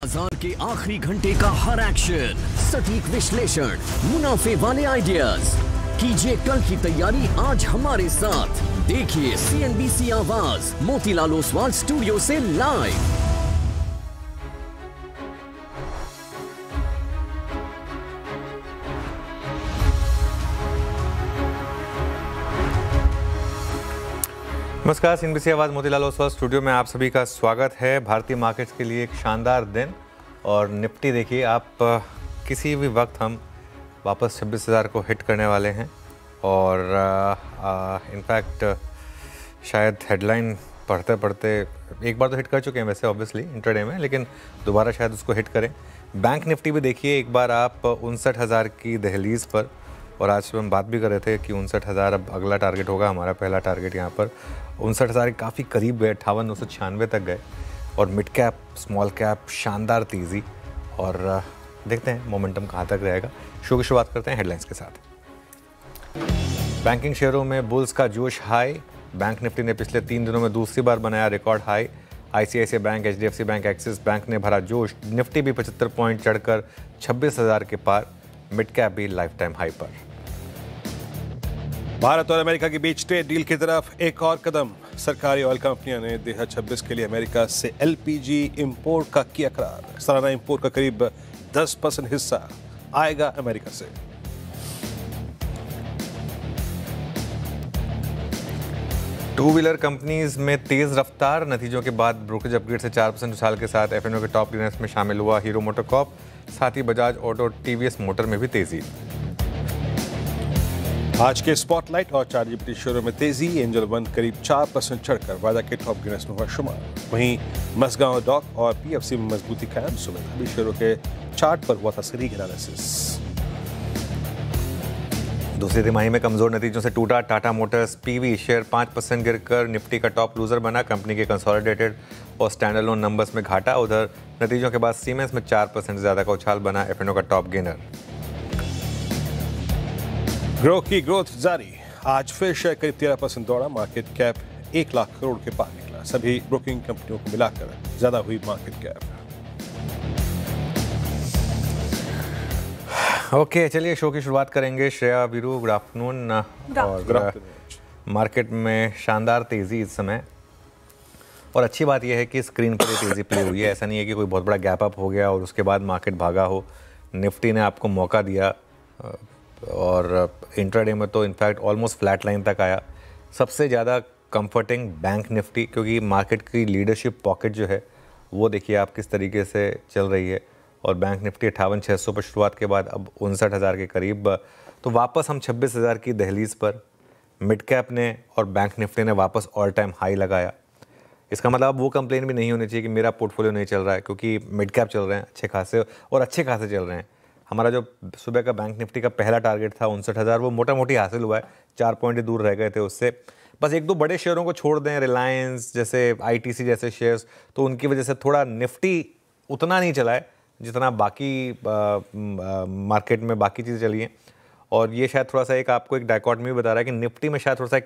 बाजार के आखिरी घंटे का हर एक्शन, सटीक विश्लेषण, मुनाफे वाले आइडियाज। कीजिए कल की तैयारी आज हमारे साथ। देखिए CNBC आवाज मोतीलाल ओसवाल स्टूडियो से लाइव। नमस्कार, CNBC आवाज़ मोतीलाल ओसवाल स्टूडियो में आप सभी का स्वागत है। भारतीय मार्केट्स के लिए एक शानदार दिन और निफ्टी देखिए आप किसी भी वक्त हम वापस 26,000 को हिट करने वाले हैं और इनफैक्ट शायद हेडलाइन पढ़ते पढ़ते एक बार तो हिट कर चुके हैं वैसे ऑब्वियसली इंट्राडे में, लेकिन दोबारा शायद उसको हिट करें। बैंक निफ्टी भी देखिए एक बार आप 59,000 की दहलीज़ पर, और आज सुबह हम बात भी कर रहे थे कि 59,000 अब अगला टारगेट होगा हमारा। पहला टारगेट यहाँ पर 59,000 काफ़ी करीब गए, 58,996 तक गए। और मिड कैप स्मॉल कैप शानदार तेज़ी, और देखते हैं मोमेंटम कहाँ तक रहेगा। शो की शुरुआत करते हैं हेडलाइंस के साथ। बैंकिंग शेयरों में बुल्स का जोश हाई। बैंक निफ्टी ने पिछले 3 दिनों में दूसरी बार बनाया record high. ICICI bank, HDFC bank, axis bank ने भरा जोश। निफ्टी भी 75 पॉइंट चढ़कर 26,000 के पार। मिड कैप भी लाइफ टाइम हाई पर। भारत और अमेरिका के बीच ट्रेड डील की तरफ एक और कदम। सरकारी ऑयल कंपनियों ने 2026 के लिए अमेरिका से LPG इंपोर्ट का किया करार। सालाना इंपोर्ट का करीब 10% हिस्सा आएगा अमेरिका से। टू व्हीलर कंपनीज में तेज रफ्तार। नतीजों के बाद ब्रोकरेज अपग्रेड से 4% उछाल के साथ F&O के टॉप गेनर्स में शामिल हुआ हीरो मोटोकॉर्प। साथ ही बजाज ऑटो, TVS मोटर में भी तेजी। आज के स्पॉटलाइट और ChatGPT शेयरों में तेजी। एंजल वन करीब 4% चढ़कर वायदा के टॉप गेनर्स में हुआ शुमार। वहीं मसगांव डॉक और PFC में मजबूती कायम। सुबह सभी शेयरों के चार्ट पर हुआ था सटीक एनालिसिस। दूसरी तिमाही में कमजोर नतीजों से टूटा टाटा मोटर्स। PV शेयर 5% गिरकर निफ्टी का टॉप लूजर बना। कंपनी के कंसोलिडेटेड और स्टैंडअलोन नंबर्स में घाटा। उधर नतीजों के बाद सीमेंस में 4% से ज्यादा का उछाल बना। F&O का टॉप गेनर। ग्रो की ग्रोथ जारी। आज फिर शेयर करीब 13% दौड़ा। मार्केट कैप 1 लाख करोड़ के पार निकला। सभी ब्रोकिंग कंपनियों को मिलाकर ज्यादा हुई मार्केट कैप। ओके, चलिए शो की शुरुआत करेंगे। Shreya Veeru, good afternoon. और मार्केट में शानदार तेजी इस समय, और अच्छी बात यह है कि स्क्रीन पर ये तेजी प्ले हुई है। ऐसा नहीं है कि कोई बहुत बड़ा गैप अप हो गया और उसके बाद मार्केट भागा हो। निफ्टी ने आपको मौका दिया और इंट्राडे में तो इनफैक्ट ऑलमोस्ट फ्लैट लाइन तक आया। सबसे ज़्यादा कंफर्टिंग बैंक निफ्टी, क्योंकि मार्केट की लीडरशिप पॉकेट जो है वो देखिए आप किस तरीके से चल रही है। और बैंक निफ्टी 58,600 पर शुरुआत के बाद अब 59,000 के करीब। तो वापस हम 26,000 की दहलीज पर। मिड कैप ने और बैंक निफ्टी ने वापस ऑल टाइम हाई लगाया। इसका मतलब अब वो कंप्लेन भी नहीं होनी चाहिए कि मेरा पोर्टफोलियो नहीं चल रहा है, क्योंकि मिड कैप चल रहे हैं अच्छे खासे, और अच्छे खासे चल रहे हैं। हमारा जो सुबह का बैंक निफ्टी का पहला टारगेट था 59,000, वो मोटा मोटी हासिल हुआ है। 4 पॉइंट दूर रह गए थे उससे। बस 1-2 बड़े शेयरों को छोड़ दें, रिलायंस जैसे, ITC जैसे शेयर्स, तो उनकी वजह से थोड़ा निफ्टी उतना नहीं चला है जितना बाकी मार्केट में बाकी चीज़ें चली हैं। और ये शायद थोड़ा सा एक आपको एक डायकॉटमी बता रहा है कि निफ्टी में शायद थोड़ा सा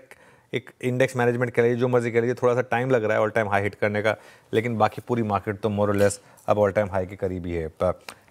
एक इंडेक्स मैनेजमेंट के लिए जो मर्जी कह लीजिए, थोड़ा सा टाइम लग रहा है ऑल टाइम हाई हिट करने का। लेकिन बाकी पूरी मार्केट तो मोर और लेस अब ऑल टाइम हाई के करीब ही है।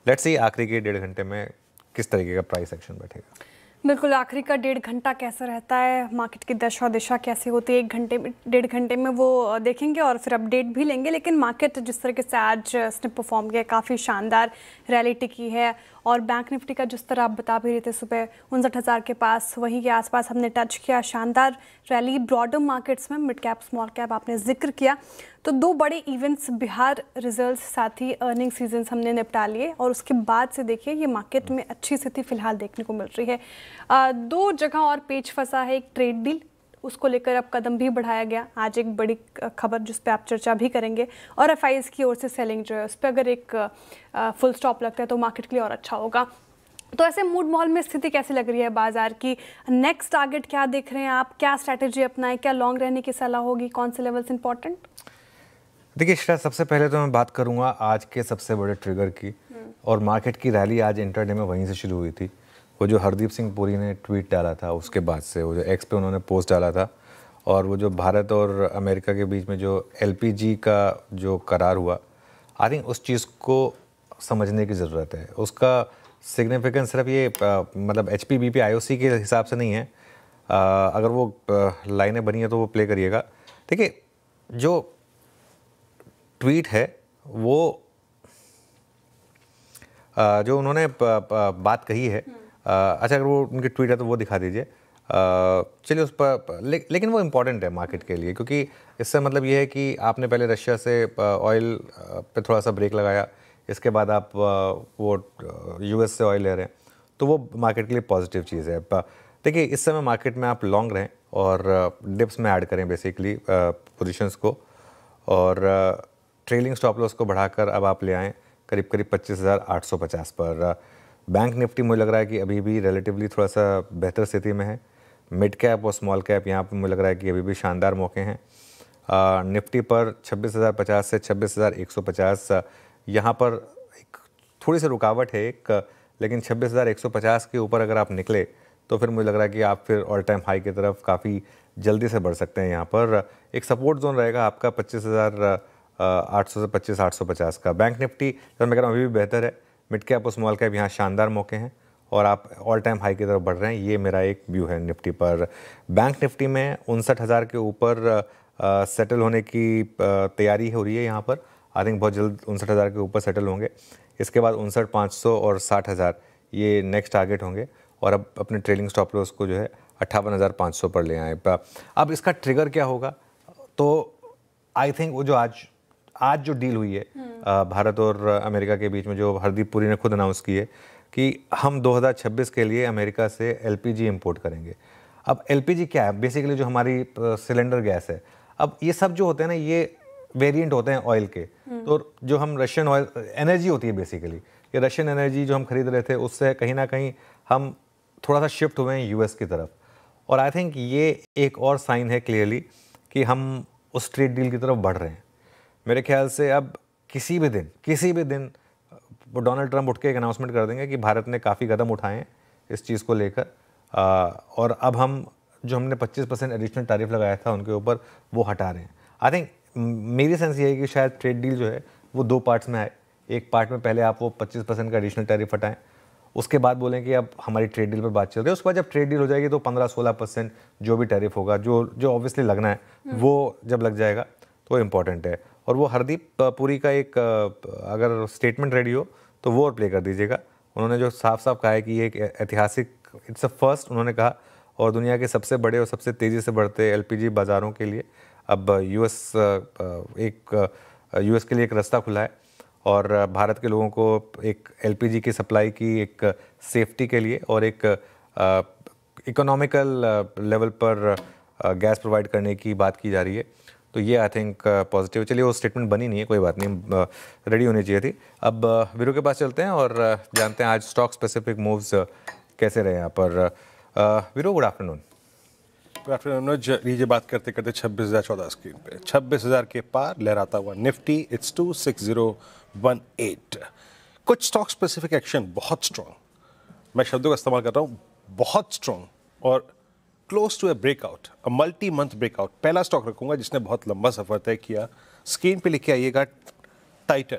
लेट्स सी आखिरी के 1.5 घंटे में किस तरीके का प्राइस एक्शन बैठेगा। बिल्कुल, आखिरी का 1.5 घंटा कैसा रहता है, मार्केट की दशा दिशा कैसी होती है, 1-1.5 घंटे में वो देखेंगे और फिर अपडेट भी लेंगे। लेकिन मार्केट जिस तरीके से आज इसने परफॉर्म किया, काफ़ी शानदार रैली टिकी है। और बैंक निफ्टी का जिस तरह आप बता भी रहे थे सुबह 59,000 के पास, वहीं के आसपास हमने टच किया। शानदार रैली ब्रॉडर मार्केट्स में, मिड कैप स्मॉल कैप आपने जिक्र किया। तो 2 बड़े इवेंट्स, बिहार रिजल्ट्स, साथ ही अर्निंग सीजन हमने निपटा लिए। और उसके बाद से देखिए ये मार्केट में अच्छी स्थिति फिलहाल देखने को मिल रही है। 2 जगह और पेच फंसा है। एक ट्रेड डील, उसको लेकर अब कदम भी बढ़ाया गया। आज एक बड़ी खबर जिस पे आप चर्चा भी करेंगे। और FIs की ओर से सेलिंग जो है उस पर अगर एक फुल स्टॉप लगता है तो मार्केट के लिए और अच्छा होगा। तो ऐसे मूड माहौल में स्थिति कैसी लग रही है बाजार की? नेक्स्ट टारगेट क्या देख रहे हैं आप? क्या स्ट्रैटेजी अपनाएं? क्या लॉन्ग रहने की सलाह होगी? कौन से लेवल्स इंपॉर्टेंट? देखिए श्रेया, सबसे पहले तो मैं बात करूंगा आज के सबसे बड़े ट्रिगर की। और मार्केट की रैली आज इंट्राडे में वहीं से शुरू हुई थी। वो जो हरदीप सिंह पुरी ने ट्वीट डाला था उसके बाद से, वो जो एक्स पे उन्होंने पोस्ट डाला था, और वो जो भारत और अमेरिका के बीच में जो LPG का जो करार हुआ, आई थिंक उस चीज़ को समझने की ज़रूरत है। उसका सिग्निफिकेंस सिर्फ ये मतलब HPBP IOC के हिसाब से नहीं है। अगर वो लाइनें बनी है तो वो प्ले करिएगा। देखिए, जो ट्वीट है वो जो उन्होंने बात कही है, अच्छा अगर वो उनकी ट्वीट है तो वो दिखा दीजिए। चलिए उस पर लेकिन वो इम्पॉर्टेंट है मार्केट के लिए, क्योंकि इससे मतलब ये है कि आपने पहले रशिया से ऑयल पे थोड़ा सा ब्रेक लगाया, इसके बाद आप वो US से ऑयल ले रहे हैं, तो वो मार्केट के लिए पॉजिटिव चीज़ है। देखिए, इस समय मार्केट में आप लॉन्ग रहें और डिप्स में ऐड करें बेसिकली पोजीशंस को, और ट्रेलिंग स्टॉप लॉस को बढ़ाकर अब आप ले आएँ करीब 25,850 पर। बैंक निफ्टी मुझे लग रहा है कि अभी भी रिलेटिवली थोड़ा सा बेहतर स्थिति में है। मिड कैप और स्मॉल कैप यहाँ पर मुझे लग रहा है कि अभी भी शानदार मौके हैं। निफ्टी पर 26,050 से 26,150 यहाँ पर एक थोड़ी सी रुकावट है लेकिन 26,150 के ऊपर अगर आप निकले तो फिर मुझे लग रहा है कि आप फिर ऑल टाइम हाई की तरफ काफ़ी जल्दी से बढ़ सकते हैं। यहाँ पर एक सपोर्ट जोन रहेगा आपका 25,800 से 25,850 का। बैंक निफ्टी जब मैं कह रहा हूँ अभी भी बेहतर है। मिड कैप और स्मॉल कैप यहाँ शानदार मौके हैं और आप ऑल टाइम हाई की तरफ बढ़ रहे हैं। ये मेरा एक व्यू है निफ्टी पर। बैंक निफ्टी में 59,000 के ऊपर सेटल होने की तैयारी हो रही है यहाँ पर। आई थिंक बहुत जल्द 59,000 के ऊपर सेटल होंगे। इसके बाद 59,500 और 60,000 ये नेक्स्ट टारगेट होंगे, और अब अपने ट्रेलिंग स्टॉप लॉस को जो है 58,500 पर ले आए। अब इसका ट्रिगर क्या होगा, तो आई थिंक वो जो आज जो डील हुई है भारत और अमेरिका के बीच में, जो हरदीप पुरी ने खुद अनाउंस की है कि हम 2026 के लिए अमेरिका से LPG इंपोर्ट करेंगे। अब LPG क्या है, बेसिकली जो हमारी सिलेंडर गैस है। अब ये सब जो होते हैं ना, ये वेरिएंट होते हैं ऑयल के। तो जो हम रशियन ऑयल एनर्जी होती है बेसिकली, ये रशियन एनर्जी जो हम खरीद रहे थे उससे कहीं ना कहीं हम थोड़ा सा शिफ्ट हुए हैं US की तरफ। और आई थिंक ये एक और साइन है क्लियरली कि हम उस ट्रेड डील की तरफ बढ़ रहे हैं। मेरे ख्याल से अब किसी भी दिन डोनाल्ड ट्रंप उठ के एक अनाउंसमेंट कर देंगे कि भारत ने काफ़ी कदम उठाए हैं इस चीज़ को लेकर, और अब हम जो हमने 25% एडिशनल टैरिफ लगाया था उनके ऊपर वो हटा रहे हैं। आई थिंक मेरी सेंस ये है कि शायद ट्रेड डील जो है वो 2 पार्ट्स में आए। एक पार्ट में पहले आप वो 25% का एडिशनल टैरिफ हटाएं, उसके बाद बोलें कि अब हमारी ट्रेड डील पर बात चल रही है। उसके बाद जब ट्रेड डील हो जाएगी तो 15-16% जो भी टैरिफ होगा, जो ऑब्वियसली लगना है, वो जब लग जाएगा तो इम्पॉर्टेंट है। और वो हरदीप पुरी का एक अगर स्टेटमेंट रेडी हो तो वो और प्ले कर दीजिएगा। उन्होंने जो साफ साफ कहा है कि ये एक ऐतिहासिक, इट्स अ फर्स्ट उन्होंने कहा, और दुनिया के सबसे बड़े और सबसे तेज़ी से बढ़ते LPG बाज़ारों के लिए अब US के लिए एक रास्ता खुला है, और भारत के लोगों को एक LPG की सप्लाई की एक सेफ्टी के लिए और एक इकोनॉमिकल लेवल पर गैस प्रोवाइड करने की बात की जा रही है। तो ये आई थिंक पॉजिटिव। चलिए, वो स्टेटमेंट बनी नहीं है, कोई बात नहीं, रेडी होनी चाहिए थी। अब वीरू के पास चलते हैं और जानते हैं आज स्टॉक स्पेसिफिक मूव्स कैसे रहे यहाँ पर। Veeru, good afternoon. Good afternoon. लीजिए बात करते करते 26,014 स्क्रीन पे 26,000 के पार लहराता हुआ निफ्टी, इट्स 26018। कुछ स्टॉक स्पेसिफिक एक्शन बहुत स्ट्रॉन्ग, मैं शब्दों का इस्तेमाल कर रहा हूँ, बहुत स्ट्रॉन्ग और close to a breakout, a multi month breakout. पहला स्टॉक रखूंगा जिसने बहुत लंबा सफर तय किया, स्क्रीन पे लिखे आइएगा, टाइटन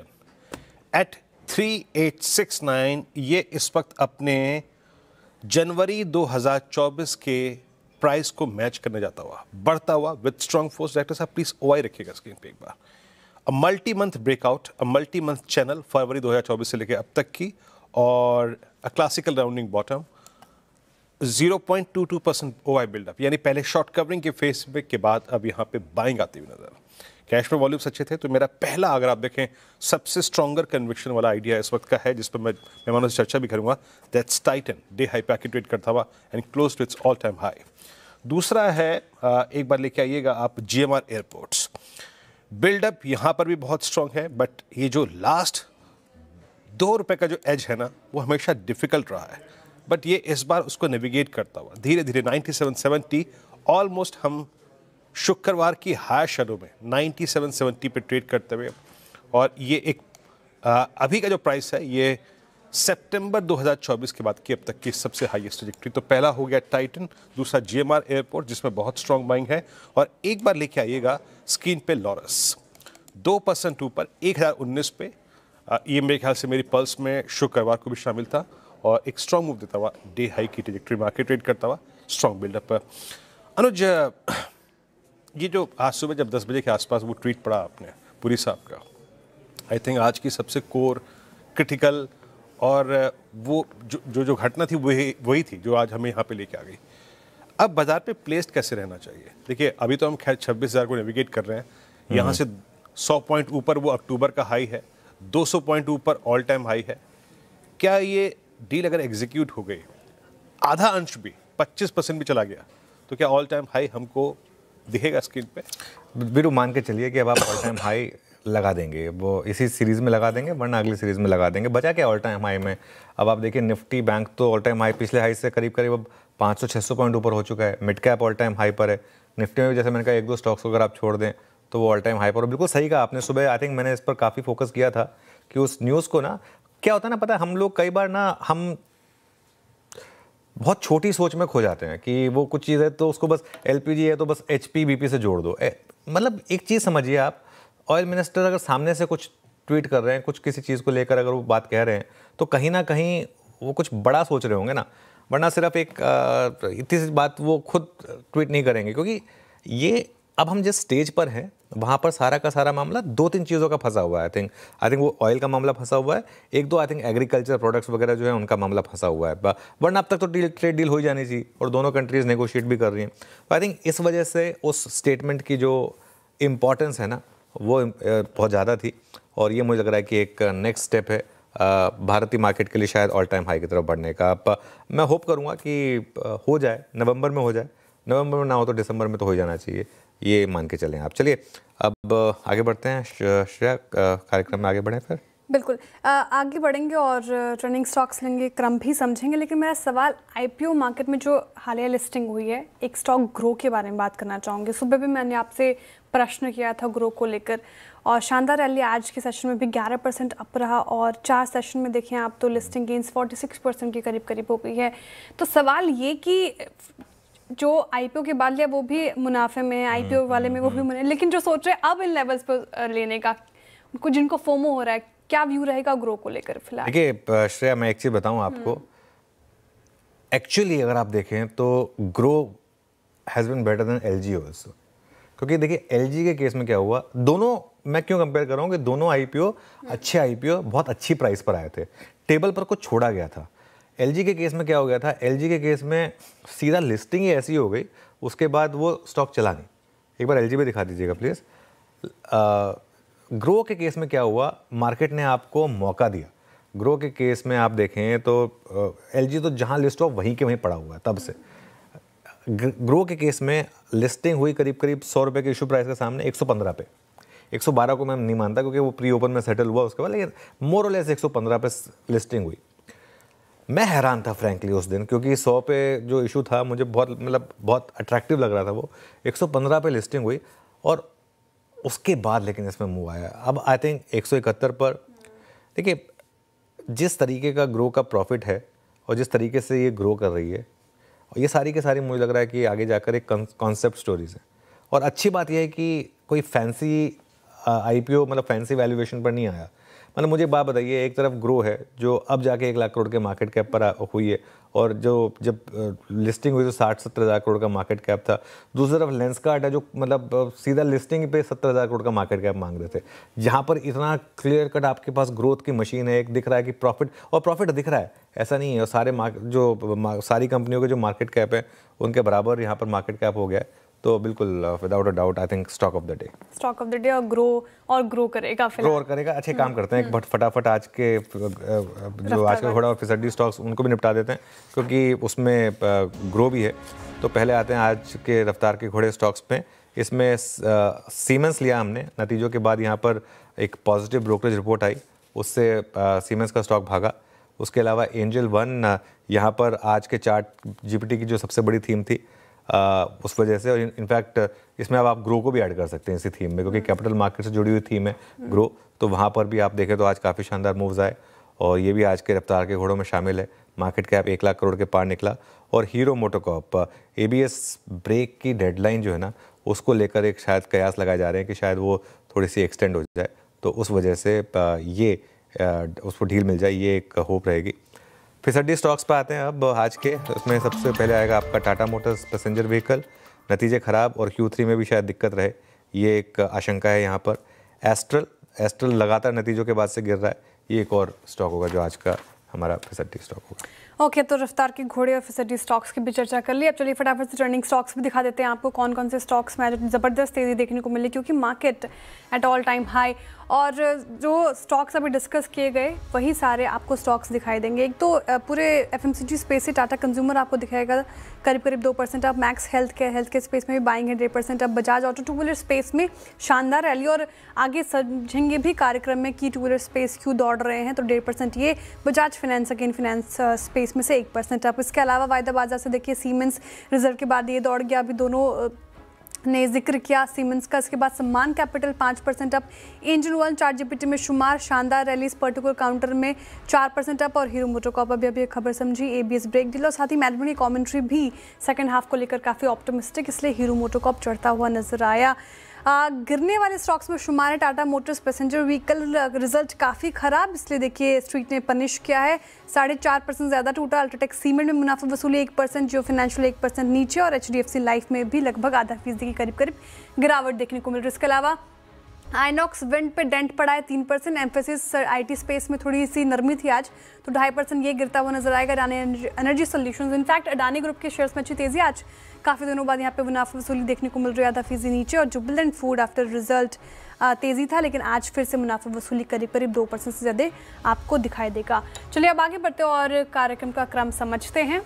एट 3869। ये इस वक्त अपने जनवरी 2024 के प्राइस को मैच करने जाता हुआ, बढ़ता हुआ विद स्ट्रॉन्ग फोर्स। डायरेक्टर साहब प्लीज OI रखिएगा स्क्रीन पे एक बार। A multi month breakout, a multi month channel, फरवरी 2024 से लेकर अब तक की, और a classical rounding bottom, 0.22% OI buildup, यानी पहले शॉर्ट कवरिंग के फेस के बाद अब यहाँ पे बाइंग आती हुई नजर। कैश में वॉल्यूम्स अच्छे थे, तो मेरा पहला, अगर आप देखें, सबसे स्ट्रॉन्गर कन्विक्शन वाला आइडिया इस वक्त का है, जिस पर मैं मेहमानों से चर्चा भी करूंगा, that's Titan. Day high packet trade करता हुआ and close to its all time high. दूसरा है, एक बार लेके आइएगा आप, GMR एयरपोर्ट्स। बिल्डअप यहाँ पर भी बहुत स्ट्रॉन्ग है, बट ये जो लास्ट ₹2 का जो एज है ना, वो हमेशा डिफिकल्ट रहा है, बट ये इस बार उसको नेविगेट करता हुआ धीरे धीरे 9770, ऑलमोस्ट हम शुक्रवार की हाई शैडो में 9770 पे ट्रेड करते हुए, और ये एक अभी का जो प्राइस है, ये सितंबर 2024 के बाद की अब तक की सबसे हाईएस्ट ट्रैजेक्टरी। तो पहला हो गया टाइटन, दूसरा GMR एयरपोर्ट जिसमें बहुत स्ट्रॉन्ग बाइंग है, और एक बार लेके आइएगा स्क्रीन पे लॉरस, 2% ऊपर 1019 पे ये मेरे ख्याल से मेरी पल्स में शुक्रवार को भी शामिल था और एक स्ट्रॉन्ग मूव देता हुआ डे हाई की ट्रेजेक्टरी मार्केट ट्रेड करता हुआ स्ट्रॉन्ग बिल्डअप। अनुज, ये जो आज सुबह जब 10 बजे के आसपास वो ट्वीट पढ़ा आपने पुरी साहब का, आई थिंक आज की सबसे कोर क्रिटिकल और वो जो घटना थी वही थी जो आज हमें यहाँ पे लेके आ गई। अब बाजार पे प्लेस्ड कैसे रहना चाहिए? देखिए अभी तो हम खैर 26,000 को नेविगेट कर रहे हैं, यहाँ से 100 पॉइंट ऊपर वो अक्टूबर का हाई है, 200 पॉइंट ऊपर ऑल टाइम हाई है। क्या ये डील अगर एग्जीक्यूट हो गई, आधा अंश भी 25% भी चला गया, तो क्या ऑल टाइम हाई हमको दिखेगा स्क्रीन पे? बिल्कुल मान के चलिए कि अब आप ऑल टाइम हाई लगा देंगे, वो इसी सीरीज़ में लगा देंगे वरना अगली सीरीज़ में लगा देंगे। बचा क्या ऑल टाइम हाई में? अब आप देखिए निफ्टी बैंक तो ऑल टाइम हाई पिछले हाई से करीब अब 500-600 पॉइंट ऊपर हो चुका है। Mid cap all time high पर है। निफ्टी में भी जैसे मैंने कहा 1-2 स्टॉक्स को अगर आप छोड़ दें तो वो ऑल टाइम हाई पर। बिल्कुल सही कहा आपने। सुबह आई थिंक मैंने इस पर काफ़ी फोकस किया था कि उस न्यूज़ को ना, क्या होता है ना, पता है हम लोग कई बार ना हम बहुत छोटी सोच में खो जाते हैं कि वो कुछ चीज़ है तो उसको बस एलपीजी है तो बस एचपी बीपी से जोड़ दो। मतलब एक चीज़ समझिए आप, ऑयल मिनिस्टर अगर सामने से कुछ ट्वीट कर रहे हैं, कुछ किसी चीज़ को लेकर अगर वो बात कह रहे हैं तो कहीं ना कहीं वो कुछ बड़ा सोच रहे होंगे ना, वरना सिर्फ एक इतनी सी बात वो खुद ट्वीट नहीं करेंगे। क्योंकि ये अब हम जिस स्टेज पर हैं वहाँ पर सारा का सारा मामला 2-3 चीज़ों का फंसा हुआ है। आई थिंक वो ऑयल का मामला फंसा हुआ है, 1-2 आई थिंक एग्रीकल्चर प्रोडक्ट्स वगैरह जो है उनका मामला फंसा हुआ है। वरना अब तक तो ट्रेड डील हो ही जानी चाहिए और दोनों कंट्रीज़ नेगोशिएट भी कर रही हैं। तो आई थिंक इस वजह से उस स्टेटमेंट की जो इम्पॉर्टेंस है ना वो बहुत ज़्यादा थी और ये मुझे लग रहा है कि एक नेक्स्ट स्टेप है भारतीय मार्केट के लिए शायद ऑल टाइम हाई की तरफ बढ़ने का। अब मैं होप करूँगा कि हो जाए, नवंबर में हो जाए, नवंबर में ना हो तो दिसंबर में तो हो जाना चाहिए, ये मान के चलें आप। चलिए अब आगे बढ़ते हैं। श्रेया, कार्यक्रम में आगे बढ़ें फिर। बिल्कुल आगे बढ़ेंगे और रनिंग स्टॉक्स लेंगे, क्रम भी समझेंगे। लेकिन मेरा सवाल आईपीओ मार्केट में जो हालिया लिस्टिंग हुई है, एक स्टॉक ग्रो के बारे में बात करना चाहूँगी। सुबह भी मैंने आपसे प्रश्न किया था ग्रो को लेकर और शानदार रैली आज के सेशन में भी 11% अप रहा और 4 सेशन में देखें आप तो लिस्टिंग गेंस 46% के करीब हो गई है। तो सवाल ये कि जो आईपीओ के बाद लिया वो भी मुनाफे में, आईपीओ वाले में वो भी मुनाफे, लेकिन जो सोच रहे हैं अब इन लेवल्स पर लेने का, उनको जिनको फोमो हो रहा है, क्या व्यू रहेगा ग्रो को लेकर फिलहाल? देखिए श्रेया, मैं एक चीज़ बताऊं आपको, एक्चुअली अगर आप देखें तो Groww has been better than LG also. क्योंकि देखिए एलजी के केस में क्या हुआ, दोनों मैं क्यों कंपेयर कर रहा हूँ कि दोनों आईपीओ अच्छे आईपीओ बहुत अच्छी प्राइस पर आए थे, टेबल पर कुछ छोड़ा गया था। एलजी के केस में क्या हो गया था, एलजी के केस में सीधा लिस्टिंग ही ऐसी हो गई, उसके बाद वो स्टॉक चला नहीं। एक बार एलजी पे दिखा दीजिएगा प्लीज़। ग्रो के केस में क्या हुआ, मार्केट ने आपको मौका दिया। ग्रो के केस में आप देखें तो एलजी तो जहां लिस्ट हो वहीं के वहीं पड़ा हुआ है तब से। ग्रो के केस में लिस्टिंग हुई करीब 100 रुपये के इशू प्राइस के सामने 115 पे। 112 को मैं नहीं मानता क्योंकि वो प्री ओपन में सेटल हुआ उसके बाद, लेकिन मोर और लेस 115 पे लिस्टिंग हुई। मैं हैरान था फ्रैंकली उस दिन, क्योंकि 100 पे जो इशू था मुझे बहुत अट्रैक्टिव लग रहा था वो। 115 पे लिस्टिंग हुई और उसके बाद लेकिन इसमें मूव आया। अब आई थिंक 171 पर। देखिए जिस तरीके का ग्रो का प्रॉफिट है और जिस तरीके से ये ग्रो कर रही है, और ये सारी के सारी मुझे लग रहा है कि आगे जाकर एक कॉन्सेप्ट स्टोरीज है। और अच्छी बात यह है कि कोई फैंसी आईपीओ मतलब फैंसी वैल्यूएशन पर नहीं आया। मतलब मुझे बात बताइए, एक तरफ ग्रो है जो अब जाके 1 लाख करोड़ के मार्केट कैप पर हुई है और जो जब लिस्टिंग हुई तो 60-70 हज़ार करोड़ का मार्केट कैप था। दूसरी तरफ लेंसकार्ट है जो मतलब सीधा लिस्टिंग पे 70 हज़ार करोड़ का मार्केट कैप मांग रहे थे। यहाँ पर इतना क्लियर कट आपके पास ग्रोथ की मशीन है, एक दिख रहा है कि प्रॉफिट दिख रहा है, ऐसा नहीं है। और सारी कंपनियों के जो मार्केट कैप है उनके बराबर यहाँ पर मार्केट कैप हो गया है। तो बिल्कुल without a doubt I think stock of the day और ग्रो करेगा फिलहाल। ग्रो और करेगा। अच्छे काम करते हैं, एक फटाफट आज के थोड़ा फिसड्डी स्टॉक्स उनको भी निपटा देते हैं क्योंकि उसमें ग्रो भी है। तो पहले आते हैं आज के रफ्तार के घोड़े स्टॉक्स पे। इसमें सीमेंस लिया हमने, नतीजों के बाद यहाँ पर एक पॉजिटिव ब्रोकरेज रिपोर्ट आई, उससे सीमेंस का स्टॉक भागा। उसके अलावा एंजल वन यहाँ पर आज के चार्ट जीपीटी की जो सबसे बड़ी थीम थी उस वजह से, और इनफैक्ट इसमें अब आप ग्रो को भी ऐड कर सकते हैं इसी थीम में क्योंकि कैपिटल मार्केट से जुड़ी हुई थीम है ग्रो। तो वहाँ पर भी आप देखें तो आज काफ़ी शानदार मूव्स आए और ये भी आज के रफ्तार के घोड़ों में शामिल है। मार्केट कैप 1 लाख करोड़ के पार निकला। और हीरो मोटोकॉर्प एबीएस ब्रेक की डेडलाइन जो है ना उसको लेकर एक शायद कयास लगाए जा रहे हैं कि शायद वो थोड़ी सी एक्सटेंड हो जाए, तो उस वजह से ये उसको ढील मिल जाए, ये एक होप रहेगी। फिसड्डी स्टॉक्स पे आते हैं अब आज के। उसमें सबसे पहले आएगा आपका टाटा मोटर्स पैसेंजर व्हीकल, नतीजे खराब और Q3 में भी शायद दिक्कत रहे, ये एक आशंका है यहाँ पर। एस्ट्रल लगातार नतीजों के बाद से गिर रहा है, ये एक और स्टॉक होगा जो आज का हमारा फिसड्डी स्टॉक होगा। ओके, तो रफ्तार के घोड़े और फिसड्डी स्टॉक्स की भी चर्चा कर ली। अब चलिए फटाफट से ट्रेंडिंग स्टॉक्स भी दिखा देते हैं आपको कौन कौन से स्टॉक्स में आज ज़बरदस्त तेज़ी देखने को मिली, क्योंकि market at all time high. और जो स्टॉक्स अभी डिस्कस किए गए वही सारे आपको स्टॉक्स दिखाई देंगे। एक तो पूरे FMCG स्पेस से टाटा कंज्यूमर आपको दिखाएगा करीब करीब 2%। अब मैक्स हेल्थ के स्पेस में भी बाइंग है 1.5%। अब Bajaj auto to wheeler space में शानदार रैली, और आगे समझेंगे भी कार्यक्रम में कि टू व्हीलर स्पेस क्यों दौड़ रहे हैं, तो 1.5% ये। Bajaj finance again finance space में से 1%। अब इसके अलावा वायदा बाजार से देखिए सीमेंस रिजल्ट के बाद ये दौड़ गया, अभी दोनों ने जिक्र किया सीमेंस का। इसके बाद सम्मान capital 5% up, angel one chart GPT में शुमार शानदार रैली इस पर्टिकुलर काउंटर में 4% अप, और हीरो मोटोकॉर्प अभी खबर समझी ABS ब्रेक डील। और साथ ही मैनेजमेंट कमेंट्री भी सेकंड हाफ को लेकर काफ़ी ऑप्टिमिस्टिक, इसलिए हीरो मोटोकॉर्प चढ़ता हुआ नजर आया। गिरने वाले स्टॉक्स में शुमार है Tata Motors passenger vehicle, result काफ़ी ख़राब, इसलिए देखिए स्ट्रीट ने पनिश किया है, 4.5% ज़्यादा टूटा। अल्ट्राटेक सीमेंट में मुनाफा वसूली 1%, जियो फाइनेंशियल 1% नीचे, और HDFC लाइफ में भी लगभग आधा फीसदी की करीब गिरावट देखने को मिल रही है। इसके अलावा आइनॉक्स विंड पे डेंट पड़ा है 3%। एम्फेसिस IT स्पेस में थोड़ी सी नरमी थी आज, तो 2.5% ये गिरता हुआ नजर आएगा। Adani energy solutions, in fact Adani group के शेयर्स में अच्छी तेजी आज, काफ़ी दिनों बाद यहाँ पे मुनाफा वसूली देखने को मिल रही है, आधा फीसदी नीचे। और जुबिलेंट फूड आफ्टर रिजल्ट तेज़ी था, लेकिन आज फिर से मुनाफा वसूली करीब 2% से ज़्यादा आपको दिखाई देगा। चलिए अब आगे बढ़ते और कार्यक्रम का क्रम समझते हैं।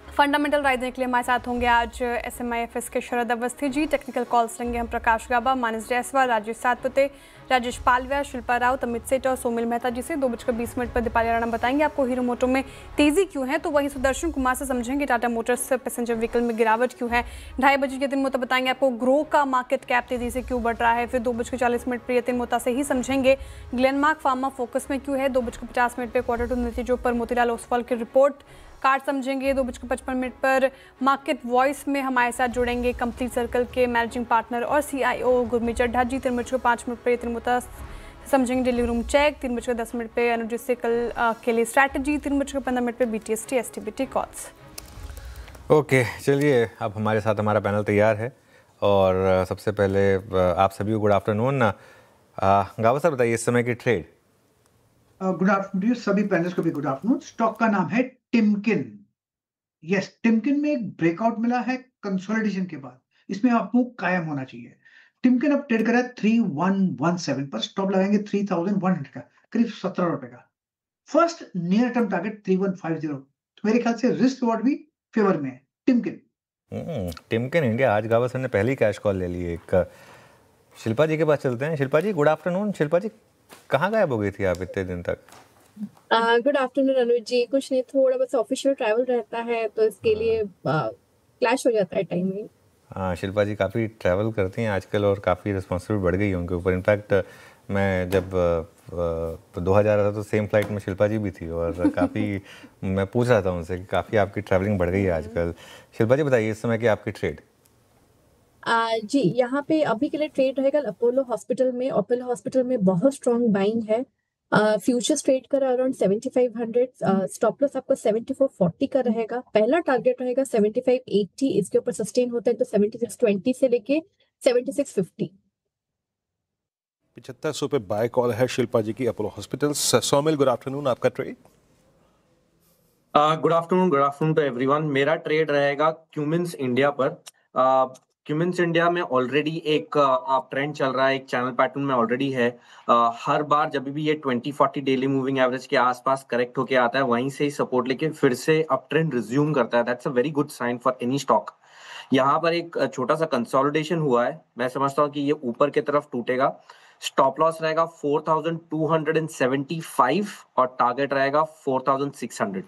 फंडामेंटल राय देने के लिए हमारे साथ होंगे आज SMIFS के शरद अवस्थी जी। टेक्निकल कॉल्स लेंगे हम प्रकाश गाबा, मानस जायसवाल, राजेश सातपुते, राजेश पालविया, शिल्पा राउत, अमित सेठ और सोमिल मेहता जी से। 2:20 पर दीपाली राणा बताएंगे आपको हीरो मोटो में तेजी क्यों है, तो वहीं सुदर्शन कुमार से समझेंगे टाटा मोटर्स पैसेंजर व्हीकल में गिरावट क्यों है। 2:30 बजे यतिन मोहता बताएंगे आपको ग्रो का मार्केट कैप तेजी से क्यों बढ़ रहा है। फिर 2:40 पर यतिन मोहता से ही समझेंगे ग्लेनमार्क फार्मा फोकस में क्यों है। 2:50 पर क्वार्टर टू नतीजों पर मोतीलाल ओसवाल की रिपोर्ट कार्ड समझेंगे। 2:55 पर मार्केट वॉइस में हमारे साथ जुड़ेंगे कंप्लीट सर्कल के मैनेजिंग पार्टनर और CIO गुरमीत चड्ढा जी। 3:05 पर तिरमुता समझेंगे डेली रूम चेक। 3:10 पे अनुजित से कल के लिए स्ट्रैटेजी। 3:15 पे BTST STBT कॉल्स। ओके, चलिए अब हमारे साथ हमारा पैनल तैयार है, और सबसे पहले आप सभी को गुड आफ्टरनून। गावा सर बताइए इस समय की ट्रेड। गुड आफ्टरनून सभी पैनलिस्ट को भी गुड आफ्टरनून। स्टॉक का नाम है टिमकिन। यस, टिमकिन में एक ब्रेकआउट मिला है कंसोलिडेशन के बाद, इसमें आपको कायम होना चाहिए। टिमकिन अब ट्रेड कर रहा है 3117 पर, स्टॉप लगाएंगे 3100 का, करीब 17 रुपए का। फर्स्ट नियर टर्म टारगेट 3150, तो मेरे ख्याल से रिस्क रिवॉर्ड भी फेवर में है टिमकिन। टिमकिन इंडिया, आज गावा सर ने पहली कैश कॉल ले ली। एक शिल्पा जी के पास चलते हैं। शिल्पा जी गुड आफ्टरनून। शिल्पा जी कहाँ गायब हो गई थी आप इतने दिन तक? गुड आफ्टरनून अनुज जी। कुछ नहीं, थोड़ा बस ऑफिशियल ट्रैवल रहता है, तो इसके लिए क्लैश हो जाता है टाइमिंग। हाँ, शिल्पा जी काफ़ी ट्रैवल करती हैं आजकल, और काफ़ी रिस्पॉन्सिबिलिटी बढ़ गई है उनके ऊपर। इनफैक्ट मैं जब 2000 था तो सेम फ्लाइट में शिल्पा जी भी थी, और काफ़ी मैं पूछ रहा था उनसे कि काफ़ी आपकी ट्रैवलिंग बढ़ गई है आजकल। शिल्पा जी बताइए इस समय की आपकी ट्रेड। जी, यहाँ पे अभी के लिए ट्रेड रहेगा अपोलो हॉस्पिटल में। अपोलो हॉस्पिटल में बहुत स्ट्रॉन्ग बाइंग है। फ्यूचर्स ट्रेड कर अराउंड 7500, स्टॉप लॉस आपका 7440 का रहेगा। पहला टारगेट रहेगा 7580, इसके ऊपर सस्टेन होता है तो 7620 से लेके 7650। 7500 पे बाय कॉल है शिल्पा जी की अपोलो हॉस्पिटल्स। सोमिल गुड आफ्टरनून, आपका trade. Good afternoon to everyone. मेरा ट्रेड रहेगा क्यूमिंस इंडिया पर। क्यूमिंस इंडिया में ऑलरेडी एक अप ट्रेंड चल रहा है, एक चैनल पैटर्न में ऑलरेडी है। हर बार जब भी ये 2040 डेली मूविंग एवरेज के आसपास करेक्ट होके आता है, वहीं से ही सपोर्ट लेके फिर से अप ट्रेंड रिज्यूम करता है। That's a very good sign for any stock. यहाँ पर एक छोटा सा कंसोलिडेशन हुआ है, मैं समझता हूँ कि ये ऊपर की तरफ टूटेगा। स्टॉप लॉस रहेगा 4275 और टारगेट रहेगा 4600।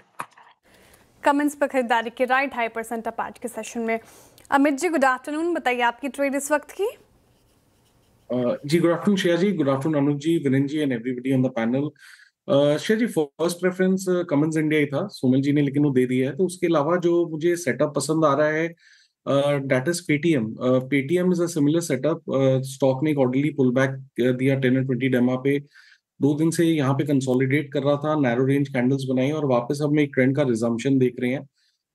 कमेंट्स पर खरीदारी के राइट 2.5% अप आज के सेशन में। अमित जी गुड आफ्टरनून, बताइए आपकी ट्रेड इस वक्त की। जी good afternoon Shreya ji, good afternoon Anuj ji, Viren ji and everybody on the panel. Shreya ji first preference Cummins India ही था, सोमिल जी ने लेकिन वो दे दिया है। तो उसके अलावा जो मुझे सेटअप पसंद आ रहा है that is Paytm. Paytm is a similar setup. Stock ने एक ऑर्डरली पुल बैक दिया 10 और 20 डेमा पे, 2 दिन से यहाँ पे कंसोलिडेट कर रहा था, नैरो रेंज कैंडल्स बनाई और वापस हम एक ट्रेंड का रिजम्पशन देख रहे हैं।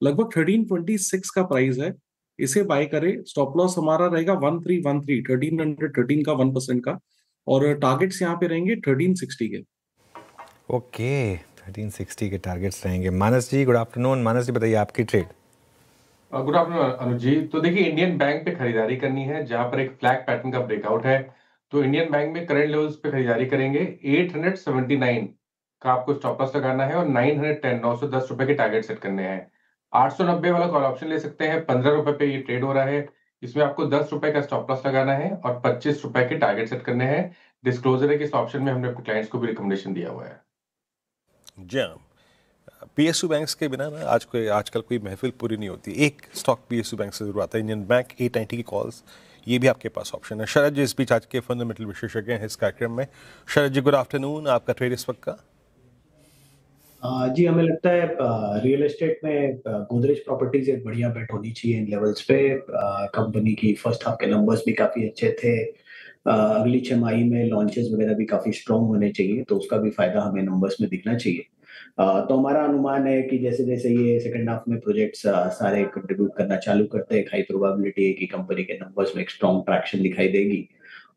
लगभग 1326 का प्राइस है, इसे बाय करें। स्टॉप लॉस हमारा रहेगा 1313 का 1% का, और टारगेट्स यहाँ पे रहेंगे 1360 के। ओके, 1360 के टारगेट्स रहेंगे। मानस जी, गुड आफ्टरनून। मानस जी, बताइए आपकी ट्रेड। गुड आफ्टरनून अनुज जी। तो देखिए, इंडियन बैंक पे खरीदारी करनी है जहां पर एक फ्लैग पैटर्न का ब्रेकआउट है। तो इंडियन बैंक में करंट लेवल्स पे खरीदारी करेंगे। 879 का आपको स्टॉप लॉस लगाना है और 910 910 रुपए के टारगेट सेट करने हैं। 890 वाला कॉल ऑप्शन ले सकते हैं। 15 रुपए पे ये ट्रेड हो रहा है। इसमें आपको 10 रुपए का स्टॉप लॉस लगाना है और 25 रुपए के टारगेट सेट करने हैं। डिस्क्लोजर है कि इस ऑप्शन में हमने अपने क्लाइंट्स को भी रिकमेंडेशन दिया हुआ है। जी हाँ, पीएसयू बैंक्स के बिना ना आजकल कोई महफिल पूरी नहीं होती। एक स्टॉक पीएसयू बैंक से जरूर आता है, इंडियन बैंक। 890 की कॉल्स, ये भी आपके पास ऑप्शन है। शरद जी इस बीच आज के फंडामेंटल विशेषज्ञ हैं इस कार्यक्रम में। शरद जी, गुड आफ्टरनून। आपका ट्रेड इस वक्त का? जी, हमें लगता है रियल एस्टेट में गोदरेज प्रॉपर्टीज एक बढ़िया बेट होनी चाहिए इन लेवल्स पे। कंपनी की फर्स्ट हाफ के नंबर्स भी काफी अच्छे थे। अगली छमाही में लॉन्चेस वगैरह भी काफी स्ट्रांग होने चाहिए, तो उसका भी फायदा हमें नंबर्स में दिखना चाहिए। तो हमारा अनुमान है कि जैसे जैसे ये सेकंड हाफ में प्रोजेक्ट्स सारे कंट्रीब्यूट करना चालू करते हैं, हाई प्रोबेबिलिटी है कि कंपनी के नंबर्स में एक स्ट्रांग ट्रैक्शन दिखाई देगी।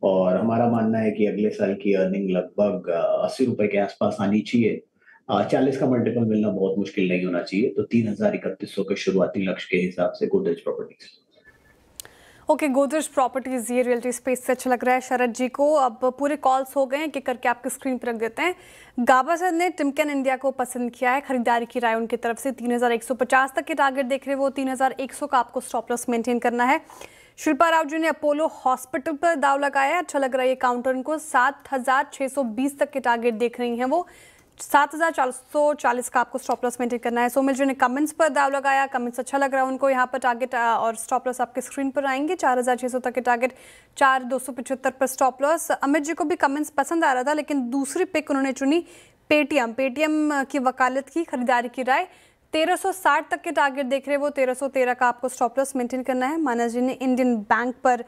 और हमारा मानना है कि अगले साल की अर्निंग लगभग 80 रुपए के आसपास आनी चाहिए। 40 का मल्टीपल मिलना बहुत मुश्किल नहीं होना चाहिए। तो 3,3100 के शुरुआती लक्ष्य के हिसाब से Godrej properties. Okay, Godrej properties, ये रियल्टी स्पेस से अच्छा लग रहा है शरद जी को। अब पूरे कॉल्स हो गए हैं कि करके आपकी स्क्रीन पर रख देते हैं। गाबा सर ने टिमकेन इंडिया को पसंद किया है, खरीदारी की राय उनकी तरफ से। 3150 तक के टारगेट देख रहे हैं वो। 3100 का आपको स्टॉप लॉस मेंटेन करना है। शिल्पा राव जी ने अपोलो हॉस्पिटल पर दाव लगाया है, अच्छा लग रहा है ये काउंटर उनको। 7620 तक के टारगेट देख रही हैं वो। 7440 का आपको स्टॉप लॉस मेंटेन करना है। सोमिल जी ने कमेंट्स पर दाव लगाया, कमेंट्स अच्छा लग रहा है उनको। यहाँ पर टारगेट और स्टॉप लॉस आपके स्क्रीन पर आएंगे। 4600 तक के टारगेट, 4275 पर स्टॉप लॉस। अमित जी को भी कमेंट्स पसंद आ रहा था, लेकिन दूसरी पिक उन्होंने चुनी पेटीएम की वकालत की खरीदारी की राय। 1360 तक के टारगेट देख रहे हैं वो। 1313 का आपको स्टॉप लॉस मेंटेन करना है। मानस जी ने इंडियन बैंक पर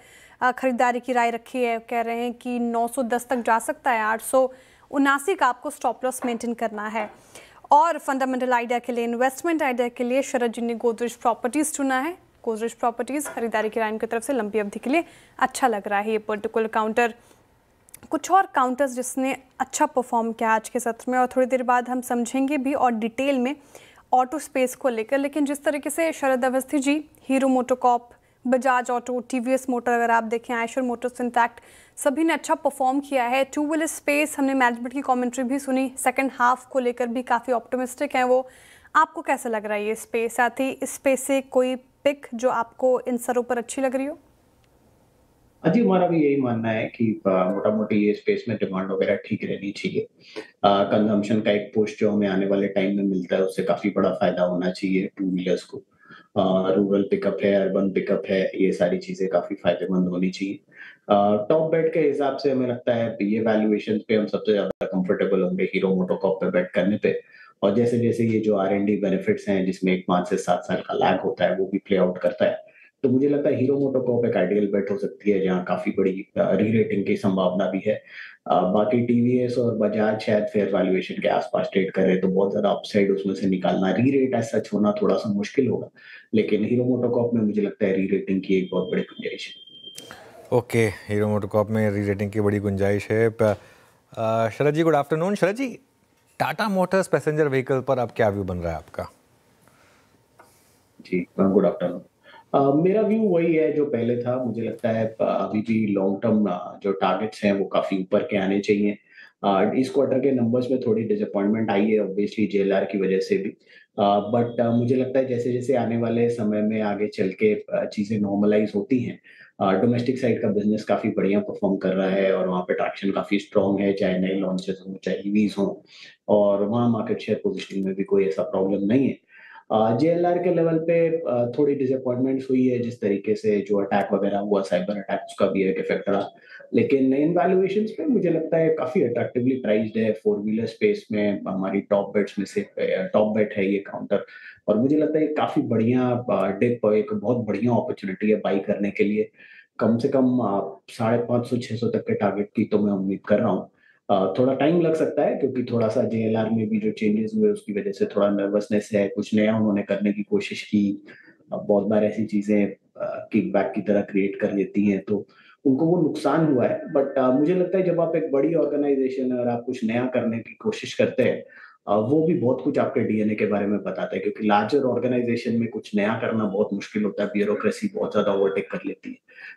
खरीदारी की राय रखी है, कह रहे हैं कि 910 तक जा सकता है। 879 का आपको स्टॉप लॉस मेंटेन करना है। और फंडामेंटल आइडिया के लिए, इन्वेस्टमेंट आइडिया के लिए शरद जी ने गोदरेज प्रॉपर्टीज चुना है। गोदरेज प्रॉपर्टीज खरीदारी की राय उनकी तरफ से लंबी अवधि के लिए अच्छा लग रहा है ये पर्टिकुलर काउंटर। कुछ और काउंटर्स जिसने अच्छा परफॉर्म किया आज के सत्र में, और थोड़ी देर बाद हम समझेंगे भी और डिटेल में ऑटो स्पेस को लेकर। लेकिन जिस तरीके से शरद अवस्थी जी, हीरो मोटोकॉर्प, बजाज ऑटो, टीवीएस मोटर, अगर आप देखें आयशर मोटर्स, इनफैक्ट सभी ने अच्छा परफॉर्म किया है। टू व्हीलर स्पेस, हमने मैनेजमेंट की कमेंट्री भी सुनी, सेकंड हाफ को लेकर भी काफ़ी ऑप्टिमिस्टिक हैं वो। आपको कैसा लग रहा है ये स्पेस? साथ ही इस स्पेस से कोई पिक जो आपको इन सरों पर अच्छी लग रही हो? जी, हमारा भी यही मानना है कि मोटा मोटी ये स्पेस में डिमांड वगैरह ठीक रहनी चाहिए। कंजम्पशन का एक पुश जो हमें आने वाले टाइम में मिलता है, उससे काफी बड़ा फायदा होना चाहिए टू व्हीलर्स को। रूरल पिकअप है, अर्बन पिकअप है, ये सारी चीजें काफी फायदेमंद होनी चाहिए। टॉप बेट के हिसाब से हमें लगता है ये वैल्यूएशन पे हम सबसे ज्यादा कंफर्टेबल होंगे हीरो मोटोकॉर्प पे बेट करने पे। और जैसे जैसे ये जो R&D बेनिफिट्स हैं, जिसमें एक 5 से 7 साल का लैग होता है, वो भी प्ले आउट करता है। तो मुझे लगता है हीरो मोटोकॉर्प एक आइडियल बेट हो सकती है, जहाँ काफी बड़ी री रेटिंग की संभावना भी है। बाकी टीवीएस और बजाज शायद फेयर वैल्यूएशन के आसपास ट्रेड करे, तो बहुत ज्यादा अपसाइड उसमें से निकालना, री रेट एज सच होना थोड़ा सा मुश्किल होगा। लेकिन हीरो मोटोकॉर्प में मुझे लगता है री रेटिंग की एक बहुत बड़ी गुंजाइश है। ओके, हीरो मोटोकॉर्प में री रेटिंग की बड़ी गुंजाइश है। शरद जी, गुड आफ्टरनून। शरद जी, टाटा मोटर्स पैसेंजर व्हीकल पर अब क्या व्यू बन रहा है आपका? जी, गुड आफ्टरनून। मेरा व्यू वही है जो पहले था। मुझे लगता है अभी भी लॉन्ग टर्म जो टारगेट्स हैं वो काफी ऊपर के आने चाहिए। इस क्वार्टर के नंबर्स में थोड़ी डिसअपॉइंटमेंट आई है, ऑब्वियसली JLR की वजह से भी। बट मुझे लगता है जैसे जैसे आने वाले समय में आगे चल के चीजें नॉर्मलाइज होती हैं, डोमेस्टिक साइड का बिजनेस काफी बढ़िया परफॉर्म कर रहा है और वहाँ पे ट्रैक्शन काफी स्ट्रांग है, चाहे नए लॉन्चेस हों, चाहे EVs हों, और वहाँ मार्केट शेयर पोजिशनिंग में भी कोई ऐसा प्रॉब्लम नहीं है। JLR के लेवल पे थोड़ी डिसअपॉइंटमेंट्स हुई है, जिस तरीके से जो अटैक वगैरह हुआ, साइबर अटैक, उसका भी एक इफेक्ट रहा। लेकिन इन वैल्यूएशंस पे मुझे लगता है काफी अट्रैक्टिवली प्राइस्ड है। 4 व्हीलर स्पेस में हमारी टॉप बेट्स में से टॉप बेट है ये काउंटर, और मुझे लगता है ये काफी बढ़िया डिप, एक बहुत बढ़िया अपॉर्चुनिटी है बाई करने के लिए। कम से कम 550-600 तक के टारगेट की तो मैं उम्मीद कर रहा हूँ। थोड़ा टाइम लग सकता है क्योंकि थोड़ा सा JLR में भी जो चेंजेस हुए उसकी वजह से थोड़ा नर्वसनेस है, कुछ नया उन्होंने करने की कोशिश की। बहुत बार ऐसी चीजें किकबैक की तरह क्रिएट कर देती हैं, तो उनको वो नुकसान हुआ है। बट मुझे लगता है जब आप एक बड़ी ऑर्गेनाइजेशन है और आप कुछ नया करने की कोशिश करते हैं, वो भी बहुत कुछ आपके डीएनए के बारे में बताता है, क्योंकि लार्जर ऑर्गेनाइजेशन में कुछ नया करना बहुत मुश्किल होता है, ब्यूरोक्रेसी बहुत ज्यादा ओवरटेक कर लेती है।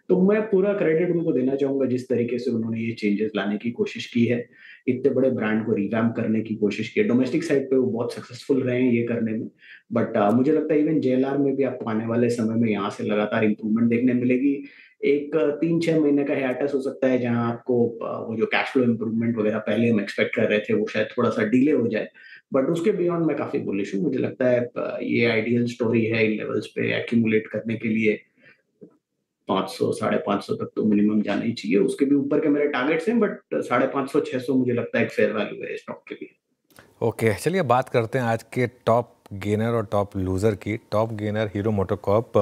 तो मैं पूरा क्रेडिट उनको देना चाहूंगा जिस तरीके से उन्होंने ये चेंजेस लाने की कोशिश की है, इतने बड़े ब्रांड को रिवैम्प करने की कोशिश की है। डोमेस्टिक साइड पे वो बहुत सक्सेसफुल रहे हैं ये करने में। बट मुझे लगता है इवन JLR में भी आपको आने वाले समय में यहाँ से लगातार इंप्रूवमेंट देखने मिलेगी। एक 3-6 महीने का हियाटस हो सकता है जहां आपको वो जो कैश फ्लो इंप्रूवमेंट वगैरह पहले हम एक्सपेक्ट कर रहे थे वो शायद थोड़ा सा डिले हो जाए। बट उसके बियॉन्ड मैं काफी बुलिश हूँ। मुझे लगता है ये आइडियल स्टोरी है इन लेवल्स पे एक्यूमुलेट करने के लिए 500 550 तक तो मिनिमम जाना ही चाहिए। उसके भी ऊपर के मेरे टारगेट्स हैं, बट 550 600 मुझे लगता है एक फेयर वैल्यू है स्टॉक के लिए। ओके, चलिए बात करते हैं आज के टॉप गेनर और टॉप लूज़र की। टॉप गेनर हीरो मोटोकॉर्प,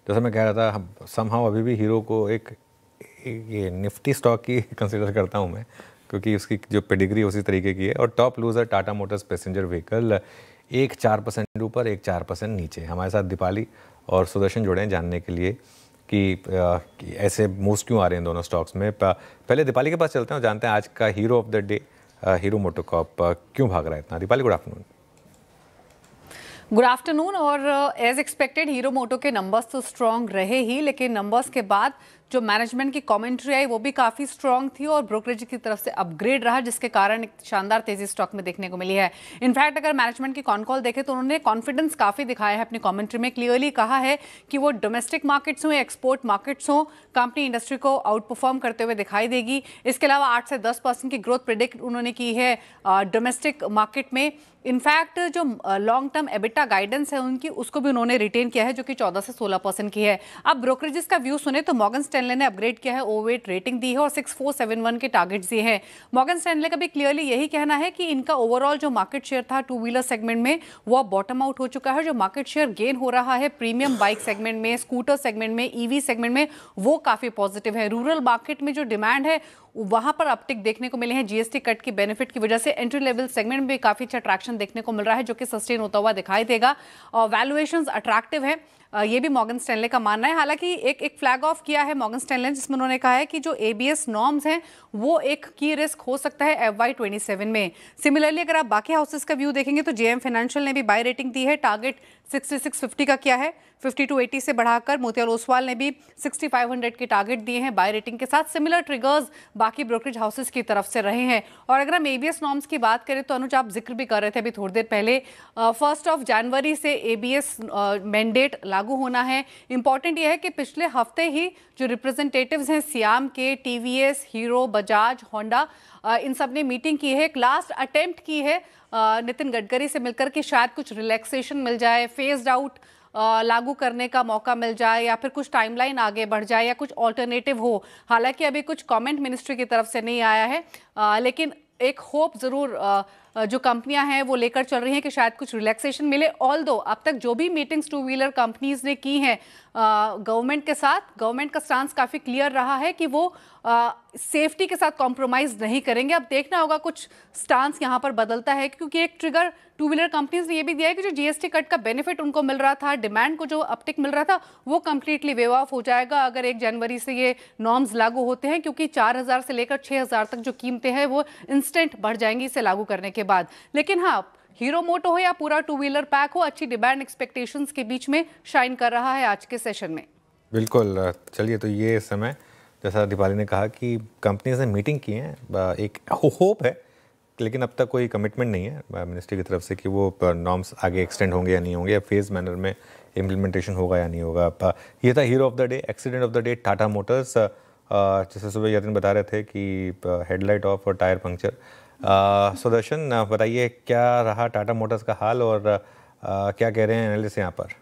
जैसा मैं कह रहा था, समहाउ अभी भी हीरो को एक ये निफ्टी स्टॉक ही कंसिडर करता हूँ मैं, क्योंकि उसकी जो पेडिग्री उसी तरीके की है। और top loser Tata Motors passenger vehicle, एक 4% ऊपर, एक 4% नीचे। हमारे साथ दीपाली और सुदर्शन जुड़े हैं जानने के लिए कि ऐसे मूव्स क्यों आ रहे हैं दोनों स्टॉक्स में। पहले दीपाली के पास चलते हैं और जानते हैं आज का hero of the day hero MotoCorp क्यों भाग रहा है इतना। Deepali, good afternoon. Good afternoon. और एज एक्सपेक्टेड हीरो मोटो के नंबर्स तो स्ट्रॉन्ग रहे ही, लेकिन नंबर्स के बाद जो मैनेजमेंट की कमेंट्री आई वो भी काफ़ी स्ट्रॉन्ग थी और ब्रोकरेज की तरफ से अपग्रेड रहा, जिसके कारण एक शानदार तेजी स्टॉक में देखने को मिली है। इनफैक्ट अगर मैनेजमेंट की कॉन कॉल देखें तो उन्होंने कॉन्फिडेंस काफ़ी दिखाया है अपनी कमेंट्री में। क्लियरली कहा है कि वो डोमेस्टिक मार्केट्स हो या एक्सपोर्ट मार्केट्स हो, कंपनी इंडस्ट्री को आउट परफॉर्म करते हुए दिखाई देगी। इसके अलावा 8 से 10% की ग्रोथ प्रिडिक्ट उन्होंने की है डोमेस्टिक मार्केट में। इनफैक्ट जो लॉन्ग टर्म एबिटा गाइडेंस है उनकी, उसको भी उन्होंने रिटेन किया है, जो कि 14 से 16% की है। अब ब्रोकरेजेस का व्यू सुने तो मॉर्गन स्टैनले ने अपग्रेड किया है, ओवरवेट रेटिंग दी है और 6471 के टारगेट्स दिए हैं। मॉर्गन स्टैनले का भी क्लियरली यही कहना है कि इनका ओवरऑल जो मार्केट शेयर था टू व्हीलर सेगमेंट में वो अब बॉटम आउट हो चुका है। जो मार्केट शेयर गेन हो रहा है प्रीमियम बाइक सेगमेंट में, स्कूटर सेगमेंट में, ईवी सेगमेंट में, वो काफी पॉजिटिव है। रूरल मार्केट में जो डिमांड है वहां पर अपटिक देखने को मिले हैं। जीएसटी कट की बेनिफिट की वजह से एंट्री लेवल सेगमेंट में भी काफी अच्छा ट्रैक्शन देखने को मिल रहा है, जो कि सस्टेन होता हुआ दिखाई देगा। और वैल्यूएशंस अट्रैक्टिव है, ये भी मॉर्गन स्टैनले का मानना है। हालांकि एक फ्लैग ऑफ किया है मॉर्गन स्टैनले, जिसमें उन्होंने कहा है कि जो ABS नॉर्म्स हैं वो एक की रिस्क हो सकता है FY27 में। सिमिलरली अगर आप बाकी हाउसेस का व्यू देखेंगे तो JM फाइनेंशियल ने भी बाय रेटिंग दी है, टारगेट 6650 का किया है, 5280 से बढ़ाकर। मोतिलाल ओसवाल ने भी 6500 के टारगेट दिए हैं बाय रेटिंग के साथ। सिमिलर ट्रिगर्स बाकी ब्रोकरेज हाउसेस की तरफ से रहे हैं। और अगर हम ABS नॉर्म्स की बात करें तो अनुज, आप जिक्र भी कर रहे थे अभी थोड़ी देर पहले, 1 जनवरी से ABS मैंडेट लागू होना है। इंपॉर्टेंट यह है कि पिछले हफ्ते ही जो रिप्रेजेंटेटिव्स हैं सियाम के, TVS, हीरो, बजाज, होंडा, इन सब ने मीटिंग की है। एक लास्ट अटेम्प्ट की है नितिन गडकरी से मिलकर कि शायद कुछ रिलैक्सेशन मिल जाए, फेज्ड आउट लागू करने का मौका मिल जाए, या फिर कुछ टाइमलाइन आगे बढ़ जाए, या कुछ ऑल्टरनेटिव हो। हालांकि अभी कुछ कमेंट मिनिस्ट्री की तरफ से नहीं आया है, लेकिन एक होप जरूर जो कंपनियां हैं वो लेकर चल रही हैं कि शायद कुछ रिलैक्सेशन मिले। ऑल्दो अब तक जो भी मीटिंग्स टू व्हीलर कंपनीज ने की हैं गवर्नमेंट के साथ, गवर्नमेंट का स्टांस काफ़ी क्लियर रहा है कि वो सेफ्टी के साथ कॉम्प्रोमाइज़ नहीं करेंगे। अब देखना होगा कुछ स्टांस यहाँ पर बदलता है, क्योंकि एक ट्रिगर टू व्हीलर कंपनीज ने ये भी दिया है कि जो GST कट का बेनिफिट उनको मिल रहा था, डिमांड को जो अपटिक मिल रहा था, वो कंप्लीटली वेव ऑफ हो जाएगा अगर 1 जनवरी से ये नॉर्म्स लागू होते हैं, क्योंकि 4000 से लेकर 6000 तक जो कीमतें हैं वो इंस्टेंट बढ़ जाएंगी इसे लागू करने के बाद। लेकिन हाँ, हीरो मोटो हो या पूरा टू व्हीलर पैक हो, अच्छी डिमांड एक्सपेक्टेशंस के बीच में शाइन कर रहा है आज के सेशन में। बिल्कुल। चलिए, तो ये समय जैसा दीपाली ने कहा कि कंपनीज ने मीटिंग की है, एक होप है, लेकिन अब तक कोई कमिटमेंट नहीं है मिनिस्ट्री की तरफ से कि वो नॉर्म्स आगे एक्सटेंड होंगे या नहीं होंगे, या फेज मैनर में इम्प्लीमेंटेशन होगा या नहीं होगा। ये था hero of the day, accident of the day Tata Motors. जैसे सुबह यतिन बता रहे थे कि हेडलाइट ऑफ और टायर पंक्चर। सुदर्शन, बताइए क्या रहा टाटा मोटर्स का हाल और क्या कह रहे हैं एनालिस्ट यहाँ पर?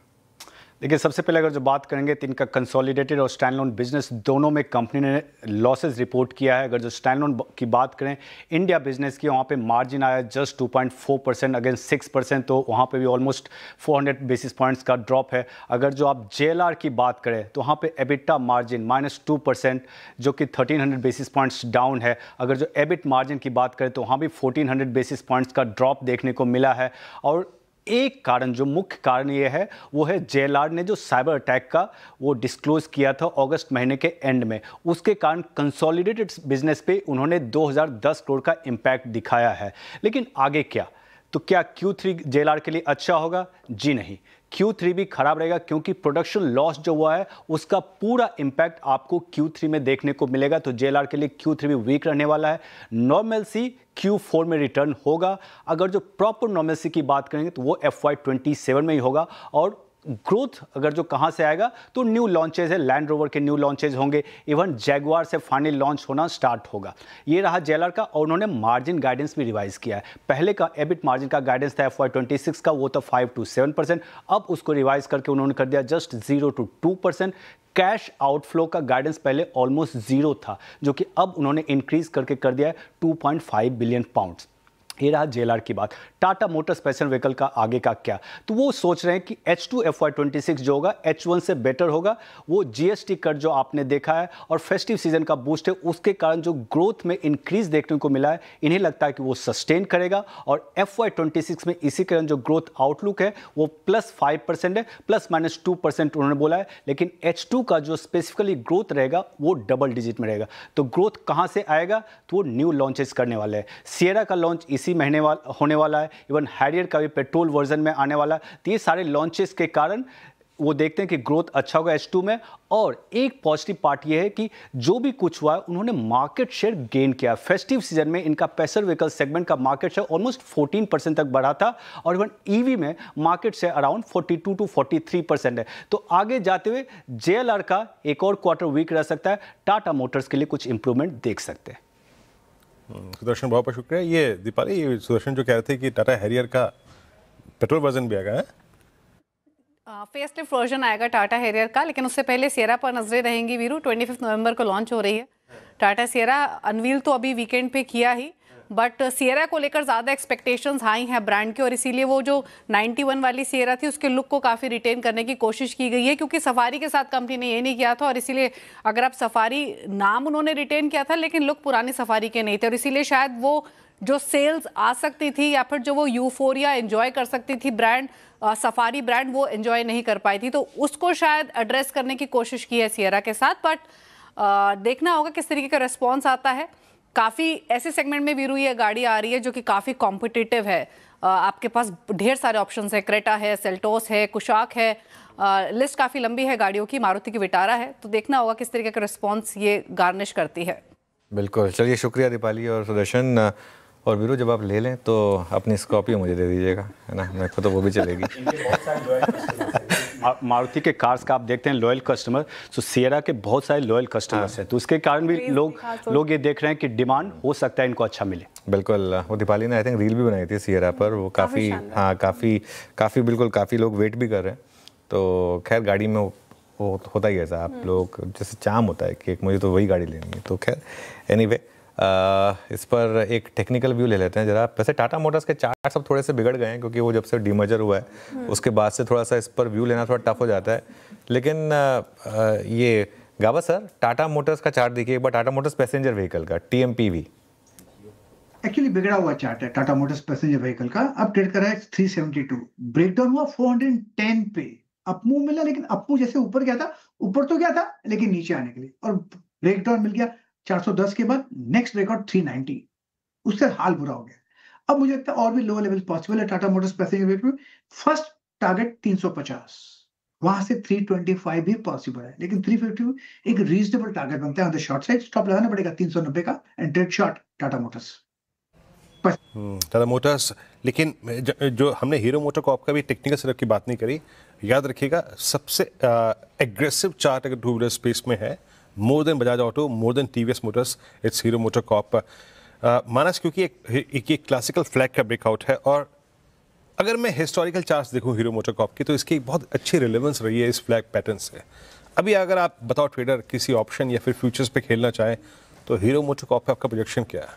देखिए, सबसे पहले अगर जो बात करेंगे तो इनका कंसोलिडेटेड और स्टैंड लोन बिजनेस दोनों में कंपनी ने लॉसेस रिपोर्ट किया है। अगर जो स्टैंड लोन की बात करें इंडिया बिजनेस की, वहाँ पे मार्जिन आया जस्ट 2.4% अगेंस्ट 6%, तो वहाँ पे भी ऑलमोस्ट 400 बेसिस पॉइंट्स का ड्रॉप है। अगर जो आप JLR की बात करें तो वहाँ पे एबिटा मार्जिन -2% जो कि 1300 बेसिस पॉइंट्स डाउन है। अगर जो एबिट मार्जिन की बात करें तो वहाँ भी 1400 बेसिस पॉइंट्स का ड्रॉप देखने को मिला है। और एक कारण, जो मुख्य कारण ये है, वो है JLR ने जो साइबर अटैक का वो डिस्क्लोज किया था अगस्त महीने के एंड में, उसके कारण कंसोलिडेटेड बिजनेस पे उन्होंने 2010 करोड़ का इम्पैक्ट दिखाया है। लेकिन आगे क्या? तो क्या Q3 JLR के लिए अच्छा होगा? जी नहीं, Q3 भी खराब रहेगा, क्योंकि प्रोडक्शन लॉस जो हुआ है उसका पूरा इम्पैक्ट आपको Q3 में देखने को मिलेगा। तो JLR के लिए Q3 भी वीक रहने वाला है। नॉर्मलसी Q4 में रिटर्न होगा। अगर जो प्रॉपर नॉर्मलसी की बात करेंगे तो वो FY27 में ही होगा। और ग्रोथ अगर जो कहां से आएगा तो न्यू लॉन्चेज है, लैंड रोवर के न्यू लॉन्चेज होंगे, इवन जैगुआर से फाइनल लॉन्च होना स्टार्ट होगा। ये रहा JLR का। और उन्होंने मार्जिन गाइडेंस भी रिवाइज किया है। पहले का एबिट मार्जिन का गाइडेंस था FY26 का, वो था 5 to 7%, अब उसको रिवाइज करके उन्होंने कर दिया जस्ट 0 to 2%। कैश आउटफ्लो का गाइडेंस पहले ऑलमोस्ट 0 था, जो कि अब उन्होंने इंक्रीज करके कर दिया है 2.5 बिलियन पाउंड्स। ये रहा JLR की बात। टाटा मोटर्स पैसेंजर व्हीकल का आगे का क्या? तो वो सोच रहे हैं कि H2 FY26 जो होगा H1 से बेटर होगा। वो GST कट जो आपने देखा है और फेस्टिव सीजन का बूस्ट है, उसके कारण जो ग्रोथ में इंक्रीज देखने को मिला है, इन्हें लगता है कि वो सस्टेन करेगा। और FY26 में इसी कारण जो ग्रोथ आउटलुक है वो +5% है, ±2% उन्होंने बोला है। लेकिन H2 का जो स्पेसिफिकली ग्रोथ रहेगा वो डबल डिजिट में रहेगा। तो ग्रोथ कहाँ से आएगा? तो वो न्यू लॉन्चेस करने वाले हैं। सिएरा का लॉन्च इसी महीने होने वाला है। इवन हैरियर का भी पेट्रोल वर्जन में आने वाला है। तो ये सारे लॉन्चेस के कारण वो देखते हैं कि ग्रोथ अच्छा होगा H2 में। और एक पॉजिटिव पार्ट ये है कि जो भी कुछ हुआ है उन्होंने मार्केट शेयर गेन किया। फेस्टिव सीजन में इनका पैसेंजर व्हीकल सेगमेंट का मार्केट शेयर ऑलमोस्ट 14% तक बढ़ा था। और इवन ईवी में मार्केट शेयर अराउंड 42 to 43% है। तो आगे जाते हुए JLR का एक और क्वार्टर वीक रह सकता है। टाटा मोटर्स के लिए कुछ इंप्रूवमेंट देख सकते हैं। सुदर्शन, बहुत बहुत शुक्रिया। ये दीपाली, ये सुदर्शन जो कह रहे थे कि टाटा हैरियर का पेट्रोल वर्जन भी आ गया है, फेसलिफ्ट वर्जन आएगा टाटा हैरियर का। लेकिन उससे पहले सिएरा पर नजरें रहेंगी वीरू। 25 नवंबर को लॉन्च हो रही है टाटा सिएरा। अनवील तो अभी वीकेंड पे किया ही, बट सिएरा को लेकर ज़्यादा एक्सपेक्टेशंस हाई हैं ब्रांड के। और इसीलिए वो जो 91 वाली सिएरा थी उसके लुक को काफ़ी रिटेन करने की कोशिश की गई है, क्योंकि सफारी के साथ कंपनी ने ये नहीं किया था। और इसीलिए अगर आप सफारी नाम उन्होंने रिटेन किया था, लेकिन लुक पुरानी सफारी के नहीं थे। और इसीलिए शायद वो जो सेल्स आ सकती थी या फिर जो वो यूफोरिया एंजॉय कर सकती थी ब्रांड, सफारी ब्रांड, वो एंजॉय नहीं कर पाई थी। तो उसको शायद एड्रेस करने की कोशिश की है सिएरा के साथ। बट देखना होगा किस तरीके का रिस्पॉन्स आता है। काफ़ी ऐसे सेगमेंट में वीरू ये गाड़ी आ रही है जो कि काफ़ी कॉम्पिटिटिव है। आपके पास ढेर सारे ऑप्शंस है, क्रेटा है, सेल्टोस है, कुशाक है, लिस्ट काफ़ी लंबी है गाड़ियों की। मारुति की विटारा है। तो देखना होगा किस तरीके का रिस्पॉन्स ये गार्निश करती है। बिल्कुल, चलिए शुक्रिया दीपाली और सुदर्शन। और वीरू, जब आप ले लें तो अपनी स्कॉर्पियो मुझे दे दीजिएगा, है ना, मेरे को तो वो भी चलेगी। मारुति के कार्स का आप देखते हैं लॉयल कस्टमर, तो सिएरा के बहुत सारे लॉयल कस्टमर्स हैं। तो उसके कारण भी लोग ये देख रहे हैं कि डिमांड हो सकता है इनको अच्छा मिले। बिल्कुल, वो दीपाली ने आई थिंक रील भी बनाई थी सिएरा पर, वो काफ़ी काफ़ी बिल्कुल काफ़ी लोग वेट भी कर रहे हैं। तो खैर गाड़ी में वो होता ही ऐसा, आप लोग जैसे चाम होता है कि मुझे तो वही गाड़ी लेनी है। तो खैर एनीवे, इस पर एक टेक्निकल व्यू ले लेते हैं जरा। वैसे टाटा मोटर्स के चार्ट सब थोड़े से बिगड़ गए हैं, क्योंकि वो जब से डीमर्जर हुआ है उसके बाद से थोड़ा सा इस पर व्यू लेना थोड़ा टफ हो जाता है। लेकिन ये गावा सर, टाटा मोटर्स का चार्ट देखिए एक बार, टाटा मोटर्स पैसेंजर व्हीकल का TMPV। एक्चुअली बिगड़ा हुआ चार्ट है टाटा मोटर्स पैसेंजर व्हीकल का। अब ट्रेड कर रहा है 372, ब्रेकडाउन हुआ 410 पे, अप मूव मिला। लेकिन अप मूव जैसे ऊपर गया था, ऊपर तो गया था लेकिन नीचे आने के लिए, और ब्रेकडाउन मिल गया 410 के बाद। नेक्स्ट ब्रेकआउट 390, उससे हाल बुरा हो गया। अब मुझे लगता है और भी लोअर लेवल पॉसिबल है टाटा मोटर्स पैसेंजर व्हीकल में। फर्स्ट टारगेट 350, वहां से 325 भी पॉसिबल है, लेकिन 350 एक रीजनेबल टारगेट बनता है on the short side. Stop लगाना पड़ेगा 390 का and trade short Tata Motors. Tata Motors. लेकिन जो हमने हीरो मोटर कॉर्प का भी टेक्निकल सेटअप की बात नहीं करी, याद रखिएगा सबसे एग्रेसिव चार्ट अगर टू व्हीलर स्पेस में है, more than Bajaj Auto, more than TVS Motors, it's Hero Motor Corp. Manas, क्योंकि एक क्लासिकल फ्लैग का ब्रेकआउट है और अगर मैं हिस्टोरिकल चार्ट्स देखूं हीरो मोटोकॉर्प की, तो इसकी बहुत अच्छी रिलेवेंस रही है इस फ्लैग पैटर्न से। अभी अगर आप बताओ ट्रेडर किसी ऑप्शन या फिर फ्यूचर्स पे खेलना चाहें तो हीरो मोटोकॉर्प पे आपका प्रोजेक्शन क्या है?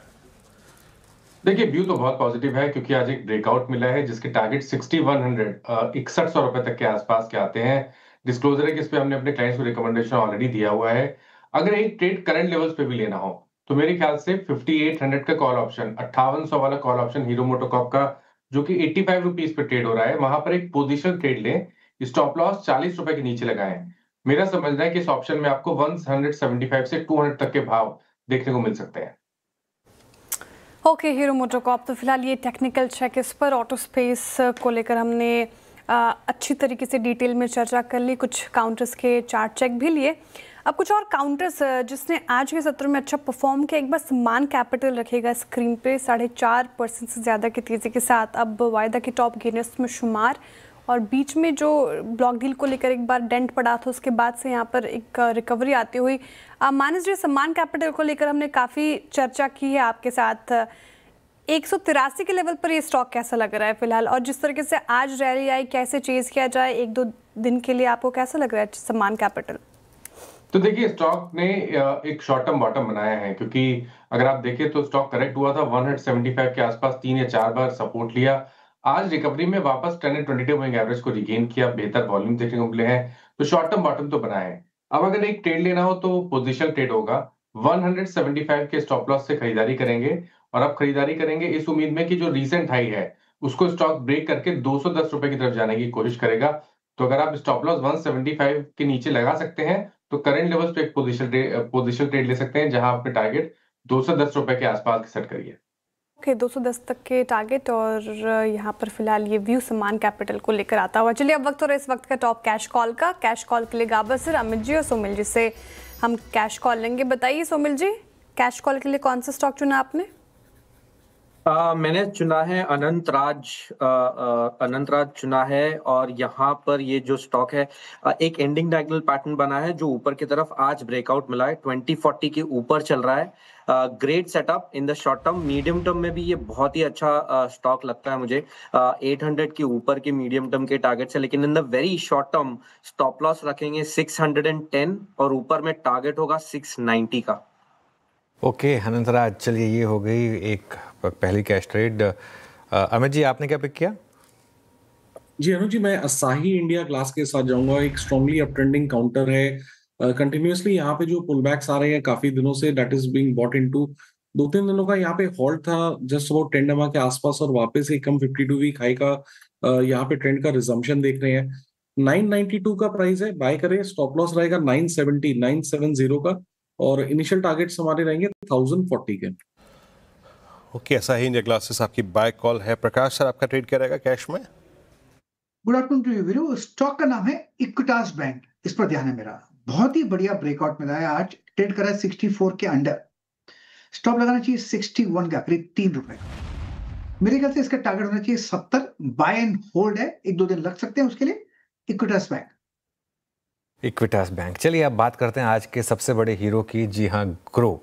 देखिए व्यू तो बहुत पॉजिटिव है, क्योंकि आज एक ब्रेकआउट मिला है जिसके टारगेट 6100 6100 रुपए तक के आसपास के आते हैं। डिस्क्लोजर है कि इस पे हमने अपने क्लाइंट्स को रिकमेंडेशन ऑलरेडी दिया हुआ है। अगर एक ट्रेड करंट लेवल्स पे भी लेना हो तो मेरे ख्याल से 5800 का कॉल ऑप्शन, 5800 वाला कॉल ऑप्शन हीरो मोटोकॉर्प का, जो कि 85 रुपीज पे ट्रेड हो रहा है, वहां पर एक पोजिशन ट्रेड लें। स्टॉप लॉस 40 रुपए के नीचे लगाएं। मेरा समझना है कि इस ऑप्शन में आपको 175 से 200 तक के भाव देखने को मिल सकते हैं। ओके, हीरो मोटोकॉर्प तो फिलहाल ये टेक्निकल चेक इस पर। ऑटो स्पेस को लेकर हमने अच्छी तरीके से डिटेल में चर्चा कर ली, कुछ काउंटर्स के चार्ट चेक भी लिए। अब कुछ और काउंटर्स जिसने आज के सत्र में अच्छा परफॉर्म किया, एक बार सम्मान कैपिटल रखेगा स्क्रीन पे 4.5% से ज़्यादा की तेज़ी के साथ अब वायदा के टॉप गेनर्स में शुमार। और बीच में जो ब्लॉक डील को लेकर एक बार डेंट पड़ा था, उसके बाद से यहाँ पर एक रिकवरी आती हुई। मानस जी, सम्मान कैपिटल को लेकर हमने काफ़ी चर्चा की है आपके साथ। 183 के लेवल पर ये स्टॉक कैसा लग रहा है फिलहाल, और जिस तरीके से आज रैली आई, कैसे चेज किया जाए 1-2 दिन के लिए, आपको कैसा लग रहा है सम्मान कैपिटल? तो देखिए स्टॉक ने एक शॉर्ट टर्म बॉटम बनाया है, क्योंकि अगर आप देखें तो स्टॉक करेक्ट हुआ था 175 के आसपास, 3 या 4 बार सपोर्ट लिया। आज रिकवरी में वापस 10-22 मूविंग एवरेज को रिगेन किया, बेहतर वॉल्यूम देखने को मिले हैं, तो शॉर्ट टर्म बॉटम तो बना है। अब अगर एक ट्रेड लेना हो तो पोजिशनल ट्रेड होगा। 175 के स्टॉप लॉस से खरीदारी करेंगे, और अब खरीदारी करेंगे इस उम्मीद में कि जो रीसेंट हाई है उसको स्टॉक ब्रेक करके 210 रुपए की तरफ जाने की कोशिश करेगा। तो अगर आप स्टॉप लॉस 175 के नीचे लगा सकते हैं तो करंट लेवल्स पे एक पोजिशनल ट्रेड ले सकते हैं, जहां आपने टारगेट 210 रुपए के आसपास सेट करिए। ओके, 210 तक के टारगेट, और यहाँ पर फिलहाल ये व्यू सम्मान कैपिटल को लेकर आता हुआ। चलिए अब वक्त हो रहा है इस वक्त का टॉप कैश कॉल का। कैश कॉल के लिए गाबर सर, अमित जी और सोमिल जी से हम कैश कॉल लेंगे। बताइए सोमिल जी, कैश कॉल के लिए कौन सा स्टॉक चुना आपने? मैंने चुना है अनंत राज चुना है, और यहाँ पर ये जो स्टॉक है एक एंडिंग डायगोनल पैटर्न बना है जो ऊपर की तरफ आज ब्रेकआउट मिला है, 2040 के ऊपर चल रहा है। Great setup in the short term. Medium term में भी ये बहुत ही अच्छा स्टॉक लगता है मुझे। 800 के ऊपर के मीडियम टर्म के टारगेट्स है, लेकिन in the very short term stop loss रखेंगे 610 और ऊपर में टारगेट होगा 690 का। ओके अनंतराज, चलिए ये हो गई एक पहली कैश ट्रेड। अमित जी, आपने क्या पिक किया? जी अनुज जी, मैं असाही इंडिया ग्लास के साथ जाऊंगा। एक स्ट्रांगली अप ट्रेंडिंग काउंटर है, कंटिन्यूअसली यहाँ पे जो पुल बैक्स आ रहे हैं काफी दिनों से, that is being bought into. 2-3 दिनों का यहाँ पे हॉल्ट था जस्ट अबाउट 10 डमा के आसपास, और वापस एक हम 52 वीक हाई का यहाँ पे ट्रेंड का रिजम्पशन देख रहे हैं। 992 का प्राइस है, बाय करें। स्टॉप लॉस रहेगा 970 का, और इनिशियल टारगेट्स हमारे रहेंगे 1040 के। ओके, ऐसा ही इंडिया ग्लासेस आपकी बाय कॉल है। प्रकाश सर, आपका ट्रेड क्या रहेगा कैश में? Good afternoon to you Veeru. Stock का नाम है इक्विटास बैंक, इस पर ध्यान है मेरा। बहुत ही बढ़िया ब्रेकआउट मिला है, आज ट्रेड करा है 64 के अंडर। स्टॉप लगाना चाहिए 61 का, करीब 3 रुपए का। मेरे ख्याल से इसका टारगेट होना चाहिए 70। बाय एंड होल्ड है, 1-2 दिन लग सकते हैं उसके लिए। Equitas bank. Equitas bank. चलिए अब बात करते हैं आज के सबसे बड़े हीरो की। जी हाँ, ग्रो।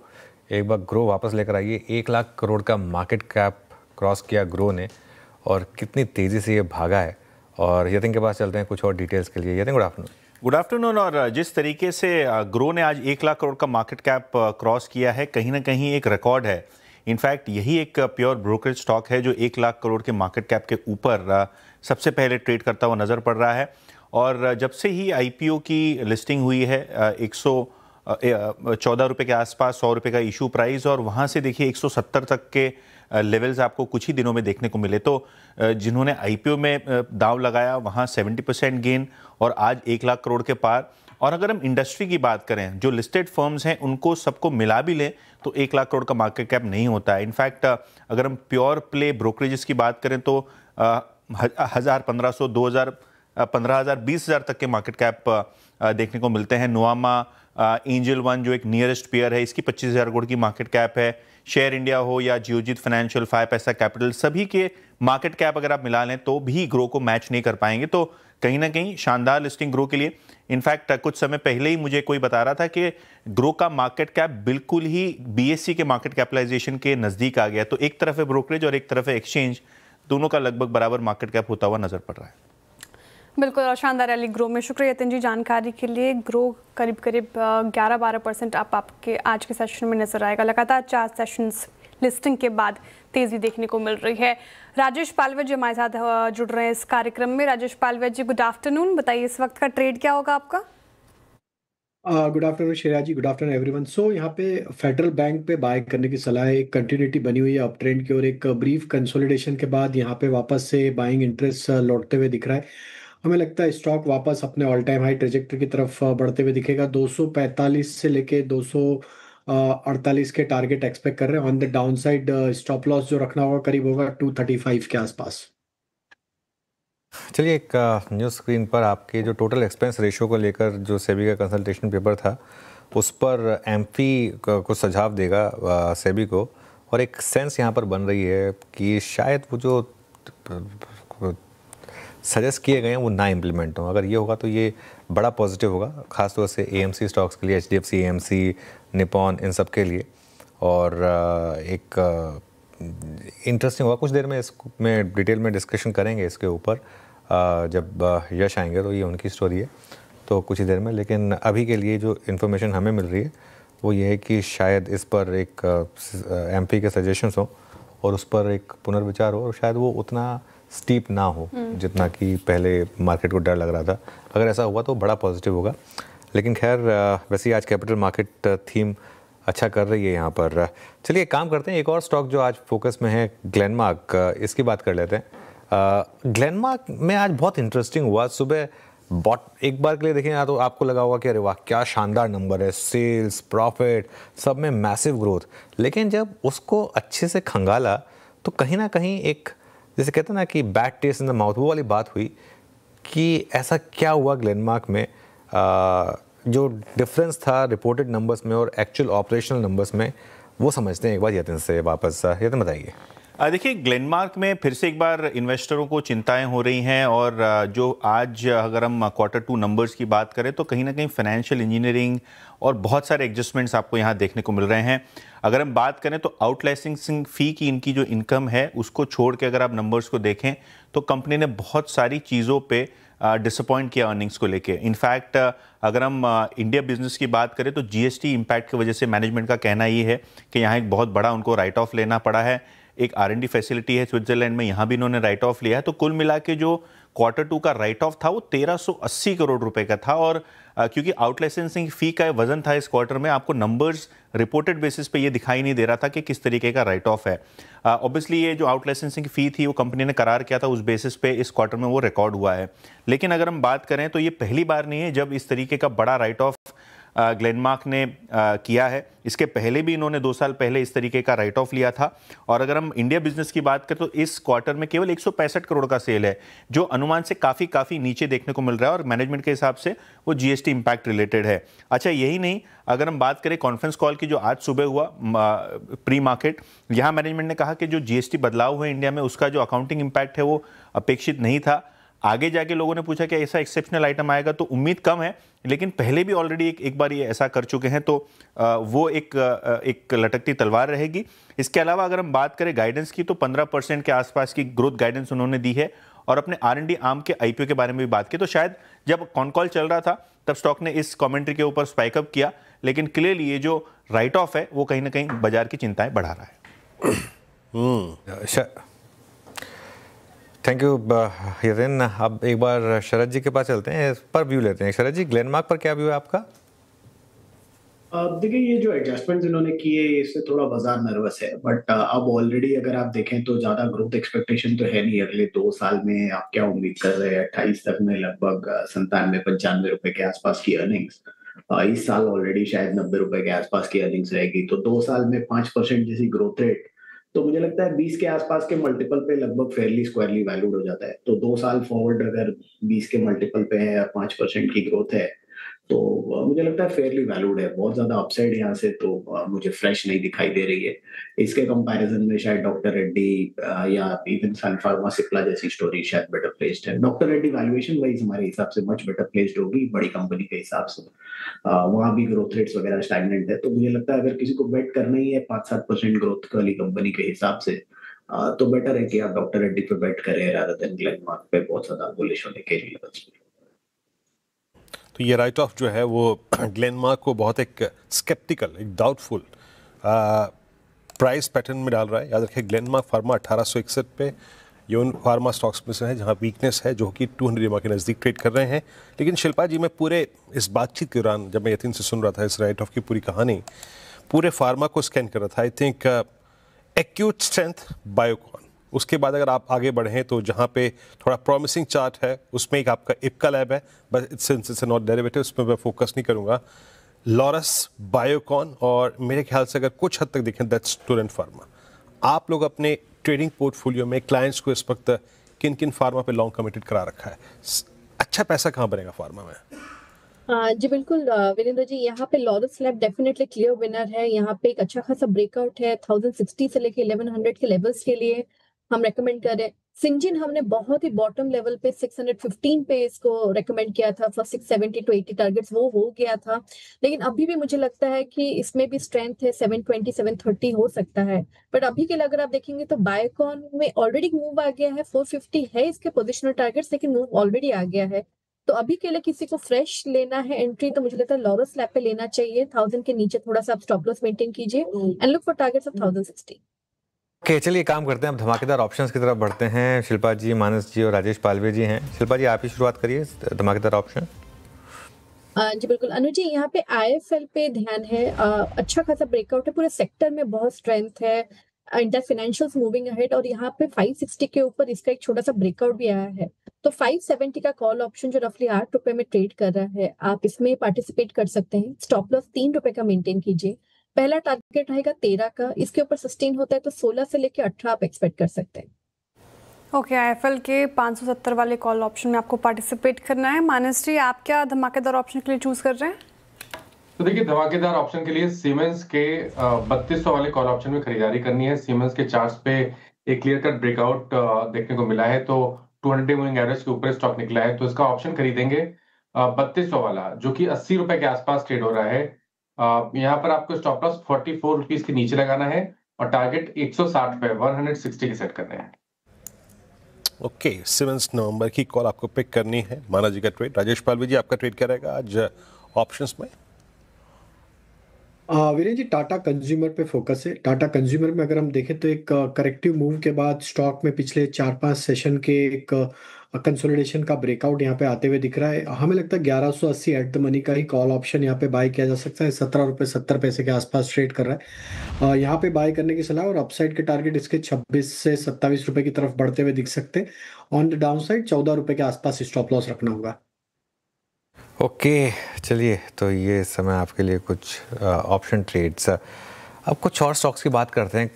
एक बार ग्रो वापस लेकर आइए। 1 लाख करोड़ का मार्केट कैप क्रॉस किया ग्रो ने, और कितनी तेज़ी से ये भागा है। और यतिन के पास चलते हैं कुछ और डिटेल्स के लिए। Yatin, good afternoon. Good afternoon. और जिस तरीके से ग्रो ने आज 1 लाख करोड़ का मार्केट कैप क्रॉस किया है, कहीं ना कहीं एक रिकॉर्ड है। इनफैक्ट यही एक प्योर ब्रोकरेज स्टॉक है जो 1 लाख करोड़ के मार्केट कैप के ऊपर सबसे पहले ट्रेड करता हुआ नज़र पड़ रहा है। और जब से ही आईपीओ की लिस्टिंग हुई है 114 रुपये के आसपास, 100 रुपये का इशू प्राइस, और वहाँ से देखिए 170 तक के लेवल्स आपको कुछ ही दिनों में देखने को मिले। तो जिन्होंने आईपीओ में दांव लगाया वहाँ 70% गेन, और आज 1 लाख करोड़ के पार। और अगर हम इंडस्ट्री की बात करें, जो लिस्टेड फर्म्स हैं उनको सबको मिला भी लें तो 1 लाख करोड़ का मार्केट कैप नहीं होता है। इनफैक्ट अगर हम प्योर प्ले ब्रोकरेजेस की बात करें तो 1000, 1500, 2000, 15,000, 20,000 तक के मार्केट कैप देखने को मिलते हैं। नोआमा, एंजल वन जो एक नियरेस्ट पेयर है, इसकी 25,000 करोड़ की मार्केट कैप है। शेयर इंडिया हो या जियोजित फाइनेंशियल, 5 पैसा कैपिटल, सभी के मार्केट कैप अगर आप मिला लें तो भी ग्रो को मैच नहीं कर पाएंगे। तो कहीं ना कहीं शानदार लिस्टिंग ग्रो के लिए। इनफैक्ट कुछ समय पहले ही मुझे कोई बता रहा था कि ग्रो का मार्केट कैप बिल्कुल ही बीएससी के मार्केट कैपिटलाइजेशन के नज़दीक आ गया। तो एक तरफ है ब्रोकरेज और एक तरफ है एक्सचेंज, दोनों का लगभग बराबर मार्केट कैप होता हुआ नजर पड़ रहा है। बिल्कुल, और शानदार रैली ग्रो में। शुक्रिया यतिन जी जानकारी के लिए। ग्रो करीब 11-12% आपके आज के सेशन में नजर आएगा। लगातार 4 सेशंस लिस्टिंग के बाद तेजी देखने को मिल रही है। राजेश पालवे जी हमारे साथ जुड़ रहे हैं इस कार्यक्रम में। राजेश पालवे जी, गुड आफ्टरनून। बताइए इस वक्त का ट्रेड क्या होगा आपका? Good afternoon Shreya ji, good afternoon everyone. सो यहाँ पे फेडरल बैंक पे बाय करने की सलाह है। एक कंटिन्यूटी बनी हुई है अप ट्रेंड की, और एक ब्रीफ कंसोलिडेशन के बाद यहाँ पे वापस से बाइंग इंटरेस्ट लौटते हुए दिख रहा है। हमें लगता है स्टॉक वापस अपने ऑल टाइम हाई ट्रेजेक्टरी की तरफ बढ़ते हुए दिखेगा। 245 से लेके 248 के टारगेट एक्सपेक्ट कर रहे हैं। On the down side stop loss जो रखना होगा करीब होगा 235 के आसपास। चलिए, एक न्यूज़ स्क्रीन पर आपके जो टोटल एक्सपेंस रेशियो को लेकर जो सेबी का कंसल्टेशन पेपर था, उस पर एमपी को सुझाव देगा सेबी को, और एक सेंस यहाँ पर बन रही है कि शायद वो जो सजेस्ट किए गए हैं वो ना इम्प्लीमेंट हो। अगर ये होगा तो ये बड़ा पॉजिटिव होगा, खासतौर से एएमसी स्टॉक्स के लिए, HDFC AMC, निपॉन, इन सब के लिए। और एक इंटरेस्टिंग होगा। कुछ देर में इसमें डिटेल में डिस्कशन करेंगे इसके ऊपर, जब यश आएंगे तो ये उनकी स्टोरी है तो कुछ ही देर में। लेकिन अभी के लिए जो इन्फॉर्मेशन हमें मिल रही है वो ये है कि शायद इस पर एक एमपी के सजेशंस हो और उस पर एक पुनर्विचार हो, और शायद वो उतना स्टीप ना हो जितना कि पहले मार्केट को डर लग रहा था। अगर ऐसा हुआ तो बड़ा पॉजिटिव होगा। लेकिन खैर, वैसे ही आज कैपिटल मार्केट थीम अच्छा कर रही है यहाँ पर। चलिए एक काम करते हैं, एक और स्टॉक जो आज फोकस में है, ग्लेनमार्क, इसकी बात कर लेते हैं। ग्लेनमार्क में आज बहुत इंटरेस्टिंग हुआ। सुबह एक बार के लिए देखें ना तो आपको लगा होगा कि अरे वाह क्या शानदार नंबर है, सेल्स, प्रॉफिट, सब में मैसिव ग्रोथ। लेकिन जब उसको अच्छे से खंगाला तो कहीं ना कहीं एक, जैसे कहते हैं ना कि bad taste in the mouth, वो वाली बात हुई कि ऐसा क्या हुआ ग्लेनमार्क में। जो डिफरेंस था रिपोर्टेड नंबर्स में और एक्चुअल ऑपरेशनल नंबर्स में, वो समझते हैं एक बार यतिन से वापस। यतिन बताइए। देखिए, ग्लेनमार्क में फिर से एक बार इन्वेस्टरों को चिंताएं हो रही हैं, और जो आज अगर हम Q2 नंबर्स की बात करें तो कहीं ना कहीं फाइनेंशियल इंजीनियरिंग और बहुत सारे एडजस्टमेंट्स आपको यहाँ देखने को मिल रहे हैं। अगर हम बात करें तो आउट लाइसेंसिंग फ़ी की इनकी जो इनकम है उसको छोड़ के अगर आप नंबर्स को देखें तो कंपनी ने बहुत सारी चीज़ों पे डिसअपॉइंट किया अर्निंग्स को लेके। इनफैक्ट अगर हम इंडिया बिजनेस की बात करें तो जीएसटी इम्पैक्ट की वजह से मैनेजमेंट का कहना ये है कि यहाँ एक बहुत बड़ा उनको राइट ऑफ लेना पड़ा है। एक R&D फैसिलिटी है स्विट्जरलैंड में, यहाँ भी इन्होंने राइट ऑफ लिया है। तो कुल मिला के जो Q2 का राइट ऑफ था वो 1380 करोड़ रुपए का था, और क्योंकि आउट लाइसेंसिंग फी का वजन था इस क्वार्टर में, आपको नंबर्स रिपोर्टेड बेसिस पे ये दिखाई नहीं दे रहा था कि किस तरीके का राइट ऑफ है। ऑब्वियसली ये जो आउट लाइसेंसिंग फी थी वो कंपनी ने करार किया था, उस बेसिस पे इस क्वार्टर में वो रिकॉर्ड हुआ है। लेकिन अगर हम बात करें तो ये पहली बार नहीं है जब इस तरीके का बड़ा राइट ऑफ ग्लेनमार्क ने किया है। इसके पहले भी इन्होंने 2 साल पहले इस तरीके का राइट ऑफ लिया था। और अगर हम इंडिया बिजनेस की बात करें तो इस क्वार्टर में केवल 165 करोड़ का सेल है, जो अनुमान से काफ़ी नीचे देखने को मिल रहा है, और मैनेजमेंट के हिसाब से वो जीएसटी इम्पैक्ट रिलेटेड है। अच्छा, यही नहीं, अगर हम बात करें कॉन्फ्रेंस कॉल की जो आज सुबह हुआ प्री मार्केट, यहाँ मैनेजमेंट ने कहा कि जो जीएसटी बदलाव हुए इंडिया में उसका जो अकाउंटिंग इम्पैक्ट है वो अपेक्षित नहीं था। आगे जाके लोगों ने पूछा कि ऐसा एक्सेप्शनल आइटम आएगा, तो उम्मीद कम है, लेकिन पहले भी ऑलरेडी एक बार ये ऐसा कर चुके हैं, तो वो एक लटकती तलवार रहेगी। इसके अलावा अगर हम बात करें गाइडेंस की तो 15% के आसपास की ग्रोथ गाइडेंस उन्होंने दी है, और अपने R&D आर्म के IPO के बारे में भी बात की। तो शायद जब कॉन कॉल चल रहा था तब स्टॉक ने इस कमेंट्री के ऊपर स्पाइक अप किया, लेकिन क्लियरली ये जो राइट ऑफ है वो कहीं ना कहीं बाजार की चिंताएं बढ़ा रहा है। Thank you Yatin. अब एक बार शरद जी के पास चलते हैं, इस पर व्यू लेते हैं। शरद जी, ग्लेनमार्क पर क्या व्यू है आपका? देखिए, ये जो एडजस्टमेंट्स इन्होंने किए इससे थोड़ा बाजार नर्वस है, बट अब ऑलरेडी अगर आप देखें तो ज्यादा ग्रोथ एक्सपेक्टेशन तो है नहीं अगले 2 साल में। आप क्या उम्मीद कर रहे हैं? 28 तक में लगभग 97-95 रुपए के आसपास की अर्निंग्स, इस साल ऑलरेडी शायद 90 रुपए के आसपास की अर्निंग्स रहेगी, तो 2 साल में 5% जैसी ग्रोथ रेट, तो मुझे लगता है 20 के आसपास के मल्टीपल पे लगभग फेयरली स्क्वायरली वैल्यूड हो जाता है। तो 2 साल फॉरवर्ड अगर 20 के मल्टीपल पे है और 5% की ग्रोथ है तो मुझे लगता है फेयरली वैल्यूड है। बहुत ज्यादा अपसाइड यहाँ से तो मुझे फ्रेश नहीं दिखाई दे रही है। इसके कंपैरिजन में शायद डॉक्टर रेड्डी या इवन सन फार्मा सिप्ला जैसी स्टोरी शायद बेटर प्लेस्ड है। डॉक्टर रेड्डी वैल्यूएशन वाइज हमारे हिसाब से मच बेटर प्लेस्ड होगी बड़ी कंपनी के हिसाब से। वहां भी ग्रोथ रेट्स वगैरह स्टैग्नेंट है, तो मुझे लगता है अगर किसी को बेट करना ही है 5-7% ग्रोथ वाली कंपनी के हिसाब से तो बेटर है कि आप डॉक्टर रेड्डी पे बेट करें रादर देन ग्लेनमार्क पे बहुत ज्यादा बुलिश होने के लेवल्स पे। तो ये राइट ऑफ जो है वो ग्लेनमार्क को बहुत एक स्केप्टिकल, एक डाउटफुल प्राइस पैटर्न में डाल रहा है। याद रखिए ग्लेनमार्क फार्मा 1861 पे ये उन फार्मा स्टॉक्स में से है जहाँ वीकनेस है, जो कि 200 EMA के नज़दीक ट्रेड कर रहे हैं। लेकिन शिल्पा जी, मैं पूरे इस बातचीत के दौरान जब मैं यतीन से सुन रहा था इस राइट ऑफ की पूरी कहानी, पूरे फार्मा को स्कैन कर रहा था। I think acute strength Biocon, उसके बाद अगर आप आगे बढ़ें तो जहाँ पे थोड़ा प्रॉमिसिंग चार्ट है उसमें एक आपका इप्का लैब है, बट इट्स नॉट डेरिवेटिव, उसमें मैं फोकस नहीं करूँगा। लॉरस, बायोकॉन और मेरे ख्याल से अगर कुछ हद तक देखें दैट्स टोरेंट फार्मा। आप लोग अपने ट्रेडिंग पोर्टफोलियो में क्लाइंट्स को इस वक्त किन किन फार्मा पे लॉन्ग कमिटेड करा रखा है? अच्छा पैसा कहाँ बनेगा फार्मा में? जी बिल्कुल वीरेंद्र जी, यहाँ पे Laurus lab definitely clear winner है। यहाँ पे एक अच्छा खासा ब्रेकआउट है 1060 से लेके 1100 के लेवल्स के लिए हम रेकमेंड कर रहे हैं। सिंजिन हमने बहुत ही बॉटम लेवल पे 615 पे इसको रेकमेंड किया था, फॉर 670 to 80 टारगेट्स वो हो गया था, लेकिन अभी भी मुझे लगता है कि इसमें भी स्ट्रेंथ है, 720 730 हो सकता है। बट अभी के लिए अगर आप देखेंगे तो बायोकॉन में ऑलरेडी मूव आ गया है, 450 है इसके पोजिशनल टारगेट्स, लेकिन मूव ऑलरेडी आ गया है। तो अभी के लिए किसी को फ्रेश लेना है एंट्री तो मुझे लगता है लॉरस लैब पे लेना चाहिए। 1000 के नीचे थोड़ा सा आप स्टॉप लॉस मेंटेन कीजिए and look for targets of 1060। Okay, चलिए काम करते हैं, अब धमाकेदार ऑप्शंस की तरफ बढ़ते हैं। शिल्पा जी, मानस जी और राजेश पालवे जी हैं। शिल्पा जी, आप ही शुरुआत करिए धमाकेदार ऑप्शन। जी बिल्कुल अनु जी, यहाँ पे IIFL पे ध्यान है। अच्छा खासा ब्रेकआउट है, पूरे सेक्टर में बहुत स्ट्रेंथ है। इंटर फाइनेंशियल्स मूविंग अहेड और यहाँ पे 560 के ऊपर इसका एक छोटा सा ब्रेकआउट भी आया है। तो 570 का कॉल ऑप्शन जो रफली 8 रुपए में ट्रेड कर रहा है, आप इसमें पार्टिसिपेट कर सकते हैं। स्टॉप लॉस 3 रुपए का मेंटेन कीजिए। पहला टारगेट रहेगा 13 का, इसके ऊपर सस्टेन होता है तो 16 से लेकर 18 आप एक्सपेक्ट कर सकते हैं। ओके, IIFL के 570 वाले कॉल ऑप्शन में आपको पार्टिसिपेट करना है। मानस जी, आप क्या धमाकेदार ऑप्शन के लिए चूज कर रहे हैं? तो देखिए, धमाकेदार ऑप्शन के लिए सीमेंस के 3200 वाले कॉल ऑप्शन में खरीदारी करनी है। सीमेंस के चार्ट्स पे एक क्लियर कट ब्रेकआउट देखने को मिला है, तो 200 मूविंग एवरेज के ऊपर स्टॉक निकला है, तो इसका ऑप्शन खरीदेंगे 3200 वाला, जो कि 80 रुपए के आसपास ट्रेड हो रहा है। यहाँ पर आपको स्टॉप लॉस 44 रुपीज के नीचे लगाना है और टारगेट 160 पे 160 के सेट करने हैं। ओके, 7 नवंबर की कॉल आपको पिक करनी है। माना जी का ट्रेड। राजेश पालवी जी, आपका ट्रेड क्या रहेगा आज ऑप्शंस में? वीरेंद्र जी, टाटा कंज्यूमर पे फोकस है। टाटा कंज्यूमर में अगर हम देखें तो एक करेक्टिव मूव के बाद स्टॉक में पिछले 4-5 सेशन के एक कंसोलिडेशन का ब्रेकआउट यहाँ पे आते हुए दिख रहा है। हमें लगता है 1180 एट द मनी का ही कॉल ऑप्शन यहाँ पे बाय किया जा सकता है। 17 रुपये 70 पैसे के आसपास ट्रेड कर रहा है। यहाँ पे बाय करने की सलाह, और अपसाइड के टारगेट इसके 26 से 27 रुपये की तरफ बढ़ते हुए दिख सकते हैं। ऑन द डाउन साइड 14 रुपये के आसपास स्टॉप लॉस रखना होगा। ओके, चलिए, तो ये समय आपके लिए कुछ ऑप्शन ट्रेड्स। अब कुछ और स्टॉक्स की बात करते हैं।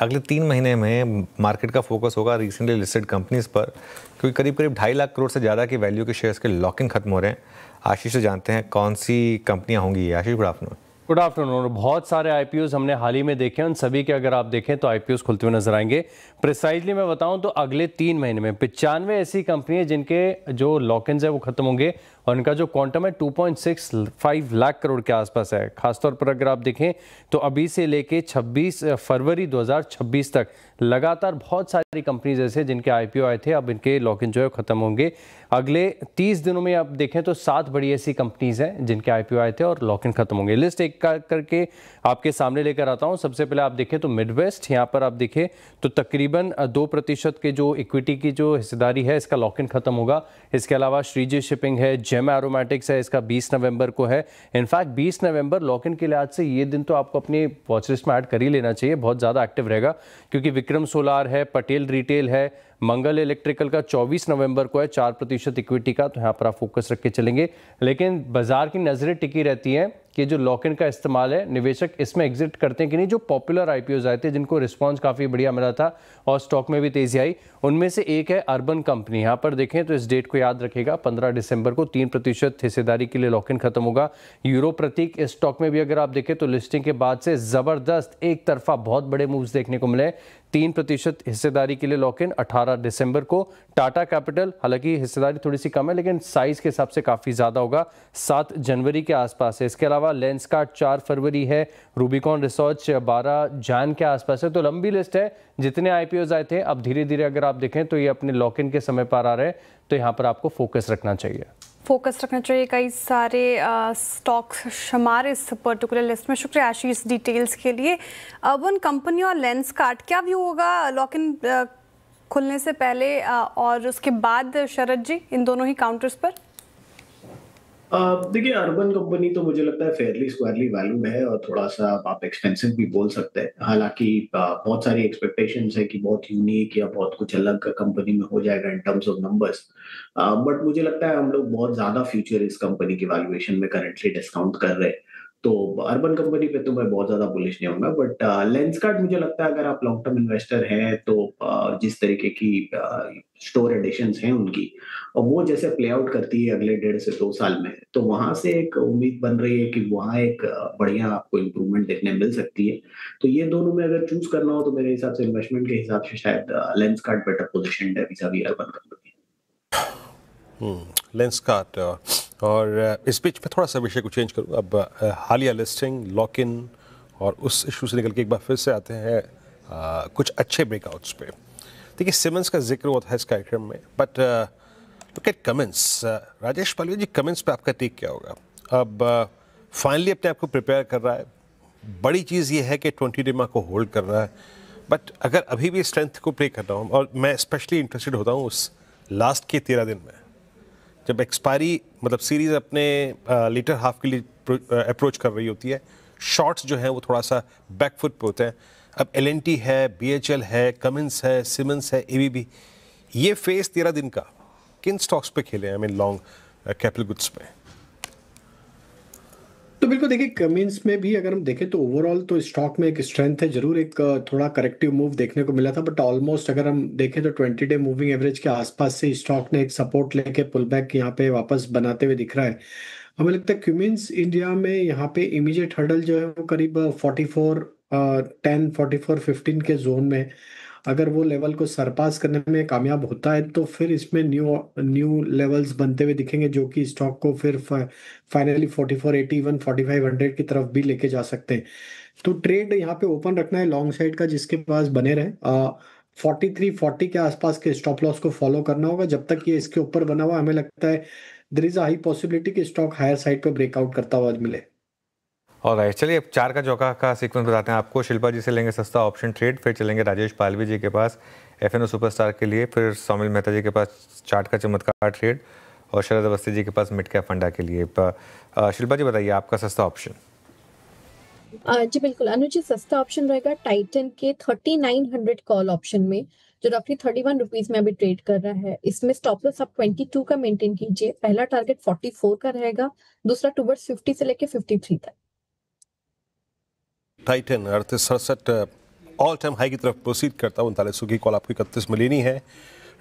अगले 3 महीने में मार्केट का फोकस होगा रिसेंटली लिस्टेड कंपनीज पर, क्योंकि करीब करीब 2.5 लाख करोड़ से ज़्यादा की वैल्यू के शेयर्स के लॉक इन खत्म हो रहे हैं। आशीष से जानते हैं कौन सी कंपनियां होंगी ये। आशीष, गुड आफ्टरनून। Good afternoon. बहुत सारे आईपीओज हमने हाल ही में देखे हैं, उन सभी के अगर आप देखें तो आईपीओज खुलते हुए नजर आएंगे। प्रिसाइजली मैं बताऊं तो अगले 3 महीने में 95 ऐसी कंपनी जिनके जो लॉक इन है वो खत्म होंगे और इनका जो क्वांटम है 2.65 लाख करोड़ के आसपास है। खासतौर पर अगर आप देखें तो अभी से लेके 26 फरवरी 2026 तक लगातार बहुत सारी कंपनीज ऐसे जिनके आईपीओ आए थे, अब इनके लॉक इन जो है खत्म होंगे। अगले 30 दिनों में आप देखें तो 7 बड़ी ऐसी कंपनीज हैं जिनके आईपीओ आए थे और लॉक इन खत्म होंगे। लिस्ट एक करके आपके सामने लेकर आता हूं। सबसे पहले आप देखें तो मिडवेस्ट, यहाँ पर आप देखें तो तकरीबन 2% के जो इक्विटी की जो हिस्सेदारी है इसका लॉक इन खत्म होगा। इसके अलावा श्रीजी शिपिंग है, जेम एरोमेटिक्स है, इसका 20 नवंबर को है। इनफैक्ट 20 नवंबर लॉक इन के लिहाज से ये दिन तो आपको अपनी वॉच लिस्ट में ऐड कर ही लेना चाहिए, बहुत ज़्यादा एक्टिव रहेगा, क्योंकि विक्रम सोलार है, पटेल रिटेल है, मंगल इलेक्ट्रिकल का 24 नवंबर को है 4% इक्विटी का, तो यहाँ पर आप फोकस रख के चलेंगे। लेकिन बाजार की नज़रें टिकी रहती हैं कि जो लॉक इन का इस्तेमाल है निवेशक इसमें एग्जिट करते हैं कि नहीं। जो पॉपुलर आईपीओज आए थे जिनको रिस्पांस काफ़ी बढ़िया मिला था और स्टॉक में भी तेज़ी आई, उनमें से एक है अर्बन कंपनी। यहाँ पर देखें तो इस डेट को याद रखेगा, 15 दिसंबर को 3% हिस्सेदारी के लिए लॉक इन खत्म होगा। यूरो प्रतीक इस स्टॉक में भी अगर आप देखें तो लिस्टिंग के बाद से ज़बरदस्त एक तरफा बहुत बड़े मूव्स देखने को मिले। 3% हिस्सेदारी के लिए लॉक इन 18 12 दिसंबर को। टाटा कैपिटल हालांकि हिस्सेदारी थोड़ी सी कम है लेकिन साइज के हिसाब से काफ़ी ज़्यादा होगा, 7 जनवरी के आसपास है। इसके अलावा लेंसकार्ट 4 फरवरी है, रूबिकॉन रिसर्च 12 जैन के आसपास है। तो लंबी लिस्ट है जितने आईपीओज आए थे। अब धीरे धीरे अगर आप देखें तो ये अपने लॉक इन के समय पर आ रहे हैं, तो यहाँ पर आपको फोकस रखना चाहिए। कई सारे स्टॉक्स हमारे इस पर्टिकुलर लिस्ट में। शुक्रिया आशीष डिटेल्स के लिए। अर्बन कंपनी और लेंसकार्ट क्या व्यू होगा लॉक इन खुलने से पहले और उसके बाद शरद जी इन दोनों ही काउंटर्स पर? देखिए, अर्बन कंपनी तो मुझे लगता है फेयरली स्क्वायरली वैल्यू है और थोड़ा सा आप एक्सपेंसिव भी बोल सकते हैं। हालांकि बहुत सारी एक्सपेक्टेशंस है कि बहुत यूनिक या बहुत कुछ अलग कंपनी में हो जाएगा in terms of numbers, but मुझे लगता है हम लोग बहुत ज्यादा फ्यूचर इस कंपनी की वैल्यूएशन में करंटली डिस्काउंट कर रहे हैं। तो अर्बन कंपनी पे तो मैं बहुत ज्यादा बुलिश नहीं होऊंगा, बट लेंसकार्ट मुझे लगता है अगर आप लॉन्ग टर्म इन्वेस्टर हैं तो जिस तरीके की स्टोर एडिशंस हैं उनकी और वो जैसे प्ले आउट करती है अगले 1.5 से 2 साल में, तो वहां से एक उम्मीद बन रही है कि वहां एक बढ़िया आपको इम्प्रूवमेंट देखने मिल सकती है। तो ये दोनों में अगर चूज करना हो तो मेरे हिसाब से इन्वेस्टमेंट के हिसाब से शायद लेंसकार्ट बेटर पोजिशन है vis-a-vis अर्बन कंपनी। लेंसकार्ट और इस बीच में थोड़ा सा विषय को चेंज करूँ। अब हालिया लिस्टिंग, लॉक इन और उस इशू से निकल के एक बार फिर से आते हैं कुछ अच्छे ब्रेकआउट्स पे। देखिए, सिमंस का जिक्र होता है इस कार्यक्रम में, but look at Cummins. Rajesh Palvi ji, Cummins पे आपका टेक क्या होगा? अब फाइनली अपने आप को प्रिपेयर कर रहा है। बड़ी चीज़ ये है कि 20 डे को होल्ड कर रहा है, बट अगर अभी भी स्ट्रेंथ को प्ले कर रहा हूँ, और मैं स्पेशली इंटरेस्टेड होता हूँ उस लास्ट के 13 दिन में जब एक्सपायरी मतलब सीरीज अपने लेटर हाफ के लिए अप्रोच कर रही होती है, शॉर्ट्स जो हैं वो थोड़ा सा बैकफुट पे होते हैं। अब एलएनटी है, बीएचएल है, कमिंस है, सिमंस है, एबीबी, ये फेज 13 दिन का किन स्टॉक्स पे खेले हैं? I mean long capital goods पे। तो बिल्कुल देखिए, कमिंस में भी अगर हम देखें तो ओवरऑल तो स्टॉक में एक स्ट्रेंथ है, जरूर एक थोड़ा करेक्टिव मूव देखने को मिला था, बट ऑलमोस्ट अगर हम देखें तो 20 डे मूविंग एवरेज के आसपास से स्टॉक ने एक सपोर्ट लेके पुल बैक यहाँ पे वापस बनाते हुए दिख रहा है। हमें लगता है क्यूमिंस इंडिया में यहाँ पे इमीडिएट हर्डल जो है वो करीब 4410 4415 के जोन में, अगर वो लेवल को सरपास करने में कामयाब होता है तो फिर इसमें न्यू लेवल्स बनते हुए दिखेंगे, जो कि स्टॉक को फिर फाइनली 4480 इवन 4500 की तरफ भी लेके जा सकते हैं। तो ट्रेड यहाँ पे ओपन रखना है लॉन्ग साइड का, जिसके पास बने रहे 4340 के आसपास के स्टॉप लॉस को फॉलो करना होगा। जब तक ये इसके ऊपर बना हुआ, हमें लगता है there is a high possibility कि स्टॉक हायर साइड पे ब्रेकआउट करता हुआ मिले। ऑलराइट, चलिए अब 4 का चौका का सीक्वेंस बताते हैं आपको। शिल्पा जी से लेंगे सस्ता ऑप्शन ट्रेड, फिर चलेंगे राजेश पालवी जी के पास एफएनओ सुपरस्टार के लिए, फिर सौमिल मेहता जी के पास चार्ट का चमत्कार ट्रेड, और शरद अवस्थी जी के पास मिड कैप फंडा के लिए। शिल्पा जी बताइए आपका सस्ता ऑप्शन। जी बिल्कुल अनुज जी, सस्ता ऑप्शन रहेगा टाइटन के 3900 कॉल ऑप्शन में, जो रफली 31 रुपीज में अभी ट्रेड कर रहा है। इसमें स्टॉप लॉस आप 22 का मेंटेन कीजिए। पहला टारगेट 44 का रहेगा, दूसरा टुवर्ड्स 50 से लेके 53 तक। टाइटन 68 ऑल टाइम हाई की तरफ प्रोसीड करता हूँ। 3900 की कॉल आपको 31 में लेनी है।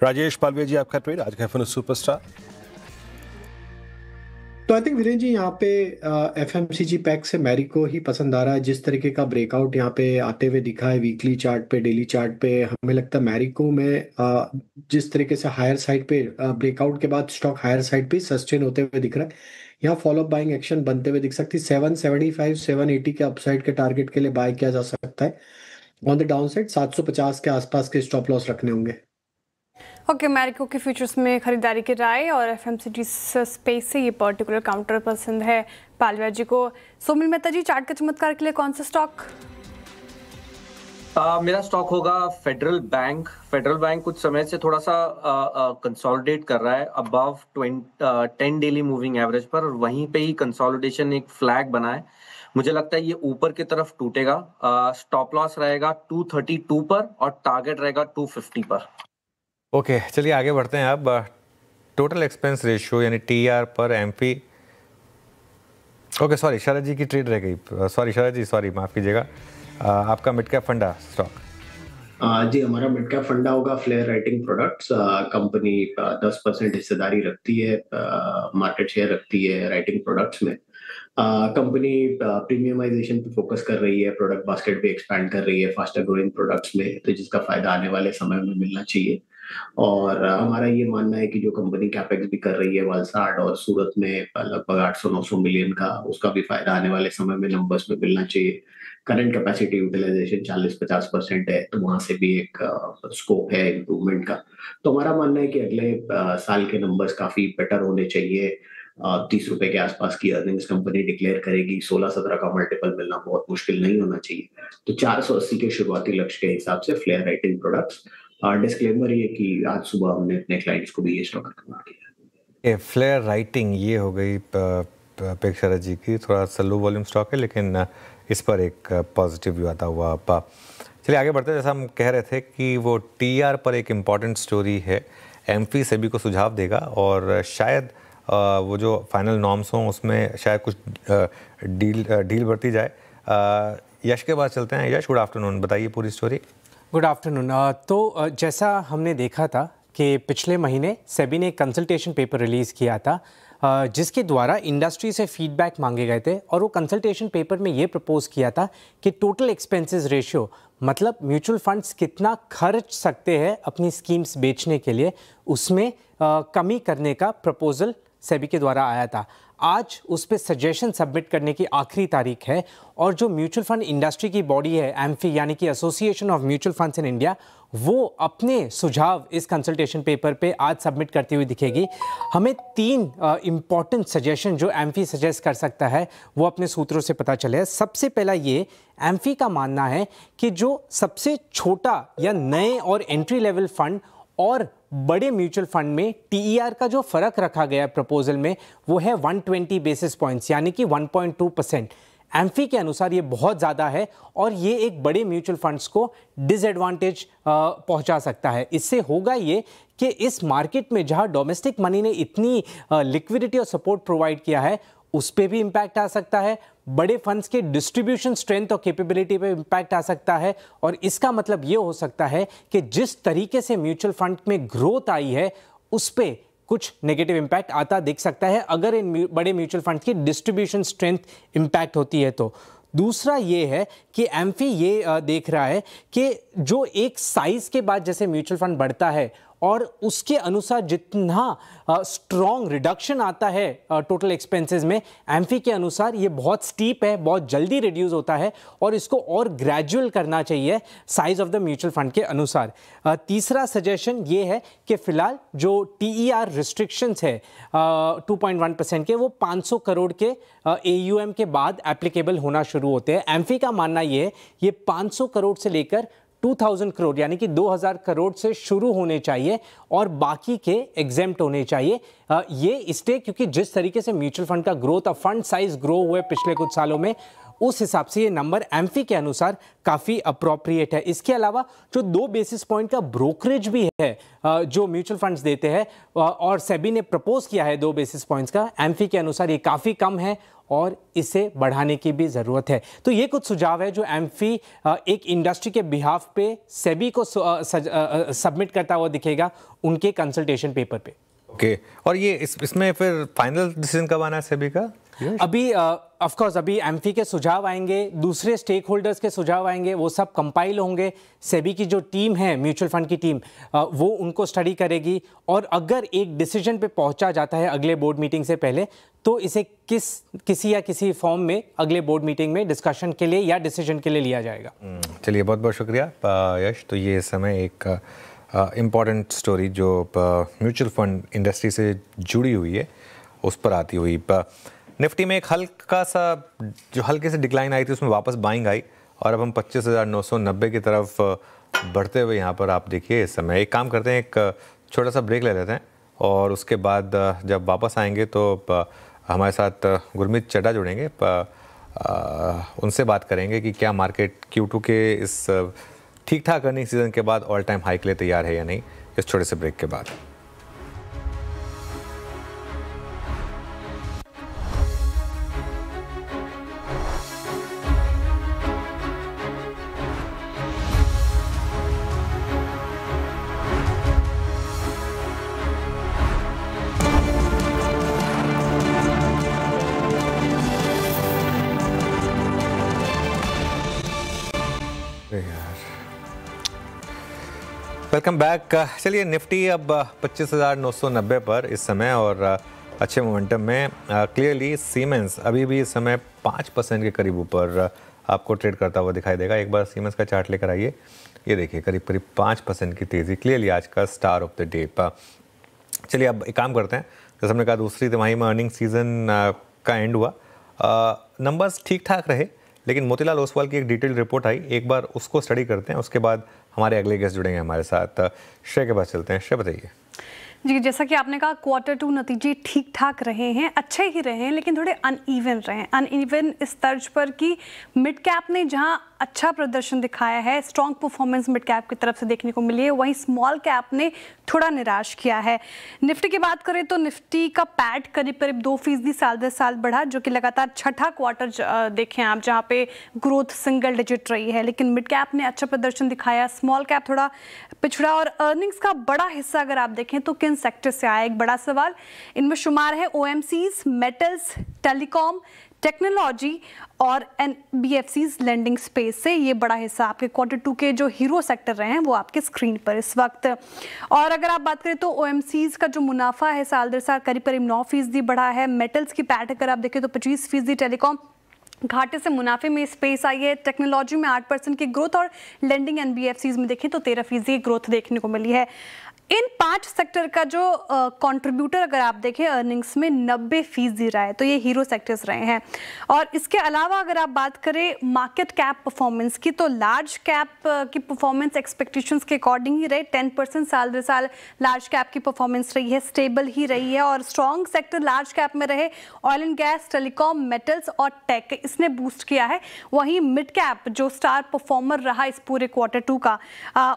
राजेश पालवी जी, आपका ट्रेड आज का एफएनओ सुपरस्टार। तो आई थिंक वीरेन जी यहाँ पे एफएमसीजी पैक से मैरी को ही पसंद आ रहा है। जिस तरीके का ब्रेकआउट यहाँ पे आते हुए दिखा है वीकली चार्ट पे, डेली चार्ट पे, हमें लगता है मैरी को में जिस तरीके से हायर साइड पे ब्रेकआउट के बाद स्टॉक हायर साइड पे सस्टेन होते हुए दिख रहा है। यहाँ फॉलो बाइंग एक्शन बनते हुए दिख सकती है। 775 780 के अपसाइड के टारगेट के लिए बाय किया जा सकता है। ऑन द डाउन साइड 750 के आसपास के स्टॉप लॉस रखने होंगे। ओके, मैरिको के फ्यूचर्स में खरीदारी की राय और एफएमसीजी स्पेस से ये पर्टिकुलर काउंटर पसंद है पालवा जी को। सोमिल मेहता जी, चार्ट का चमत्कार के लिए कौन सा स्टॉक? मेरा स्टॉक होगा फेडरल बैंक। फेडरल बैंक कुछ समय से थोड़ा सा कंसोलिडेट कर रहा है अबव 10 डेली मूविंग एवरेज पर, और वहीं पे ही कंसोलिडेशन एक फ्लैग बना है। मुझे लगता है ये ऊपर की तरफ टूटेगा। स्टॉप लॉस रहेगा 232 पर और टारगेट रहेगा 250 पर। ओके, चलिए आगे बढ़ते हैं। अब टोटल एक्सपेंस रेशियो यानी टीआर पर एमपी। ओके, सॉरी, शरद जी की ट्रेड रह गई। सॉरी शरद जी, सॉरी, माफ़ कीजिएगा। आपका मिड कैप फंडा स्टॉक। जी, हमारा मिड कैप फंडा होगा फ्लेयर राइटिंग प्रोडक्ट्स। कंपनी 10% हिस्सेदारी रखती है, मार्केट शेयर रखती है राइटिंग प्रोडक्ट्स में। कंपनी प्रीमियमाइजेशन पे फोकस कर रही है, प्रोडक्ट बास्केट भी एक्सपैंड कर रही है फास्टर ग्रोइंग प्रोडक्ट्स में, तो जिसका फायदा आने वाले समय में मिलना चाहिए। और हमारा ये मानना है कि जो कंपनी कैपेक्स भी कर रही है वलसाड और सूरत में लगभग 800-900 मिलियन का, उसका भी फायदा आने वाले समय में नंबर्स में मिलना चाहिए। करंट कैपेसिटी यूटिलाइजेशन 40-50% है, तो वहां से भी एक स्कोप है इम्प्रूवमेंट का। तो हमारा मानना है कि अगले साल के नंबर्स काफी बेटर होने चाहिए। 30 रुपए के आसपास की अर्निंग्स कंपनी डिक्लेयर करेगी, 16-17 का मल्टीपल मिलना बहुत मुश्किल नहीं होना चाहिए। तो 480 के शुरुआती लक्ष्य के हिसाब से फ्लेयर राइटिंग प्रोडक्ट्स। डिस्क्लेमर ये कि आज सुबह हमने अपने क्लाइंट्स को भी ये स्टॉक रिकमेंड किया। ये फ्लेयर राइटिंग ये हो गई अपेक्षा जी की, थोड़ा सा लो वॉल्यूम स्टॉक है, लेकिन इस पर एक पॉजिटिव व्यू आता हुआ। चलिए आगे बढ़ते हैं। जैसा हम कह रहे थे कि वो टीआर पर एक इम्पॉर्टेंट स्टोरी है, एमफी सेबी को सुझाव देगा और शायद वो जो फाइनल नॉर्म्स हों उसमें शायद कुछ डील बढ़ती जाए। यश के बाद चलते हैं। यश, गुड आफ्टरनून, बताइए पूरी स्टोरी। Good afternoon. तो जैसा हमने देखा था कि पिछले महीने सेबी ने एक कंसल्टेशन पेपर रिलीज़ किया था जिसके द्वारा इंडस्ट्री से फीडबैक मांगे गए थे, और वो कंसल्टेशन पेपर में ये प्रपोज किया था कि टोटल एक्सपेंसेस रेशियो, मतलब म्यूचुअल फंड्स कितना खर्च सकते हैं अपनी स्कीम्स बेचने के लिए, उसमें कमी करने का प्रपोजल सेबी के द्वारा आया था। आज उस पर सजेशन सबमिट करने की आखिरी तारीख है, और जो म्यूचुअल फंड इंडस्ट्री की बॉडी है एम्फी, यानी कि association of mutual funds in India, वो अपने सुझाव इस कंसल्टेशन पेपर पे आज सबमिट करती हुई दिखेगी। हमें 3 इम्पॉर्टेंट सजेशन जो एम्फी सजेस्ट कर सकता है वो अपने सूत्रों से पता चले। सबसे पहला ये, एम्फी का मानना है कि जो सबसे छोटा या नए और एंट्री लेवल फंड और बड़े म्यूचुअल फंड में टीईआर का जो फर्क रखा गया है प्रपोजल में, वो है 120 बेसिस पॉइंट्स, यानी कि 1.2%। एम्फी के अनुसार ये बहुत ज़्यादा है और ये एक बड़े म्यूचुअल फंड्स को डिसएडवांटेज पहुंचा सकता है। इससे होगा ये कि इस मार्केट में जहां डोमेस्टिक मनी ने इतनी लिक्विडिटी और सपोर्ट प्रोवाइड किया है, उस पर भी इम्पैक्ट आ सकता है, बड़े फंड्स के डिस्ट्रीब्यूशन स्ट्रेंथ और कैपेबिलिटी पे इम्पैक्ट आ सकता है, और इसका मतलब ये हो सकता है कि जिस तरीके से म्यूचुअल फंड में ग्रोथ आई है उस पर कुछ नेगेटिव इम्पैक्ट आता दिख सकता है अगर इन बड़े म्यूचुअल फंड की डिस्ट्रीब्यूशन स्ट्रेंथ इम्पैक्ट होती है तो। दूसरा ये है कि एम्फी ये देख रहा है कि जो एक साइज के बाद जैसे म्यूचुअल फंड बढ़ता है और उसके अनुसार जितना स्ट्रॉन्ग रिडक्शन आता है टोटल एक्सपेंसेस में, एम्फी के अनुसार ये बहुत स्टीप है, बहुत जल्दी रिड्यूस होता है और इसको और ग्रेजुअल करना चाहिए size of the mutual fund के अनुसार। तीसरा सजेशन ये है कि फिलहाल जो टीईआर रिस्ट्रिक्शंस है 2.1% के, वो 500 करोड़ के AUM के बाद एप्लीकेबल होना शुरू होते हैं। एम्फी का मानना ये है ये 500 करोड़ से लेकर 2000 करोड़ यानी कि 2000 करोड़ से शुरू होने चाहिए और बाकी के एग्जेम्प्ट होने चाहिए। ये इसलिए क्योंकि जिस तरीके से म्यूचुअल फंड का ग्रोथ और फंड साइज ग्रो हुए पिछले कुछ सालों में, उस हिसाब से ये नंबर एम्फी के अनुसार काफ़ी अप्रोप्रिएट है। इसके अलावा जो 2 बेसिस पॉइंट का ब्रोकरेज भी है जो म्यूचुअल फंड्स देते हैं और सेबी ने प्रपोज किया है 2 बेसिस पॉइंट्स का, एम्फी के अनुसार ये काफ़ी कम है और इसे बढ़ाने की भी ज़रूरत है। तो ये कुछ सुझाव है जो एम्फी एक इंडस्ट्री के बिहाफ पे सेबी को सबमिट करता हुआ दिखेगा उनके कंसल्टेशन पेपर पे। ओके, और ये इसमें फिर फाइनल डिसीजन कब आना है सेबी का? अभी ऑफ कोर्स अभी एम्फी के सुझाव आएंगे, दूसरे स्टेक होल्डर्स के सुझाव आएंगे, वो सब कंपाइल होंगे। सेबी की जो टीम है म्यूचुअल फंड की टीम, वो उनको स्टडी करेगी और अगर एक डिसीजन पे पहुंचा जाता है अगले बोर्ड मीटिंग से पहले, तो इसे किसी फॉर्म में अगले बोर्ड मीटिंग में डिस्कशन के लिए या डिसीजन के लिए लिया जाएगा। चलिए, बहुत बहुत शुक्रिया यश। तो ये समय एक इम्पॉर्टेंट स्टोरी जो म्यूचुअल फंड इंडस्ट्री से जुड़ी हुई है उस पर आती हुई। निफ्टी में एक हल्के से डिक्लाइन आई थी, उसमें वापस बाइंग आई और अब हम 25,990 की तरफ बढ़ते हुए यहाँ पर आप देखिए इस समय। एक काम करते हैं, एक छोटा सा ब्रेक ले लेते हैं और उसके बाद जब वापस आएंगे तो हमारे साथ गुरमीत चड्ढा जुड़ेंगे, उनसे बात करेंगे कि क्या मार्केट Q2 के इस ठीक ठाक अर्निंग सीजन के बाद ऑल टाइम हाई के लिए तैयार है या नहीं, इस छोटे से ब्रेक के बाद। Welcome back. चलिए निफ्टी अब 25,990 पर इस समय और अच्छे मोमेंटम में। क्लियरली सीमेंस अभी भी इस समय 5% के करीब ऊपर आपको ट्रेड करता हुआ दिखाई देगा। एक बार सीमेंस का चार्ट लेकर आइए, ये देखिए करीब करीब 5% की तेज़ी, क्लियरली आज का स्टार ऑफ द डे। चलिए अब एक काम करते हैं, जैसे हमने कहा दूसरी तिमाही में अर्निंग सीजन का एंड हुआ, नंबर्स ठीक ठाक रहे, लेकिन मोतीलाल ओसवाल की एक डिटेल रिपोर्ट आई, एक बार उसको स्टडी करते हैं, उसके बाद हमारे अगले गेस्ट जुड़ेंगे हमारे साथ। श्रेय के पास चलते हैं। श्रेय बताइए। जी, जैसा कि आपने कहा Q2 नतीजे ठीक ठाक रहे हैं, अच्छे ही रहे हैं, लेकिन थोड़े अनइवन रहे हैं। अनइवन इस तर्ज पर कि मिड कैप ने जहां अच्छा प्रदर्शन दिखाया है, स्ट्रॉन्ग परफॉर्मेंस मिड कैप की तरफ से देखने को मिली है, वहीं स्मॉल कैप ने थोड़ा निराश किया है। निफ्टी की बात करें तो निफ्टी का पैट करीब करीब 2% साल दर साल बढ़ा, जो कि लगातार छठा क्वार्टर देखें आप जहां पे ग्रोथ सिंगल डिजिट रही है। लेकिन मिड कैप ने अच्छा प्रदर्शन दिखाया, स्मॉल कैप थोड़ा पिछड़ा। और अर्निंग्स का बड़ा हिस्सा अगर आप देखें तो किन सेक्टर से आया, एक बड़ा सवाल इनमें शुमार है ओएमसीज, मेटल्स, टेलीकॉम, टेक्नोलॉजी और एनबीएफसीज लेंडिंग स्पेस से। ये बड़ा हिस्सा आपके Q2 के जो हीरो सेक्टर रहे हैं वो आपके स्क्रीन पर इस वक्त। और अगर आप बात करें तो ओएमसीज का जो मुनाफा है साल दर साल करीब करीब 9% बढ़ा है। मेटल्स की पैट अगर आप देखें तो 25%, टेलीकॉम घाटे से मुनाफे में स्पेस आई है, टेक्नोलॉजी में 8% की ग्रोथ और लेंडिंग एनबीएफसीज में देखें तो 13% की ग्रोथ देखने को मिली है। इन 5 सेक्टर का जो कंट्रीब्यूटर अगर आप देखें अर्निंग्स में 90% रहा है, तो ये हीरो सेक्टर्स रहे हैं। और इसके अलावा अगर आप बात करें मार्केट कैप परफॉर्मेंस की, तो लार्ज कैप की परफॉर्मेंस एक्सपेक्टेशंस के अकॉर्डिंग ही रहे। 10% साल दर साल लार्ज कैप की परफॉर्मेंस रही है, स्टेबल ही रही है। और स्ट्रॉन्ग सेक्टर लार्ज कैप में रहे oil and gas, telecom, metals और टेक, इसने बूस्ट किया है। वहीं मिड कैप जो स्टार परफॉर्मर रहा इस पूरे Q2 का,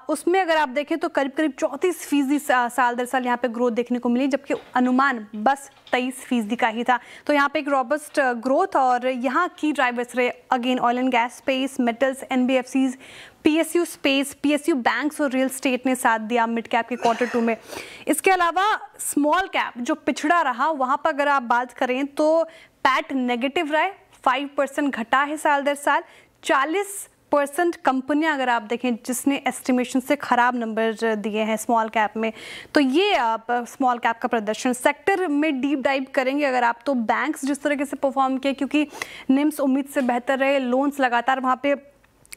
उसमें अगर आप देखें तो करीब करीब 34% साल दर साल यहाँ पे ग्रोथ देखने को मिली, जबकि अनुमान बस 23% का ही था। तो यहाँ पे एक रॉबस्ट ग्रोथ और यहाँ की ड्राइवर्स रहे again oil and gas space, metals, NBFCs, PSU space, PSU banks और रियल स्टेट ने साथ दिया मिड कैप के Q2 में। इसके अलावा स्मॉल कैप जो पिछड़ा रहा, वहाँ पर अगर आप बात करें तो पैट नेगेटिव रहा है, 5% घटा है साल दर साल। 40% कंपनियां अगर आप देखें जिसने एस्टिमेशन से खराब नंबर दिए हैं स्मॉल कैप में, तो ये आप स्मॉल कैप का प्रदर्शन। सेक्टर में डीप डाइव करेंगे अगर आप, तो बैंक्स जिस तरीके से परफॉर्म किए, क्योंकि निम्स उम्मीद से बेहतर रहे, लोन्स लगातार वहाँ पे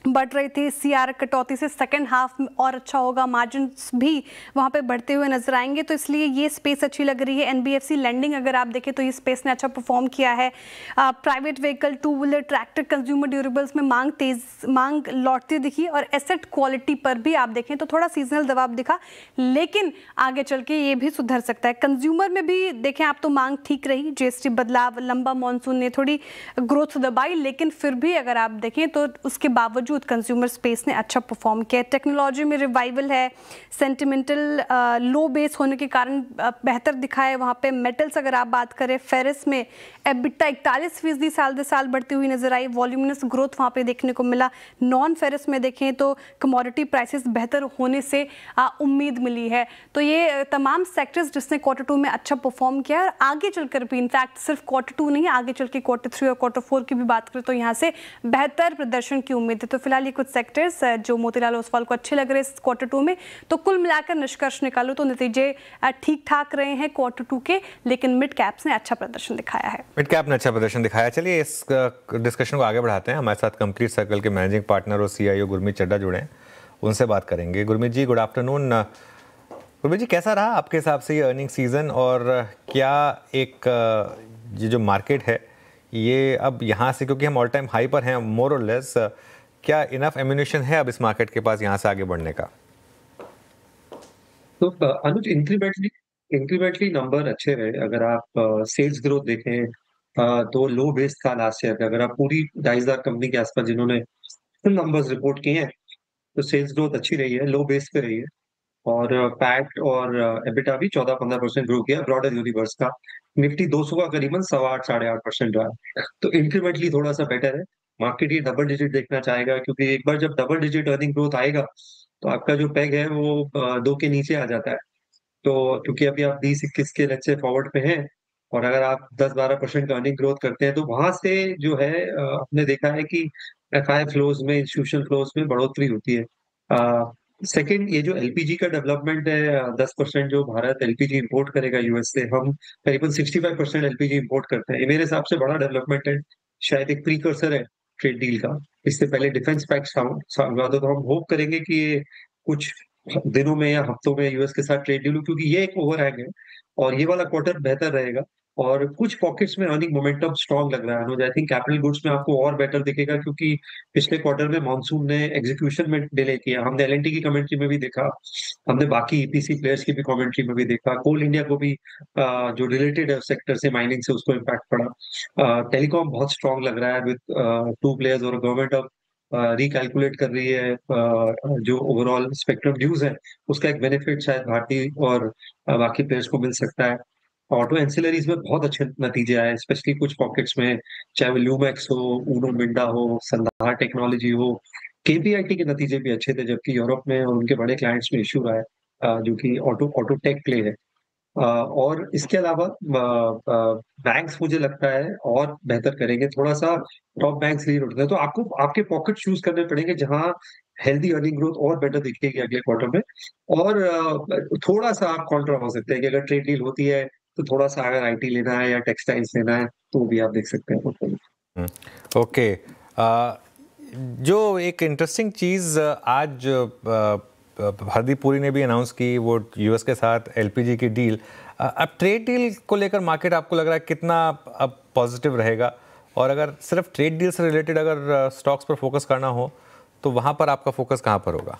बढ़ रही थी, सीआर कटौती से सेकंड हाफ में और अच्छा होगा, मार्जिन्स भी वहाँ पे बढ़ते हुए नजर आएंगे, तो इसलिए ये स्पेस अच्छी लग रही है। एनबीएफसी लेंडिंग अगर आप देखें तो ये स्पेस ने अच्छा परफॉर्म किया है। Private vehicle, two wheeler, tractor, consumer durables में मांग लौटती दिखी। और एसेट क्वालिटी पर भी आप देखें तो थोड़ा सीजनल दबाव दिखा, लेकिन आगे चल के ये भी सुधर सकता है। कंज्यूमर में भी देखें आप तो मांग ठीक रही, जीएसटी बदलाव, लंबा मानसून ने थोड़ी ग्रोथ दबाई, लेकिन फिर भी अगर आप देखें तो उसके बावजूद कंज्यूमर स्पेस ने अच्छा परफॉर्म किया। टेक्नोलॉजी में रिवाइवल है, सेंटिमेंटल लो बेस होने के कारण बेहतर दिखा है वहाँ पे। मेटल्स अगर आप बात करें, फेरस में एबिटा 41% साल दर साल बढ़ती हुई नजर आई, वॉल्यूमिनस ग्रोथ वहाँ पे देखने को मिला। नॉन फेरस में देखें तो कमोडिटी प्राइसेस बेहतर होने से उम्मीद मिली है। तो ये तमाम सेक्टर्स जिसने Q2 में अच्छा परफॉर्म किया और आगे चलकर भी, इनफैक्ट सिर्फ Q2 नहीं, आगे चल के Q3 और Q4 की भी बात करें तो यहाँ से बेहतर प्रदर्शन की उम्मीद है। तो फिलहाल ये कुछ सेक्टर्स जो मोतीलाल ओसवाल को अच्छे लग रहे हैं इस Q2 में। तो कुल मिलाकर निष्कर्ष निकालो तो नतीजे ठीक ठाक रहे हैं Q2 के, लेकिन मिड कैप्स ने अच्छा प्रदर्शन दिखाया है। मिड कैप ने अच्छा प्रदर्शन दिखाया। चलिए इस डिस्कशन को आगे बढ़ाते हैं। हमारे साथ कंप्लीट सर्कल के मैनेजिंग पार्टनर और CIO गुरमीत चड्ढा जुड़े हैं, उनसे बात करेंगे। Gurmeet ji, good afternoon. गुरमीत जी, कैसा रहा आपके हिसाब से ये अर्निंग सीजन, और क्या एक ये जो मार्केट है ये अब यहाँ से, क्योंकि हम ऑल टाइम हाई पर हैं मोर और लेस, क्या इनफ एम्यूनिशन है अब इस मार्केट के पास यहाँ से आगे बढ़ने का? तो अनुज, इंक्रीमेंटली नंबर अच्छे रहे। अगर आप सेल्स ग्रोथ देखें तो लो बेस था लास्ट ईयर पे। अगर आप पूरी 2,500 कंपनी के आसपास जिन्होंने नंबर्स रिपोर्ट किए हैं, तो सेल्स ग्रोथ अच्छी रही है, लो बेस पे रही है। और पैट और एबिटा भी 14-15% ग्रो किया ब्रॉडर यूनिवर्स का। निफ्टी 200 का करीबन 8.5% रहा है। तो इंक्रीमेंटली थोड़ा सा बेटर है। मार्केट ये डबल डिजिट देखना चाहेगा, क्योंकि एक बार जब डबल डिजिट अर्निंग ग्रोथ आएगा तो आपका जो पेग है वो 2 के नीचे आ जाता है। तो क्योंकि अभी आप 20-21 के लेट्स से फॉरवर्ड पे हैं, और अगर आप 10-12% का अर्निंग ग्रोथ करते हैं तो वहां से जो है हमने देखा है कि एफआई फ्लोज में, इंस्टीट्यूशनल फ्लोज में बढ़ोतरी होती है। सेकंड, ये जो एलपीजी का डेवलपमेंट है, 10% जो भारत एलपीजी इंपोर्ट करेगा यूएस से, हम करीबन 65% एलपीजी इंपोर्ट करते हैं। ये मेरे हिसाब से बड़ा डेवलपमेंट है, शायद एक प्रीकर्सर है ट्रेड डील का। इससे पहले डिफेंस पैक्ट हुआ था, तो हम होप करेंगे कि ये कुछ दिनों में या हफ्तों में यूएस के साथ ट्रेड डील हो, क्योंकि ये एक ओवरहैंग है और ये वाला क्वार्टर बेहतर रहेगा। और कुछ पॉकेट्स में अर्निंग मोमेंटम स्ट्रांग लग रहा है अनुज। आई थिंक कैपिटल गुड्स में आपको और बेटर दिखेगा, क्योंकि पिछले क्वार्टर में मॉनसून ने एग्जीक्यूशन में डिले किया। हमने एलएनटी की कमेंट्री में भी देखा, हमने बाकी ईपीसी प्लेयर्स की भी कमेंट्री में भी देखा। कोल इंडिया को भी जो रिलेटेड है सेक्टर से, माइनिंग से, उसको इम्पैक्ट पड़ा। टेलीकॉम बहुत स्ट्रांग लग रहा है विद 2 प्लेयर्स, और गवर्नमेंट अब रिकैलकुलेट कर रही है जो ओवरऑल स्पेक्ट्रम ड्यूज है, उसका एक बेनिफिट शायद भारतीय और बाकी प्लेयर्स को मिल सकता है। ऑटो एंसिलरीज में बहुत अच्छे नतीजे आए, स्पेशली कुछ पॉकेट्स में, चाहे वो ल्यूमैक्स हो, ऊनो मिंडा हो, संधार टेक्नोलॉजी हो। केपीआईटी के नतीजे भी अच्छे थे, जबकि यूरोप में और उनके बड़े क्लाइंट्स में इशू रहा है, जो कि ऑटो टेक प्ले है। और इसके अलावा बैंक्स मुझे लगता है और बेहतर करेंगे, थोड़ा सा टॉप बैंक्स लीड उठते हैं, तो आपको आपके पॉकेट चूज करने पड़ेंगे जहां हेल्दी अर्निंग ग्रोथ और बेटर दिखेगी अगले क्वार्टर में। और थोड़ा सा आप काउंटर हो सकते हैं कि अगर ट्रेड डील होती है तो थोड़ा सा अगर आईटी लेना है या टेक्सटाइल्स लेना है तो भी आप देख सकते हैं। ओके, जो एक इंटरेस्टिंग चीज़ आज हरदीप पुरी ने भी अनाउंस की, वो यूएस के साथ एलपीजी की डील। अब ट्रेड डील को लेकर मार्केट आपको लग रहा है कितना अब पॉजिटिव रहेगा? और अगर सिर्फ ट्रेड डील से रिलेटेड अगर स्टॉक्स पर फोकस करना हो तो वहां पर आपका फोकस कहां पर होगा?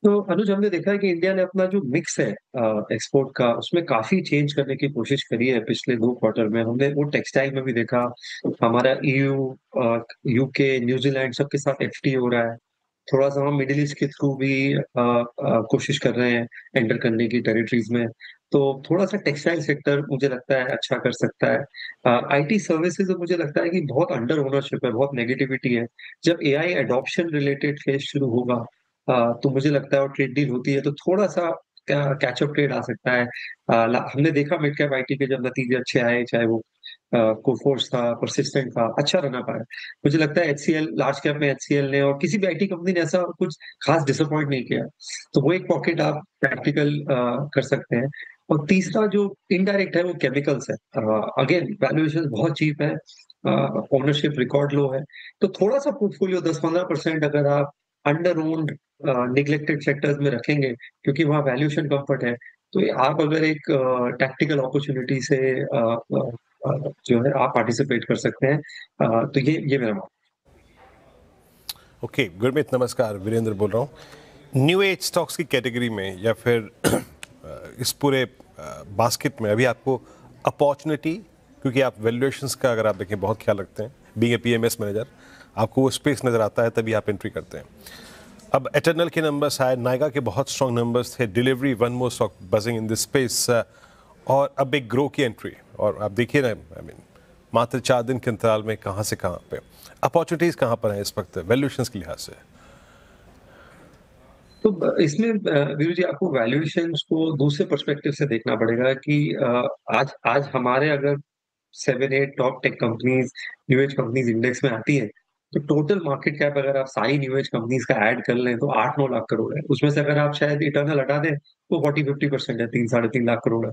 तो अनुज, हमने देखा है कि इंडिया ने अपना जो मिक्स है एक्सपोर्ट का, उसमें काफी चेंज करने की कोशिश करी है पिछले 2 क्वार्टर में। हमने वो टेक्सटाइल में भी देखा, हमारा ईयू, यूके, न्यूजीलैंड सबके साथ एफटी हो रहा है। थोड़ा सा हम मिडिल ईस्ट के थ्रू भी कोशिश कर रहे हैं एंटर करने की टेरिटरीज में। तो थोड़ा सा टेक्सटाइल सेक्टर मुझे लगता है अच्छा कर सकता है। आईटी सर्विसेज मुझे लगता है कि बहुत अंडर ओनरशिप है, बहुत नेगेटिविटी है। जब एआई एडॉप्शन रिलेटेड फेज शुरू होगा, तो मुझे लगता है और ट्रेड डील होती है तो थोड़ा सा कैचअप ट्रेड आ सकता है। हमने देखा मिड कैप आईटी के जब नतीजे अच्छे आए, चाहे वो कोफोर्स था, परसिस्टेंट था, अच्छा रहना पाया। मुझे लगता है एचसीएल, लार्ज कैप में एचसीएल ने और किसी भी आईटी कंपनी ने ऐसा कुछ खास डिसअपॉइंट नहीं किया, तो वो एक पॉकेट आप प्रैक्टिकल कर सकते हैं। और तीसरा जो इनडायरेक्ट है वो केमिकल्स है। अगेन वैल्यूएशन बहुत चीप है, ओनरशिप रिकॉर्ड लो है, तो थोड़ा सा पोर्टफोलियो 10-15% अगर आप अंडर ओन्ड निग्लेक्टेड सेक्टर्स में रखेंगे, क्योंकि वहाँ वैल्यूएशन कंफर्ट है, तो आप अगर एक टैक्टिकल अपॉर्चुनिटी से जो है आप पार्टिसिपेट कर सकते हैं। तो ये मेरा मानना। ओके, गुरमीत नमस्कार, वीरेंद्र बोल रहा हूँ। न्यू एज स्टॉक्स की कैटेगरी में या फिर इस पूरे बास्केट में अभी आपको अपॉर्चुनिटी, क्योंकि आप वैल्यूएशंस का अगर आप देखें बहुत ख्याल रखते हैं, बीइंग ए पीएमएस मैनेजर आपको वो स्पेस नज़र आता है, तभी आप एंट्री करते हैं। अब एटर्नल के नंबर्स आए, नायगा के बहुत स्ट्रॉन्ग नंबर्स थे, delivery one more stock buzzing in this space, और अब एक ग्रो की एंट्री। और आप देखिए ना, आई मीन मात्र 4 दिन के अंतराल में कहाँ से कहाँ पे अपॉर्चुनिटीज कहाँ पर हैं इस वक्त वैल्यूएशंस के लिहाज से? तो इसमें वीरू जी, आपको वैल्यूएशंस को दूसरे पर्सपेक्टिव से देखना पड़ेगा कि आज हमारे अगर 7-8 top tech companies, new age companies index में आती है, तो टोटल मार्केट कैप अगर आप सारी न्यू एज कंपनीज का ऐड कर लें तो 8-9 लाख करोड़ है। उसमें से अगर आप शायद इटर्नल हटा दें तो 40-50% है, 3-3.5 लाख करोड़ है।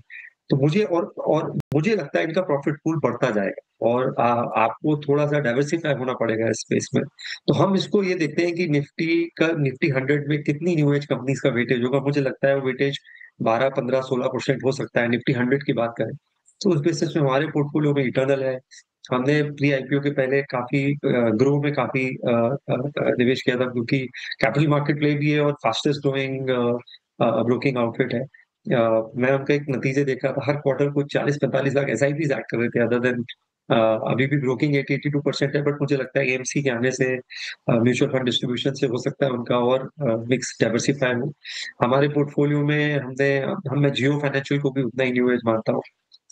तो मुझे लगता है इनका प्रॉफिट पूल बढ़ता जाएगा और आपको थोड़ा सा डाइवर्सिफाई होना पड़ेगा इस स्पेस में। तो हम इसको ये देखते हैं कि निफ्टी 100 में कितनी न्यू एज कंपनीज का वेटेज होगा। मुझे लगता है वो वेटेज 12-15-16% हो सकता है, निफ्टी 100 की बात करें तो। उस बेसिस में हमारे पोर्टफोलियो में इटर्नल है। हमने प्री आईपीओ के पहले काफी ग्रो में काफी निवेश किया था, क्योंकि कैपिटल मार्केट प्ले भी है और फास्टेस्ट ग्रोइंग ब्रोकिंग आउटफिट है। मैं उनका एक नतीजे देखा था, हर क्वार्टर को 40-45 लाख एसआईपीज ऐड कर रहे थे। अदर देन अभी भी ब्रोकिंग 80-82% है, बट मुझे लगता है एएमसी के आने से, म्यूचुअल फंड डिस्ट्रीब्यूशन से हो सकता है उनका और मिक्स डाइवर्सिफाई हो। हमारे पोर्टफोलियो में मैं जियो फाइनेंशियल को भी उतना ही न्यू एज मानता हूँ।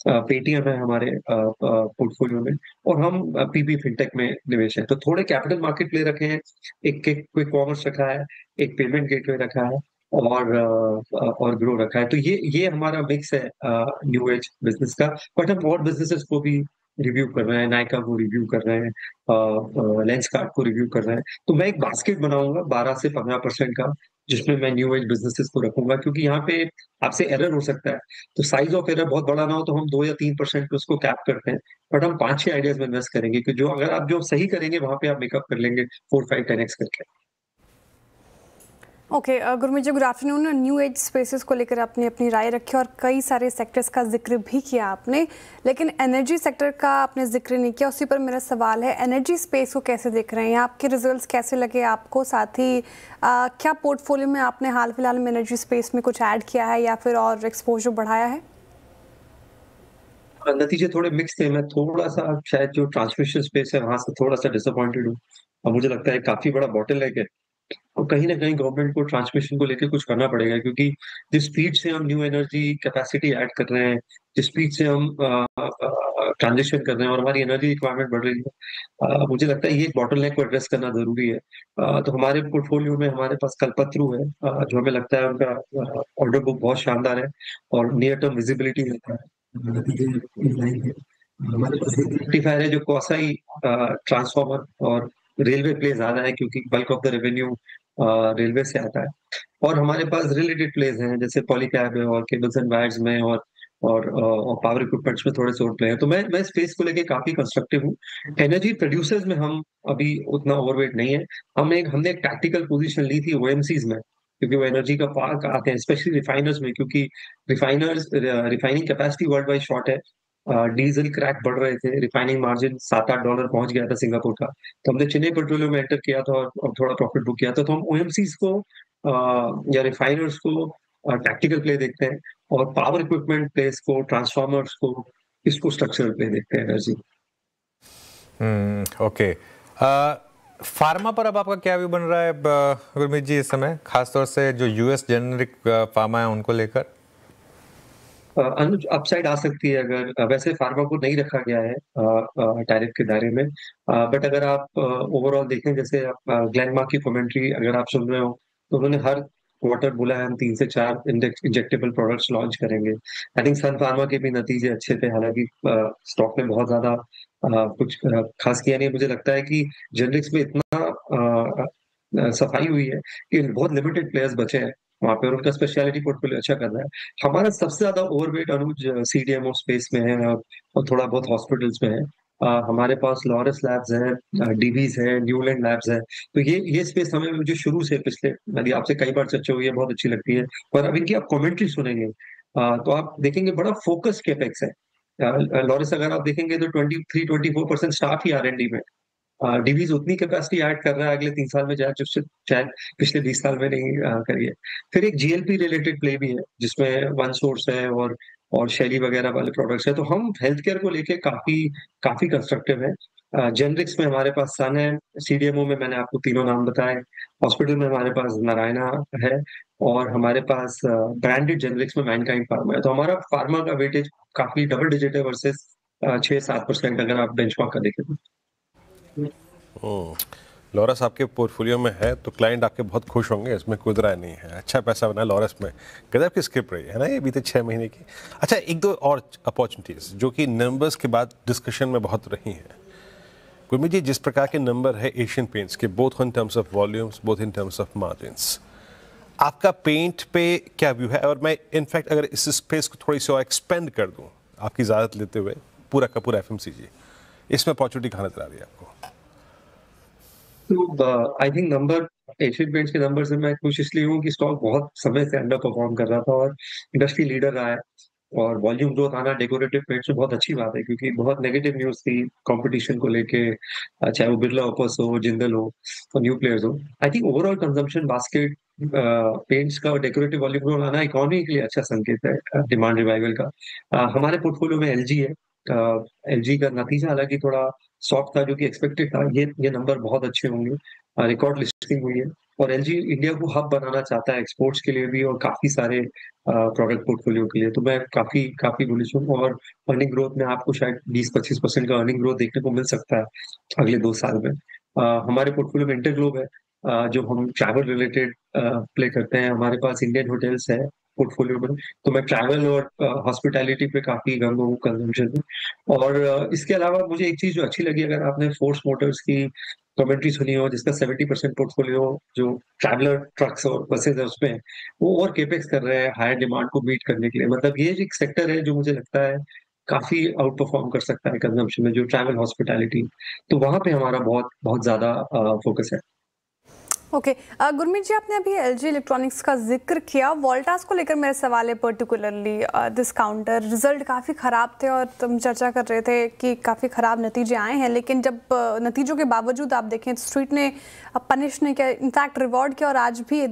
पेटीएम है हमारे पोर्टफोलियो में, और हम पीबी फिनटेक में निवेश है। तो थोड़े कैपिटल मार्केट प्ले रखे हैं, एक क्विक कॉमर्स रखा है, एक पेमेंट गेटवे रखा है, और ग्रो रखा है। तो ये हमारा मिक्स है न्यू एज बिजनेस का। बट हम और बिजनेसेस को भी रिव्यू कर रहे हैं, नायका को रिव्यू कर रहे हैं, लेंसकार्ट को रिव्यू कर रहे हैं। तो मैं एक बास्केट बनाऊंगा 12 से 15% का, जिसमें मैं न्यू एज बिजनेसेस को रखूंगा, क्योंकि यहाँ पे आपसे एरर हो सकता है। तो साइज ऑफ एरर बहुत बड़ा ना हो तो हम 2 या 3% पे उसको कैप करते हैं, बट हम 5-6 आइडियाज में इन्वेस्ट करेंगे कि जो अगर आप जो सही करेंगे वहां पे आप मेकअप कर लेंगे 4-5-10x करके। Okay Gurmeet ji, good afternoon. New age spaces को लेकर आपने अपनी राय रखी और कई सारे सेक्टर्स का जिक्र भी किया आपने, लेकिन एनर्जी सेक्टर का आपने जिक्र नहीं किया। उसी पर मेरा सवाल है, एनर्जी स्पेस को कैसे देख रहे हैं? आपके रिजल्ट्स कैसे लगे आपको? साथ ही क्या पोर्टफोलियो में आपने हाल फिलहाल में एनर्जी स्पेस में कुछ ऐड किया है या फिर और एक्सपोजर बढ़ाया है? नतीजे थोड़े मिक्स थे। मैं थोड़ा सा शायद जो ट्रांसमिशन स्पेस है वहां से थोड़ा सा डिसअपॉइंटेड हूँ, और मुझे लगता है काफी बड़ा बॉटलनेक है। और कहीं ना कहीं गवर्नमेंट को ट्रांसमिशन को लेकर कुछ करना पड़ेगा, क्योंकि जिस स्पीड से हम न्यू एनर्जी कैपेसिटी ऐड कर रहे हैं, जिस स्पीड से हम ट्रांजिशन कर रहे हैं और हमारी एनर्जी रिक्वायरमेंट बढ़ रही है, मुझे लगता है ये बॉटलनेक को एड्रेस करना जरूरी है। तो हमारे पोर्टफोलियो में हमारे पास कल्पतरू है, जो हमें लगता है उनका ऑर्डर बुक बहुत शानदार है और नियर टर्म विजिबिलिटी देता है। हमारे पास रेक्टिफायर है जो कोसाई ट्रांसफार्मर और रेलवे प्ले ज्यादा है, क्योंकि bulk of the revenue railway से आता है। और हमारे पास रिलेटेड प्लेज हैं जैसे पॉलीकैब है और केबल्स एंड वायर्स में और पावर इक्विपमेंट्स में थोड़े से और प्ले हैं। तो मैं स्पेस को लेके काफी कंस्ट्रक्टिव हूँ। एनर्जी प्रोड्यूसर्स में हम अभी उतना ओवरवेट नहीं है। हमने एक टैक्टिकल पोजीशन ली थी ओएमसीज में, क्योंकि वो एनर्जी का पार्क आते हैं, स्पेशली रिफाइनर्स में, क्योंकि refining capacity world wide short है। डीजल क्रैक बढ़ रहे थे, रिफाइनिंग मार्जिन $7-8 पहुंच गया था सिंगापुर का। तो हमने चेन्नई पेट्रोलियम में एंटर किया था और थोड़ा प्रॉफिट बुक किया था। तो हम ओएमसीज को या रिफाइनर्स को टैक्टिकल प्ले देखते हैं, और पावर इक्विपमेंट प्लेस को, ट्रांसफार्मर्स को, इसको स्ट्रक्चरल प्ले देखते हैं एनर्जी। ओके, फार्मा पर अब आपका क्या व्यू बन रहा है गुरमीत जी इस समय, खासतौर से जो यूएस जेनेरिक फार्मा है उनको लेकर? अनुज, अपसाइड आ सकती है अगर, वैसे फार्मा को नहीं रखा गया है टैरिफ के दायरे में, बट अगर आप ओवरऑल देखें, जैसे आप ग्लेनमार्क की कमेंट्री अगर आप सुन रहे हो, तो उन्होंने हर क्वार्टर बोला है हम 3 से 4 इंजेक्टेबल प्रोडक्ट्स लॉन्च करेंगे। आई थिंक सन फार्मा के भी नतीजे अच्छे थे, हालांकि स्टॉक में बहुत ज्यादा कुछ खास किया नहीं। मुझे लगता है कि जेनरिक्स में इतना सफाई हुई है कि बहुत लिमिटेड प्लेयर्स बचे हैं वहां पे, और उनका स्पेशलिटी पोर्टफोलियो अच्छा कर रहा है। हमारा सबसे ज्यादा ओवरवेट अनुज सीडीएमओ स्पेस में है और थोड़ा बहुत हॉस्पिटल्स में है। हमारे पास लॉरस लैब्स है, डीबीज है, न्यूलैंड लैब्स है। तो ये स्पेस हमें मुझे शुरू से पिछले, यदि आपसे कई बार चर्चा हुई है, बहुत अच्छी लगती है। और अब इनकी आप कमेंट्री सुनेंगे तो आप देखेंगे बड़ा फोकस कैपेक्स है। लॉरस अगर आप देखेंगे तो 23-24% स्टाफ ही R&D में, डीबीज उतनी कैपेसिटी ऐड कर रहा है अगले 3 साल में, शायद पिछले 20 साल में नहीं करी है। फिर एक जीएलपी रिलेटेड प्ले भी है जिसमें वन सोर्स है और शैली वगैरह वाले प्रोडक्ट्स है। तो हम हेल्थ केयर को लेके काफी कंस्ट्रक्टिव है। जेनरिक्स में हमारे पास सन है, सीडीएमओ में मैंने आपको तीनों नाम बताए, हॉस्पिटल में हमारे पास नारायणा है, और हमारे पास ब्रांडेड जेनरिक्स में मैनकाइंड फार्मा है। तो हमारा फार्मा का वेटेज काफी डबल डिजिट है वर्सेस 6-7% अगर आप बेंचमार्क का देखें तो। लॉरस आपके पोर्टफोलियो में है तो क्लाइंट आपके बहुत खुश होंगे, इसमें कोई राय नहीं है। अच्छा पैसा बना लॉरस में, गजब की स्क्रिप्ट रही है ना ये बीते 6 महीने की। अच्छा, एक दो और अपॉर्चुनिटीज जो कि नंबर्स के बाद डिस्कशन में बहुत रही हैं गुरमीत जी, जिस प्रकार के नंबर है एशियन पेंट्स के, both in terms of volumes, both in terms of margins, आपका पेंट पे क्या व्यू है? और मैं इनफैक्ट अगर इस स्पेस को थोड़ी सी और एक्सपेंड कर दूं आपकी इजाजत लेते हुए, पूरा का पूरा एफएमसीजी, इसमें अपॉर्चुनिटी कहाँ नजर आ रही है आपको? तो I think number, Asian paints के नंबर से मैं खुश इसलिए हूँ कि स्टॉक बहुत समय से अंडर परफॉर्म कर रहा था और इंडस्ट्री लीडर रहा है, और वॉल्यूम ग्रोथ आना डेकोरेटिव पेंट्स में बहुत अच्छी बात है, क्योंकि बहुत नेगेटिव न्यूज थी कंपटीशन को लेके, चाहे वो बिरला ओपस हो, जिंदल हो और न्यू प्लेयर्स हो। I think overall consumption basket paints का और डेकोरेटिव वॉल्यूम ग्रोथ आना इकोनॉमी के लिए अच्छा संकेत है, डिमांड रिवाइवल का। हमारे पोर्टफोलियो में एलजी है। एलजी का नतीजा हालांकि थोड़ा सॉफ्ट था जो कि एक्सपेक्टेड था। ये नंबर बहुत अच्छे होंगे, रिकॉर्ड लिस्टिंग हुई है, और एलजी इंडिया को हब बनाना चाहता है एक्सपोर्ट्स के लिए भी और काफी सारे प्रोडक्ट पोर्टफोलियो के लिए। तो मैं काफी बुलिश हूँ, और अर्निंग ग्रोथ में आपको शायद 20-25% का अर्निंग ग्रोथ देखने को मिल सकता है अगले 2 साल में। हमारे पोर्टफोलियो में इंटरग्लोब है, जो हम ट्रैवल रिलेटेड प्ले करते हैं। हमारे पास इंडियन होटल्स है, पोर्टफोलियो में, तो मैं ट्रैवल और हॉस्पिटैलिटी पे काफी गंग हूँ कंजम्पशन में। और इसके अलावा मुझे एक चीज जो अच्छी लगी, अगर आपने फोर्स मोटर्स की कमेंट्री सुनी हो, जिसका 70% पोर्टफोलियो जो ट्रैवलर ट्रक्स और बसेज है उसमें, वो और केपेक्स कर रहे हैं हायर डिमांड को मीट करने के लिए। मतलब ये एक सेक्टर है जो मुझे लगता है काफी आउट परफॉर्म कर सकता है कंजम्पशन में, जो ट्रैवल हॉस्पिटैलिटी, तो वहां पे हमारा बहुत बहुत ज्यादा फोकस है। ओके गुरमीत जी, आपने अभी एलजी इलेक्ट्रॉनिक्स का जिक्र किया। वोल्टास को लेकर मेरे सवाल है, पर्टिकुलरली दिस काउंटर रिजल्ट काफ़ी ख़राब थे और तुम चर्चा कर रहे थे कि काफ़ी ख़राब नतीजे आए हैं, लेकिन जब नतीजों के बावजूद आप देखें तो स्ट्रीट ने पनिश नहीं किया, इनफैक्ट रिवॉर्ड किया, और आज भी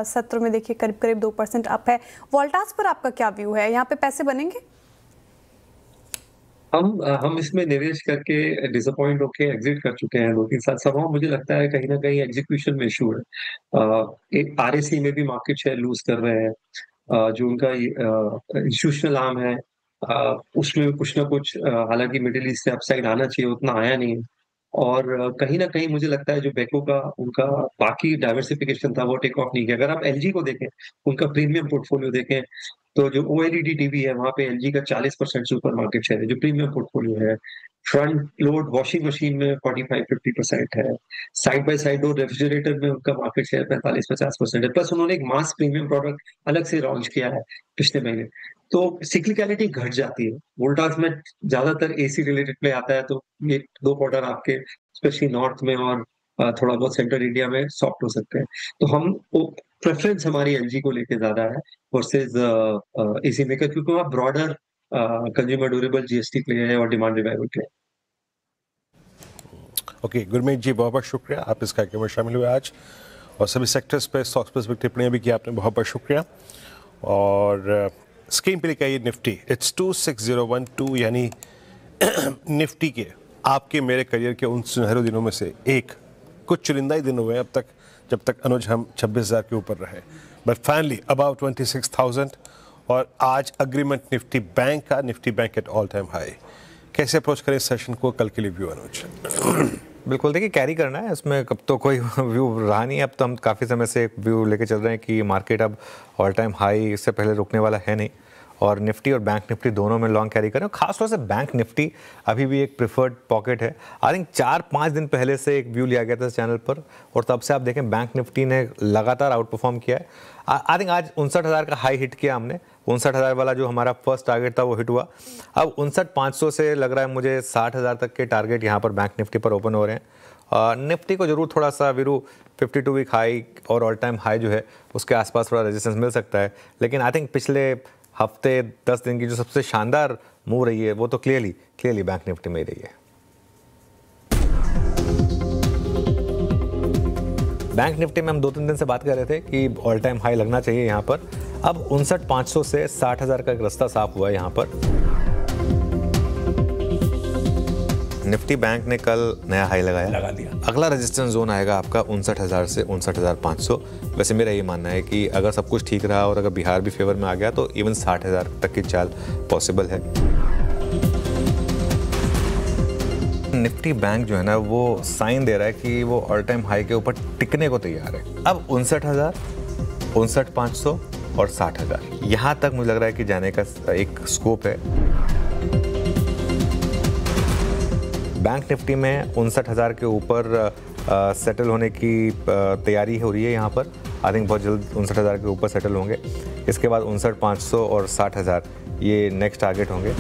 सत्र में देखिए करीब करीब 2% अप है। वोल्टास पर आपका क्या व्यू है, यहाँ पे पैसे बनेंगे? हम इसमें निवेश करके डिसअपॉइंट होके एग्जिट कर चुके हैं 2-3 साल। सब मुझे लगता है कहीं ना कहीं एग्जीक्यूशन में इशू है। एक आरएसी में भी मार्केट शेयर लूज कर रहे हैं। जो उनका इंस्टीट्यूशनल आर्म है, उसमें भी कुछ ना कुछ, हालांकि मिडिल ईस्ट से अपसाइड आना चाहिए, उतना आया नहीं है। और कहीं ना कहीं मुझे लगता है जो बेको का उनका बाकी डाइवर्सिफिकेशन था वो टेक ऑफ नहीं किया। अगर आप एलजी को देखें, उनका प्रीमियम पोर्टफोलियो देखें, तो जो ओएलईडी टीवी है वहां पे एलजी का 40% सुपर मार्केट शेयर है, जो प्रीमियम पोर्टफोलियो है। फ्रंट लोड वॉशिंग मशीन में 45-50% है। Side by side door refrigerator में उनका मार्केट शेयर 45-50% है। प्लस उन्होंने एक मास प्रीमियम प्रोडक्ट अलग से लॉन्च किया है पिछले महीने, तो सिक्लिकलिटी घट जाती है। वोल्टास में ज्यादातर एसी रिलेटेड प्ले आता है, तो ये 2 क्वार्टर आपके स्पेशली नॉर्थ में और थोड़ा बहुत सेंट्रल इंडिया में सॉफ्ट हो सकते हैं। तो हम प्रेफरेंस हमारी एलजी को लेके ज्यादा है वर्सेज एसी मेकर, क्योंकि वहाँ broader consumer durable GST play है और demand revival play. Okay Gurmeet ji, बहुत बहुत शुक्रिया, आप इस कार्यक्रम में शामिल हुए आज और सभी सेक्टर्स पे स्टॉक स्पेसिफिक टिप्पणियां भी की आपने, बहुत बहुत शुक्रिया। और स्क्रीन पे लिखा है निफ्टी, इट्स 26012, यानी निफ्टी के आपके मेरे करियर के उन सुनहरे दिनों में से एक। कुछ चुनिंदा ही दिन हुए अब तक जब तक अनुज हम 26,000 के ऊपर रहे, बट फाइनली अबाउट 26,000। और आज अग्रीमेंट निफ्टी बैंक का, Nifty bank at all time high. कैसे अप्रोच करें इस सेशन को, कल के लिए व्यू अनुज? बिल्कुल, देखिए कैरी करना है इसमें, कब तो कोई व्यू रहा नहीं। अब तो हम काफ़ी समय से एक व्यू लेके चल रहे हैं कि मार्केट अब ऑल टाइम हाई इससे पहले रुकने वाला है नहीं, और निफ्टी और बैंक निफ्टी दोनों में लॉन्ग कैरी करें। खासतौर से बैंक निफ्टी अभी भी एक प्रिफर्ड पॉकेट है। आई थिंक 4-5 दिन पहले से एक व्यू लिया गया था इस चैनल पर, और तब से आप देखें बैंक निफ्टी ने लगातार आउट परफॉर्म किया है। आई थिंक आज 59,000 का हाई हिट किया हमने, 59,000 वाला जो हमारा फर्स्ट टारगेट था वो हिट हुआ। अब 59,500 से लग रहा है मुझे 60,000 तक के टारगेट यहाँ पर बैंक निफ्टी पर ओपन हो रहे हैं। निफ्टी को जरूर थोड़ा सा वीरू 52 वीक हाई और ऑल टाइम हाई जो है उसके आसपास थोड़ा रेजिस्टेंस मिल सकता है, लेकिन आई थिंक पिछले हफ्ते 10 दिन की जो सबसे शानदार मूव रही है वो तो क्लियरली बैंक निफ्टी में ही रही है। बैंक निफ्टी में हम 2-3 दिन से बात कर रहे थे कि ऑल टाइम हाई लगना चाहिए यहाँ पर। अब 59,500 से 60,000 का एक रास्ता साफ हुआ है यहाँ पर। निफ्टी बैंक ने कल नया हाई लगा दिया। अगला रेजिस्टेंस जोन आएगा आपका 59,000 से 59,500। वैसे मेरा ये मानना है कि अगर सब कुछ ठीक रहा और अगर बिहार भी फेवर में आ गया तो इवन 60,000 तक की चाल पॉसिबल है। निफ्टी बैंक जो है ना वो साइन दे रहा है कि वो ऑल टाइम हाई के ऊपर टिकने को तैयार है। अब 59,000, 59,500 और 60,000 यहाँ तक मुझे लग रहा है कि जाने का एक स्कोप है। बैंक निफ्टी में 59,000 के ऊपर सेटल होने की तैयारी हो रही है यहाँ पर। आई थिंक बहुत जल्द 59,000 के ऊपर सेटल होंगे। इसके बाद 59,500 और 60,000 ये नेक्स्ट टारगेट होंगे।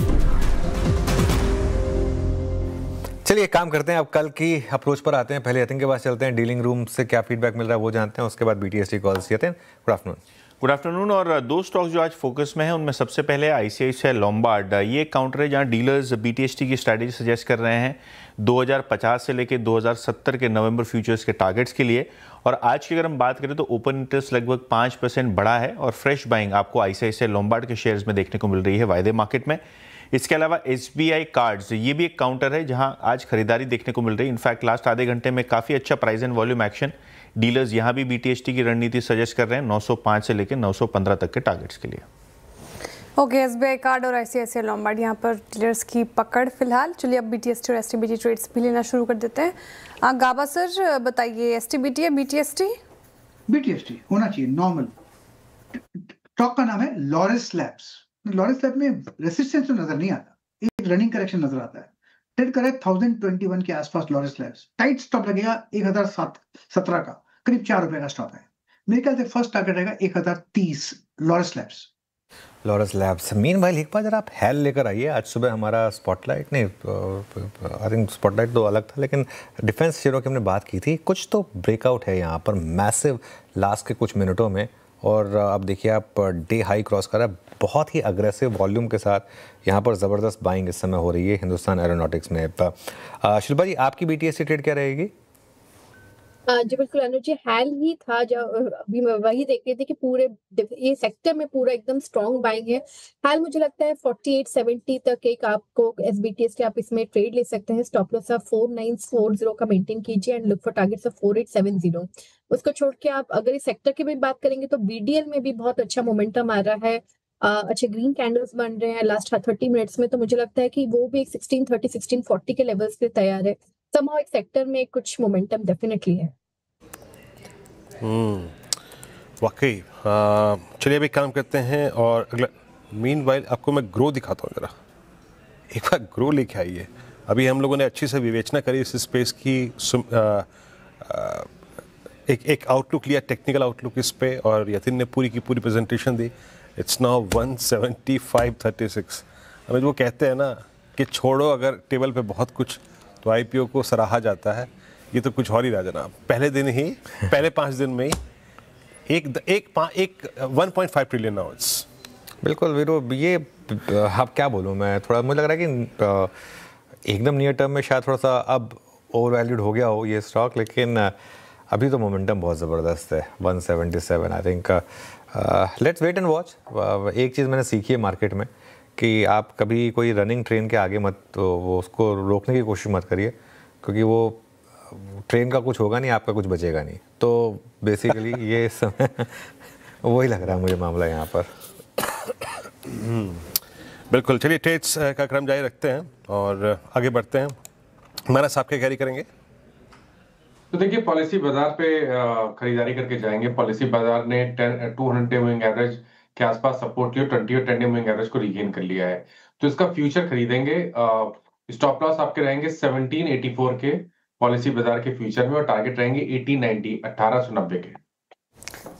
चलिए काम करते हैं, अब कल की अप्रोच पर आते हैं। पहले यतिन के पास चलते हैं, डीलिंग रूम से क्या फीडबैक मिल रहा है वो जानते हैं, उसके बाद BTST calls. Yatin, good afternoon. और 2 स्टॉक्स जो आज फोकस में हैं उनमें सबसे पहले आईसीआईसीआई लोम्बार्ड। ये काउंटर है जहां डीलर्स बीटीएसटी की स्ट्रैटेजी सजेस्ट कर रहे हैं 2050 से लेकर 2070 के नवंबर फ्यूचर्स के टारगेट्स के लिए। और आज की अगर हम बात करें तो ओपन इंटरेस्ट लगभग 5% बढ़ा है और फ्रेश बाइंग आपको आईसीआईसीआई लोम्बार्ड के शेयर्स में देखने को मिल रही है वायदे मार्केट में। इसके अलावा एसबीआई कार्ड्स, ये भी एक काउंटर है जहां आज खरीदारी देखने को मिल रही है। इनफैक्ट लास्ट आधे घंटे में काफ़ी अच्छा price and volume action. Dealers यहां भी बीटीएसटी की रणनीति सजेस्ट कर रहे हैं 905 से लेकर 915 तक के टारगेट्स के लिए। ओके, एसबीआई कार्ड और आईसीआईसीआई लोम्बार्ड यहाँ पर डीलर्स की पकड़ फिलहाल। चलिए अब बीटीएसटी और एसटीबीटी ट्रेड्स भी लेना शुरू कर देते हैं। गाबा सर बताइए, एसटीबीटी या बीटीएसटी? बीटीएसटी होना चाहिए नॉर्मल। स्टॉक का नाम है लॉरेस लैब्स। लॉरेस लैब में रेसिस्टेंस तो नजर नहीं आता, एक रनिंग करेक्शन नजर आता है। ट्रेड कर रहा है 1021 के आसपास लॉरेस लैब्स। टाइट स्टॉप लगेगा 1017 का, करीब 4 रुपए का स्टॉप है। मेरे ख्याल से फर्स्ट टारगेट रहेगा 1030 Laureus labs. Laureus labs. Meanwhile एक बार जरा आप हेल लेकर आइए। आज सुबह हमारा स्पॉटलाइट नहीं, आई थिंक स्पॉटलाइट तो अलग था, लेकिन डिफेंस शेयरों की हमने बात की थी। कुछ तो ब्रेकआउट है यहाँ पर मैसिव लास्ट के कुछ मिनटों में, और अब देखिए आप डे हाई क्रॉस कर रहा है। बहुत ही अग्रेसिव वॉल्यूम के साथ यहाँ पर ज़बरदस्त बाइंग इस समय हो रही है हिंदुस्तान एरोनॉटिक्स में। शिल्पा जी, आपकी BTSC ट्रेड क्या रहेगी? जी बिल्कुल अनुज जी, हाल ही था जब अभी मैं वही देख रही थी कि पूरे ये सेक्टर में पूरा एकदम स्ट्रॉन्ग बाइंग है। हाल मुझे लगता है 4870 तक एक आपको SBTS के आप इसमें ट्रेड ले सकते हैं। स्टॉप लॉस आप 4940 का मेंटेन कीजिए and look for targets of 4870। उसको छोड़ के आप अगर इस सेक्टर की भी बात करेंगे तो BDL में भी बहुत अच्छा मोमेंटम आ रहा है। अच्छे ग्रीन कैंडल्स बन रहे हैं लास्ट 30 मिनट्स में, तो मुझे लगता है कि वो भी एक 1630 1640 के लेवल्स पे तैयार है। समहाउ एक सेक्टर में कुछ मोमेंटम डेफिनेटली है। वाकई। चलिए अभी काम करते हैं और अगला मीनवाइल आपको मैं ग्रो दिखाता हूँ। ज़रा एक बार ग्रो लेके आइए। अभी हम लोगों ने अच्छी से विवेचना करी इस स्पेस की, एक आउटलुक लिया, टेक्निकल आउटलुक इस पे, और यतिन ने पूरी की पूरी प्रेजेंटेशन दी। It's now 175.36। हमें वो कहते हैं ना कि छोड़ो अगर टेबल पे बहुत कुछ तो IPO को सराहा जाता है। ये तो कुछ और ही रहा जनाब। पहले दिन ही, पहले 5 दिन में ही एक 1.5 ट्रिलियन नाउट्स। बिल्कुल वीरो, ये आप क्या बोलूँ मैं, थोड़ा मुझे लग रहा है कि एकदम नियर टर्म में शायद थोड़ा सा अब ओवर वैल्यूड हो गया हो ये स्टॉक, लेकिन अभी तो मोमेंटम बहुत ज़बरदस्त है। 177 I think. Let's wait and watch. एक चीज़ मैंने सीखी है मार्केट में कि आप कभी कोई रनिंग ट्रेन के आगे मत, तो वो उसको रोकने की कोशिश मत करिए, क्योंकि वो ट्रेन का कुछ होगा नहीं, आपका कुछ बचेगा नहीं। तो बेसिकली ये समय वही लग रहा है मुझे मामला यहाँ पर। बिल्कुल। चलिए ट्रेड्स का क्रम जारी रखते हैं और आगे बढ़ते हैं। हमारा साहब क्या कैरी करेंगे? तो देखिए, पॉलिसी बाजार पे खरीदारी करके जाएंगे। पॉलिसी बाजार ने 200 मूविंग एवरेज के आसपास सपोर्ट लिया, 20 और 10 मूविंग एवरेज को रीगेन कर लिया है, तो इसका फ्यूचर खरीदेंगे। स्टॉप लॉस आपके रहेंगे 1784 के पॉलिसी बाजार के फ्यूचर में, और टारगेट रहेंगे 1890 1890 के।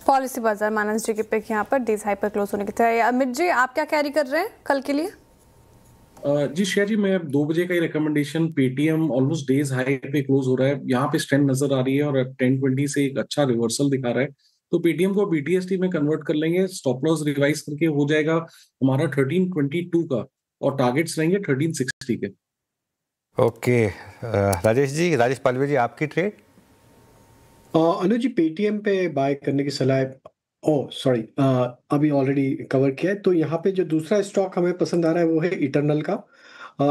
पॉलिसी बाजार माइनस जी के पिक यहाँ पर डेज हाई पर क्लोज होने की तैयारी। अमित जी, आप क्या कैरी कर रहे हैं कल के लिए? जी श्रेया जी, मैं 2 बजे का ही recommendation. Paytm almost days high पे क्लोज हो रहा है, यहाँ पे स्ट्रेंथ नजर आ रही है और 1020 से एक अच्छा रिवर्सल दिखा रहा है, तो पेटीएम को BTST में कन्वर्ट कर लेंगे। स्टॉप लॉस रिवाइज करके हो जाएगा हमारा 1322 का, और टारगेट्स रहेंगे 1360 के। ओके राजेश जी, राजेश पालवे जी, आपकी ट्रेड? अनुज जी, पेटीएम पे बाय करने की सलाह है। सॉरी, अभी ऑलरेडी कवर किया है। तो यहाँ पे जो दूसरा स्टॉक हमें पसंद आ रहा है वो है इटरनल का।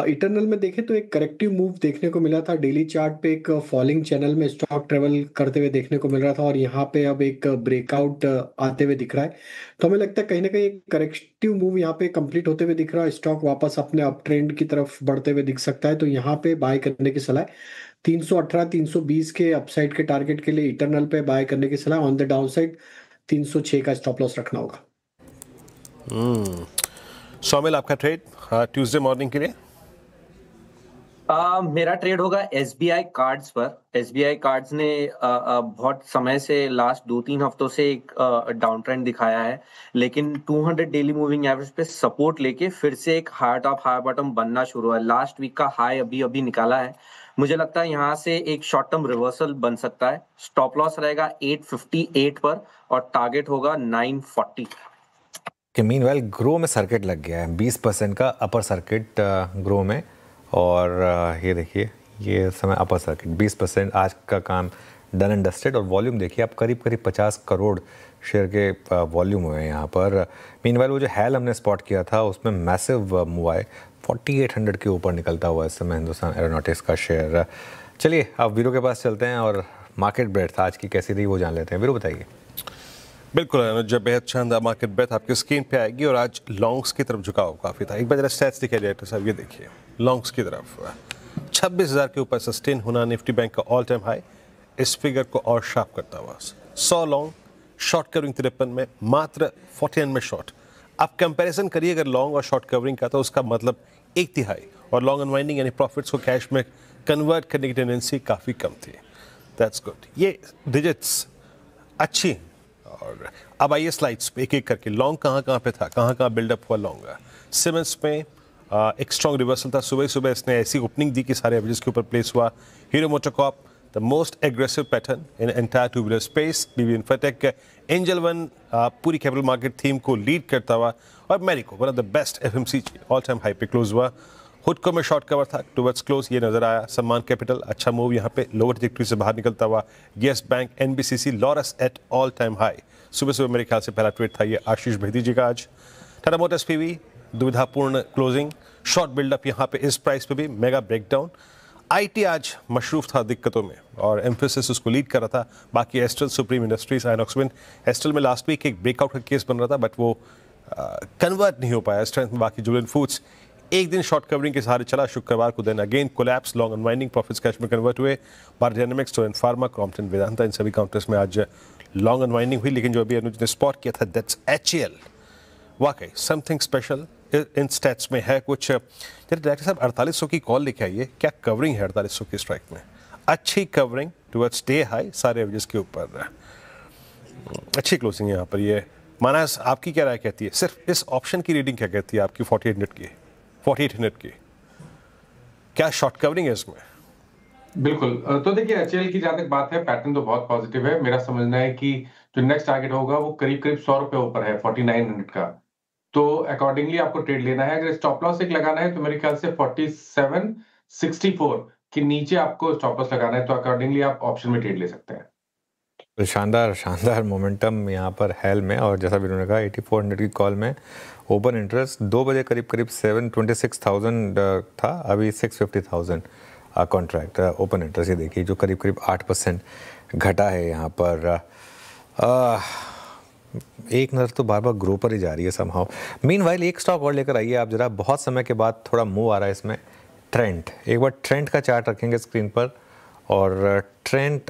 इटरनल में देखें तो एक करेक्टिव मूव देखने को मिला था। डेली चार्ट पे एक फॉलिंग चैनल में स्टॉक ट्रेवल करते हुए देखने को मिल रहा था, और यहाँ पे अब एक ब्रेकआउट आते हुए दिख रहा है। तो हमें लगता है कहीं ना कहीं एक करेक्टिव मूव यहाँ पे कंप्लीट होते हुए दिख रहा है। स्टॉक वापस अपने अप ट्रेंड की तरफ बढ़ते हुए दिख सकता है, तो यहाँ पे बाय करने की सलाह है। 318 320 के अपसाइड के टारगेट के लिए इटरनल पे बाय करने की सलाह। ऑन द डाउन साइड 306 का स्टॉप लॉस रखना होगा। सौमिल, आपका ट्रेड ट्यूसडे मॉर्निंग के लिए? मेरा ट्रेड होगा SBI कार्ड्स पर। SBI कार्ड्स ने बहुत समय से लास्ट 2-3 हफ्तों से एक डाउन ट्रेंड दिखाया है, लेकिन 200 डेली मूविंग एवरेज पे सपोर्ट लेके फिर से एक हाई टॉप हाई बॉटम बनना शुरू है। लास्ट वीक का हाई अभी निकाला है। मुझे लगता है यहाँ से एक शॉर्ट टर्म रिवर्सल बन सकता है। स्टॉप लॉस रहेगा 858 पर और टारगेट होगा 940। कि मीनवाइल ग्रो में सर्किट लग गया है 20% का अपर सर्किट ग्रो में, और ये देखिए ये समय अपर सर्किट 20%। आज का काम डन एंड डस्टेड, और वॉल्यूम देखिए आप करीब 50 करोड़ शेयर के वॉल्यूम हुए हैं यहाँ पर। मीनवाइल वो जो हैल हमने स्पॉट किया था उसमें मैसिव मूव आए, 4800 के ऊपर निकलता हुआ इस समय हिंदुस्तान एरोनॉटिक्स का शेयर। चलिए अब वीरो के पास चलते हैं और मार्केट ब्रेथ आज की कैसी रही वो जान लेते हैं। वीरो बताइए। बिल्कुल, जब बेहद शानदार मार्केट ब्रेथ आपकी स्क्रीन पे आएगी, और आज लॉन्ग्स की तरफ झुकाव काफ़ी था। एक बार जरा स्टैट्स दिखाई डायरेक्टर साहब, ये देखिए लॉन्ग्स की तरफ 26,000 के ऊपर सस्टेन होना निफ्टी बैंक का ऑल टाइम हाई, इस फिगर को और शार्प करता हुआ 100 लॉन्ग शॉर्ट कवरिंग 53 में, मात्र 49 में शॉर्ट। आप कंपैरिजन करिए अगर लॉन्ग और शॉर्ट कवरिंग का, तो उसका मतलब 1/3, और लॉन्ग अनवाइंडिंग यानी प्रॉफिट्स को कैश में कन्वर्ट करने की टेंडेंसी काफ़ी कम थी। That's good. ये डिजिट्स अच्छी। और अब आइए स्लाइड्स पे एक एक करके, लॉन्ग कहाँ पे था, कहाँ बिल्डअप हुआ लॉन्ग। सिमेंस में एक स्ट्रॉन्ग रिवर्सल था, सुबह इसने ऐसी ओपनिंग दी कि सारे एवरेजेस के ऊपर प्लेस हुआ। Hero MotoCorp the most aggressive pattern in entire two wheeler space. BB Infotech, Angel One पूरी कैपिटल मार्केट थीम को लीड करता हुआ, और Marico one of the best FMCG all time high पे क्लोज हुआ। हुडको में शॉर्ट कवर था, टुवर्ड्स क्लोज ये नजर आया। सम्मान कैपिटल अच्छा मूव यहाँ पे, लोअर ट्रैजेक्टरी से बाहर निकलता हुआ। Yes bank, NBCC, Laurus at all time high. सुबह मेरे ख्याल से पहला ट्रेड था ये आशीष भेदी जी का आज। टाटा मोटर्स पीवी दुविधापूर्ण क्लोजिंग, शॉर्ट बिल्डअप यहाँ पे इस प्राइस पे भी, मेगा ब्रेकडाउन। आईटी आज मशरूफ था दिक्कतों में और एम्फेसिस उसको लीड कर रहा था। बाकी astral, supreme industries, INOX wind. Astral में लास्ट वीक एक ब्रेकआउट का केस बन रहा था, बट वो कन्वर्ट नहीं हो पाया स्ट्रेंथ में। बाकी जुबिलेंट फूड्स एक दिन शॉर्ट कवरिंग के सहारे चला, शुक्रवार को then again collapse, long unwinding, profits cash में कन्वर्ट हुए। बार Dynamics, Torrent Pharma, Crompton, Vedanta, इन सभी काउंटर्स में आज लॉन्ग अनवाइंडिंग हुई। लेकिन जो अभी अनुज ने स्पॉट किया था, दैट्स एचएल। वाकई समथिंग स्पेशल इन स्टैट्स में है कुछ। डायरेक्टर साहब 4800 की कॉल लेके आइए, क्या कवरिंग है 4800 की स्ट्राइक में? अच्छी कवरिंग टुवर्ड्स डे हाई, सारे एवरेज के ऊपर अच्छी क्लोजिंग है यहाँ पर। ये मानस, आपकी क्या राय कहती है? सिर्फ इस ऑप्शन की रीडिंग क्या कहती है आपकी 4800 की? क्या शॉर्ट कवरिंग है इसमें? बिल्कुल। तो देखिए, एचएल की जहां तक बात है, पैटर्न तो बहुत पॉजिटिव है। मेरा समझना है कि जो नेक्स्ट टारगेट होगा वो करीब 100 रुपए ऊपर है, 4900 का। तो अकॉर्डिंगली आपको ट्रेड लेना है। अगर स्टॉप लॉस एक लगाना है तो मेरे ख्याल से 4764 के नीचे आपको स्टॉप लॉस लगाना है, तो अकॉर्डिंगली आप ऑप्शन में ट्रेड ले सकते हैं। तो शानदार मोमेंटम यहाँ पर हेल में। और जैसा भी उन्होंने कहा 8400 की कॉल में ओपन इंटरेस्ट 2 बजे करीब 726,000 था, अभी 650,000 कॉन्ट्रैक्ट ओपन इंटरेस्ट। ये देखिए जो करीब 8% घटा है यहाँ पर। एक नज़र तो बार ग्रो पर ही जा रही है समहाउ। मीनवाइल एक स्टॉक और लेकर आइए आप जरा, बहुत समय के बाद थोड़ा मूव आ रहा है इसमें। ट्रेंड, एक बार ट्रेंड का चार्ट रखेंगे स्क्रीन पर, और ट्रेंड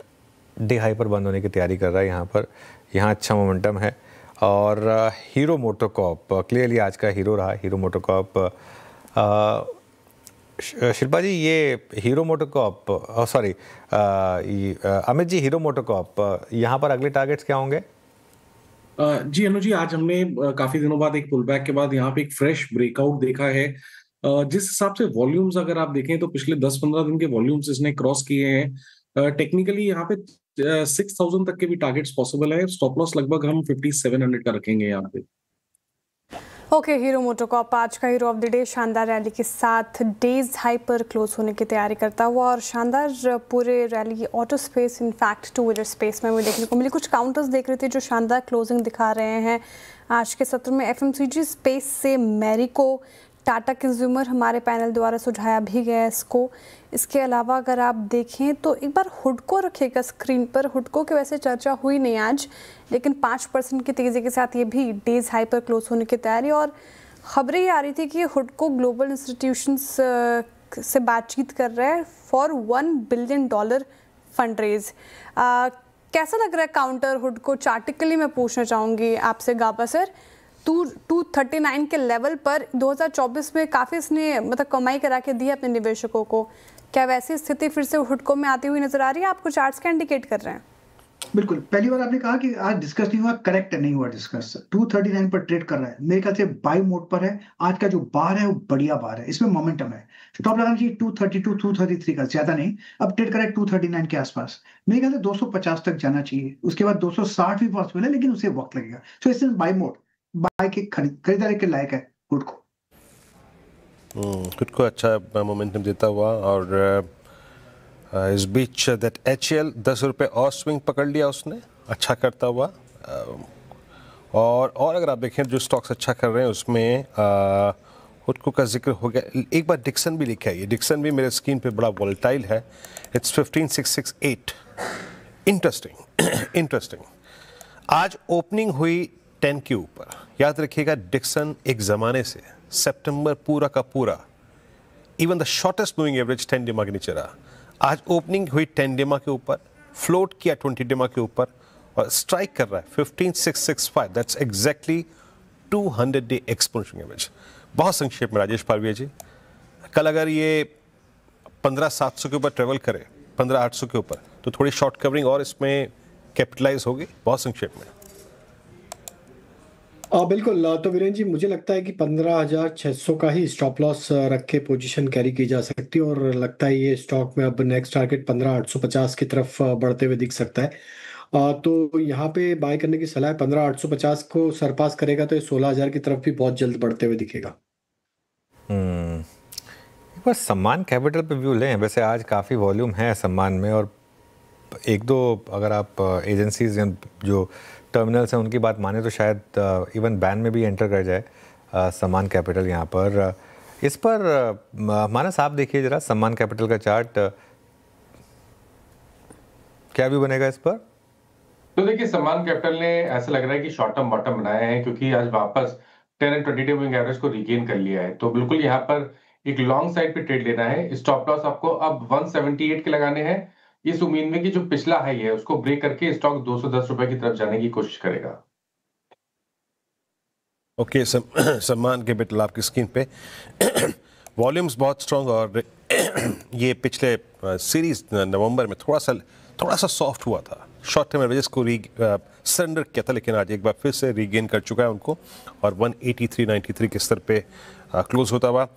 डे हाई पर बंद होने की तैयारी कर रहा है यहाँ पर। यहाँ अच्छा मोमेंटम है। और हीरो मोटोकॉर्प क्लियरली आज का हीरो रहा। हीरो मोटोकॉर्प, शिल्पा जी ये hero MotoCorp, sorry Amit ji, Hero MotoCorp यहाँ पर अगले टारगेट्स क्या होंगे? जी अनु जी, आज हमने काफी दिनों बाद एक पुल बैक के बाद यहाँ पे एक फ्रेश ब्रेकआउट देखा है। जिस हिसाब से वॉल्यूम्स अगर आप देखें तो पिछले 10-15 दिन के वॉल्यूम्स इसने क्रॉस किए हैं। टेक्निकली यहाँ पे 6000 तक के भी टारगेट्स पॉसिबल है। स्टॉप लॉस लगभग हम 5700 का रखेंगे यहाँ पे। ओके, हीरो मोटोकॉर्प आज का हीरो ऑफ द डे शानदार रैली के साथ डेज हाई पर क्लोज होने की तैयारी करता हुआ, और शानदार पूरे rally auto space, in fact to wheeler space में भी देखने को मिली। कुछ काउंटर्स देख रहे थे जो शानदार क्लोजिंग दिखा रहे हैं आज के सत्र में। एफएमसीजी स्पेस से मैरिको, टाटा कंज्यूमर हमारे पैनल द्वारा सुझाया भी गया इसको। इसके अलावा अगर आप देखें तो एक बार हुडको रखिएगा स्क्रीन पर। हुडको की वैसे चर्चा हुई नहीं आज, लेकिन 5% की तेज़ी के साथ ये भी डेज हाई पर क्लोज होने की तैयारी। और खबरें ये आ रही थी कि हुडको ग्लोबल इंस्टीट्यूशंस से बातचीत कर रहा है फॉर $1 बिलियन फंड रेज। कैसा लग रहा है काउंटर हुडको? चार्टिकली मैं पूछना चाहूँगी आपसे गाबा सर, 239 के लेवल पर 2024 में काफ़ी इसने मतलब कमाई करा के दी है अपने निवेशकों को। क्या वैसी स्थिति फिर से हुडको में आती हुई नजर आ रही है? आपको चार्ट्स क्या इंडिकेट कर रहे हैं? बिल्कुल, पहली बार आपने कहा कि आज डिस्कस नहीं हुआ, करेक्ट नहीं हुआ डिस्कस। 239 पर ट्रेड कर रहा है, मेरे ख्याल से बाई मोड पर है। आज का जो बार है वो बढ़िया बार है, इसमें मोमेंटम है। स्टॉप लगाना चाहिए 232, 233 का, ज्यादा नहीं। अब ट्रेड करें 239 के आसपास, मेरे ख्याल से 250 तक जाना चाहिए। उसके बाद 260 भी पॉसिबल है, लेकिन उसे वक्त लगेगा। सो इससे बाई मोड, बाई के खरीदारी के लायक है हुडको। हुडको अच्छा मोमेंटम देता हुआ। और इस बीच दैट एचएल 10 रुपये और स्विंग पकड़ लिया उसने, अच्छा करता हुआ। और अगर आप देखें जो स्टॉक्स अच्छा कर रहे हैं उसमें हुडको का जिक्र हो गया। एक बार डिक्सन भी लिखा है, ये डिक्सन भी मेरे स्क्रीन पे बड़ा वॉलेटाइल है। इट्स 15668। इंटरेस्टिंग। आज ओपनिंग हुई 10 के ऊपर। याद रखिएगा डिक्सन एक ज़माने से सितंबर पूरा का पूरा even the shortest moving average 10 डेमा के नीचे रहा। आज ओपनिंग हुई 10 डेमा के ऊपर, फ्लोट किया 20 डेमा के ऊपर, और स्ट्राइक कर रहा है 15,665, that's exactly 200 day exponential average. बहुत संक्षेप में राजेश पारविया जी, कल अगर ये 15,700 के ऊपर ट्रेवल करे, 15,800 के ऊपर, तो थोड़ी शॉर्ट कवरिंग और इसमें कैपिटलाइज होगी। बहुत संक्षेप में। बिल्कुल। तो वीरेंद्र जी, मुझे लगता है कि 15,600 का ही स्टॉप लॉस रख के पोजीशन कैरी की जा सकती है, और लगता है ये स्टॉक में अब नेक्स्ट टारगेट 15,850 की तरफ बढ़ते हुए दिख सकता है। तो यहाँ पे बाय करने की सलाह है। 15,850 को सरपास करेगा तो ये 16,000 की तरफ भी बहुत जल्द बढ़ते हुए दिखेगा। एक बार सम्मान कैपिटल पे व्यू लें। वैसे आज काफ़ी वॉल्यूम है सम्मान में, और एक दो अगर आप एजेंसीज जो टर्मिनल्स हैं उनकी बात माने तो शायद इवन बैन में भी एंटर कर जाए सम्मान कैपिटल यहाँ पर। इस पर मानस आप देखिए जरा सम्मान कैपिटल का चार्ट, क्या व्यू बनेगा इस पर? तो देखिए, सम्मान कैपिटल ने ऐसा लग रहा है कि शॉर्ट टर्म बॉटम बनाया है, क्योंकि आज वापस 10 एंड 20 डे मूविंग एवरेज को रिगेन कर लिया है। तो बिल्कुल यहाँ पर एक लॉन्ग साइड पे ट्रेड लेना है। स्टॉप लॉस आपको अब 178 के लगाने हैं, इस उम्मीद में कि जो पिछला हाई है उसको ब्रेक करके स्टॉक 210 रुपए की तरफ जाने की कोशिश करेगा। ओके, सम्मान कैपिटल आपकी स्क्रीन पे वॉल्यूम्स बहुत स्ट्रॉन्ग, और ये पिछले सीरीज नवंबर में थोड़ा सा सॉफ्ट हुआ था। शॉर्ट टर्म एवरेजेस को सरेंडर किया था, लेकिन आज एक बार फिर से रीगेन कर चुका है उनको, और 183.93 के स्तर पे क्लोज होता हुआ।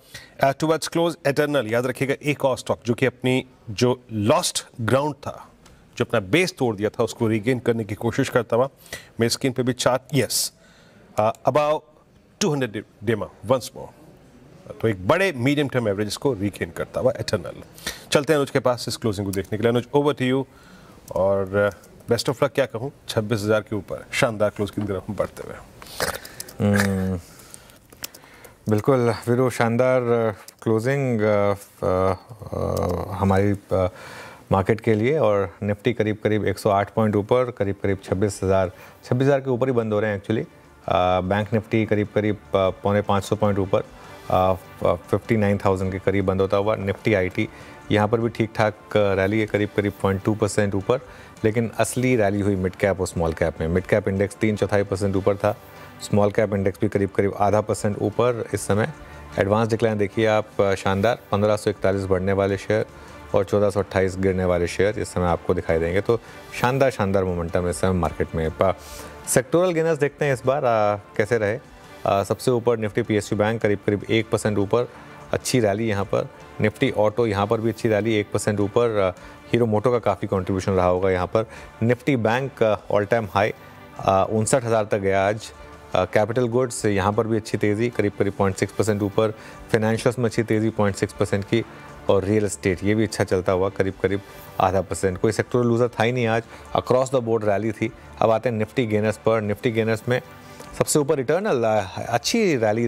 टुवर्ड्स क्लोज एटर्नल, याद रखिएगा एक और स्टॉक जो कि अपनी जो लॉस्ट ग्राउंड था, जो अपना बेस तोड़ दिया था, उसको रीगेन करने की कोशिश करता हुआ। मेरी स्क्रीन पे भी चार्ट, यस, अबाउट 200 डेमा वंस मोर, तो एक बड़े मीडियम टर्म एवरेज को रीगेन करता हुआ एटर्नल। चलते हैं अनुज के पास इस क्लोजिंग को देखने के लिए। अनुज, ओवर टू यू, और बेस्ट ऑफ लक क्या कहूँ, 26,000 के ऊपर शानदार क्लोज की तरफ बढ़ते हुए। बिल्कुल वीरू, शानदार क्लोजिंग हमारी मार्केट के लिए, और निफ्टी करीब करीब 108 पॉइंट ऊपर, करीब करीब 26,000 के ऊपर ही बंद हो रहे हैं एक्चुअली। बैंक निफ्टी करीब करीब 450 पॉइंट ऊपर, 59,000 के करीब बंद होता हुआ। निफ्टी आईटी यहाँ पर भी ठीक ठाक रैली है, करीब करीब 0.2% ऊपर, लेकिन असली रैली हुई मिड कैप और स्मॉल कैप में। मिड कैप इंडेक्स 3/4% ऊपर था, स्मॉल कैप इंडेक्स भी करीब करीब 0.5% ऊपर इस समय। एडवांस डिक्लाइन देखिए आप, शानदार 1541 बढ़ने वाले शेयर और 1428 गिरने वाले शेयर इस समय आपको दिखाई देंगे। तो शानदार मोमेंटम इस समय मार्केट में। सेक्टोरल गेनर्स देखते हैं इस बार कैसे रहे। सबसे ऊपर निफ्टी पीएसयू बैंक करीब करीब 1% ऊपर, अच्छी रैली यहाँ पर। निफ्टी ऑटो यहाँ पर भी अच्छी रैली, 1% ऊपर। हीरो मोटो का काफ़ी कंट्रीब्यूशन रहा होगा यहाँ पर। Nifty bank all time high 59,000 तक गया आज। कैपिटल गुड्स यहाँ पर भी अच्छी तेज़ी, करीब करीब 0.6% ऊपर। फाइनेंशियल्स में अच्छी तेज़ी 0.6% की, और रियल एस्टेट ये भी अच्छा चलता हुआ करीब करीब 0.5%। कोई सेक्टोरल लूजर था ही नहीं आज, अक्रॉस द बोर्ड रैली थी। अब आते हैं निफ्टी गेनर्स पर। निफ्टी गेनर्स में सबसे ऊपर इटर्नल, अच्छी रैली,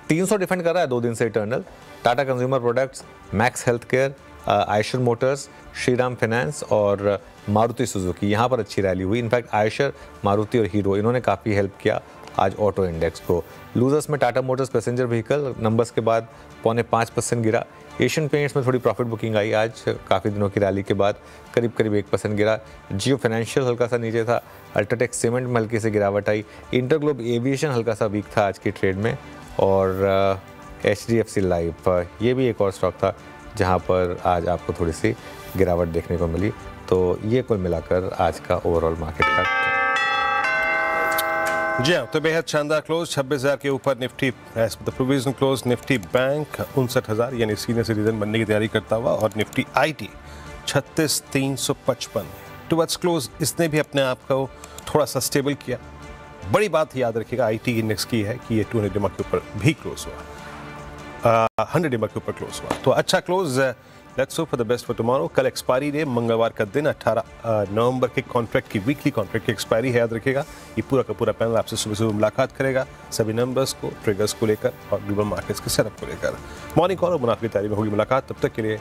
300 डिफेंड कर रहा है 2 दिन से eternal. Tata consumer products, max health care, Eicher Motors, Shriram finance और मारुति सुजुकी, यहाँ पर अच्छी रैली हुई। इनफैक्ट आयशर, मारुति और हीरो इन्होंने काफ़ी हेल्प किया आज ऑटो इंडेक्स को। लूजर्स में Tata Motors passenger vehicle numbers के बाद 0.5% गिरा। एशियन पेंट्स में थोड़ी प्रॉफिट बुकिंग आई आज, काफ़ी दिनों की रैली के बाद करीब करीब 1% गिरा। जियो फाइनेंशियल हल्का सा नीचे था। अल्ट्राटेक सीमेंट में हल्की से गिरावट आई। इंटरग्लोब एविएशन हल्का सा वीक था आज की ट्रेड में, और HDFC लाइफ ये भी एक और स्टॉक था जहां पर आज आपको थोड़ी सी गिरावट देखने को मिली। तो ये कुल मिलाकर आज का ओवरऑल मार्केट का। जी हाँ, तो बेहद शानदार क्लोज, 26,000 के ऊपर Nifty as the provision close. Nifty bank 59,000 यानी सीनियर सिटीजन बनने की तैयारी करता हुआ, और निफ्टी आईटी 36,355 टुवर्ड्स क्लोज। इसने भी अपने आप को थोड़ा सा स्टेबल किया। बड़ी बात याद रखिएगा आईटी इंडेक्स की है कि ये 200 डेमा के ऊपर भी क्लोज हुआ, 100 डेमा के ऊपर क्लोज हुआ। तो अच्छा close, let's hope for the best for tomorrow. कल एक्सपायरी डे, मंगलवार का दिन, 18 नवंबर के कॉन्ट्रैक्ट की, वीकली कॉन्ट्रैक्ट की एक्सपायरी है, याद रखिएगा। ये पूरा का पूरा पैनल आपसे सुबह सुबह मुलाकात करेगा सभी नंबर्स को, ट्रिगर्स को लेकर और ग्लोबल मार्केट्स के सेटअप को लेकर। मॉर्निंग कॉल और मुनाफे की तैयारी में होगी मुलाकात। तब तक के लिए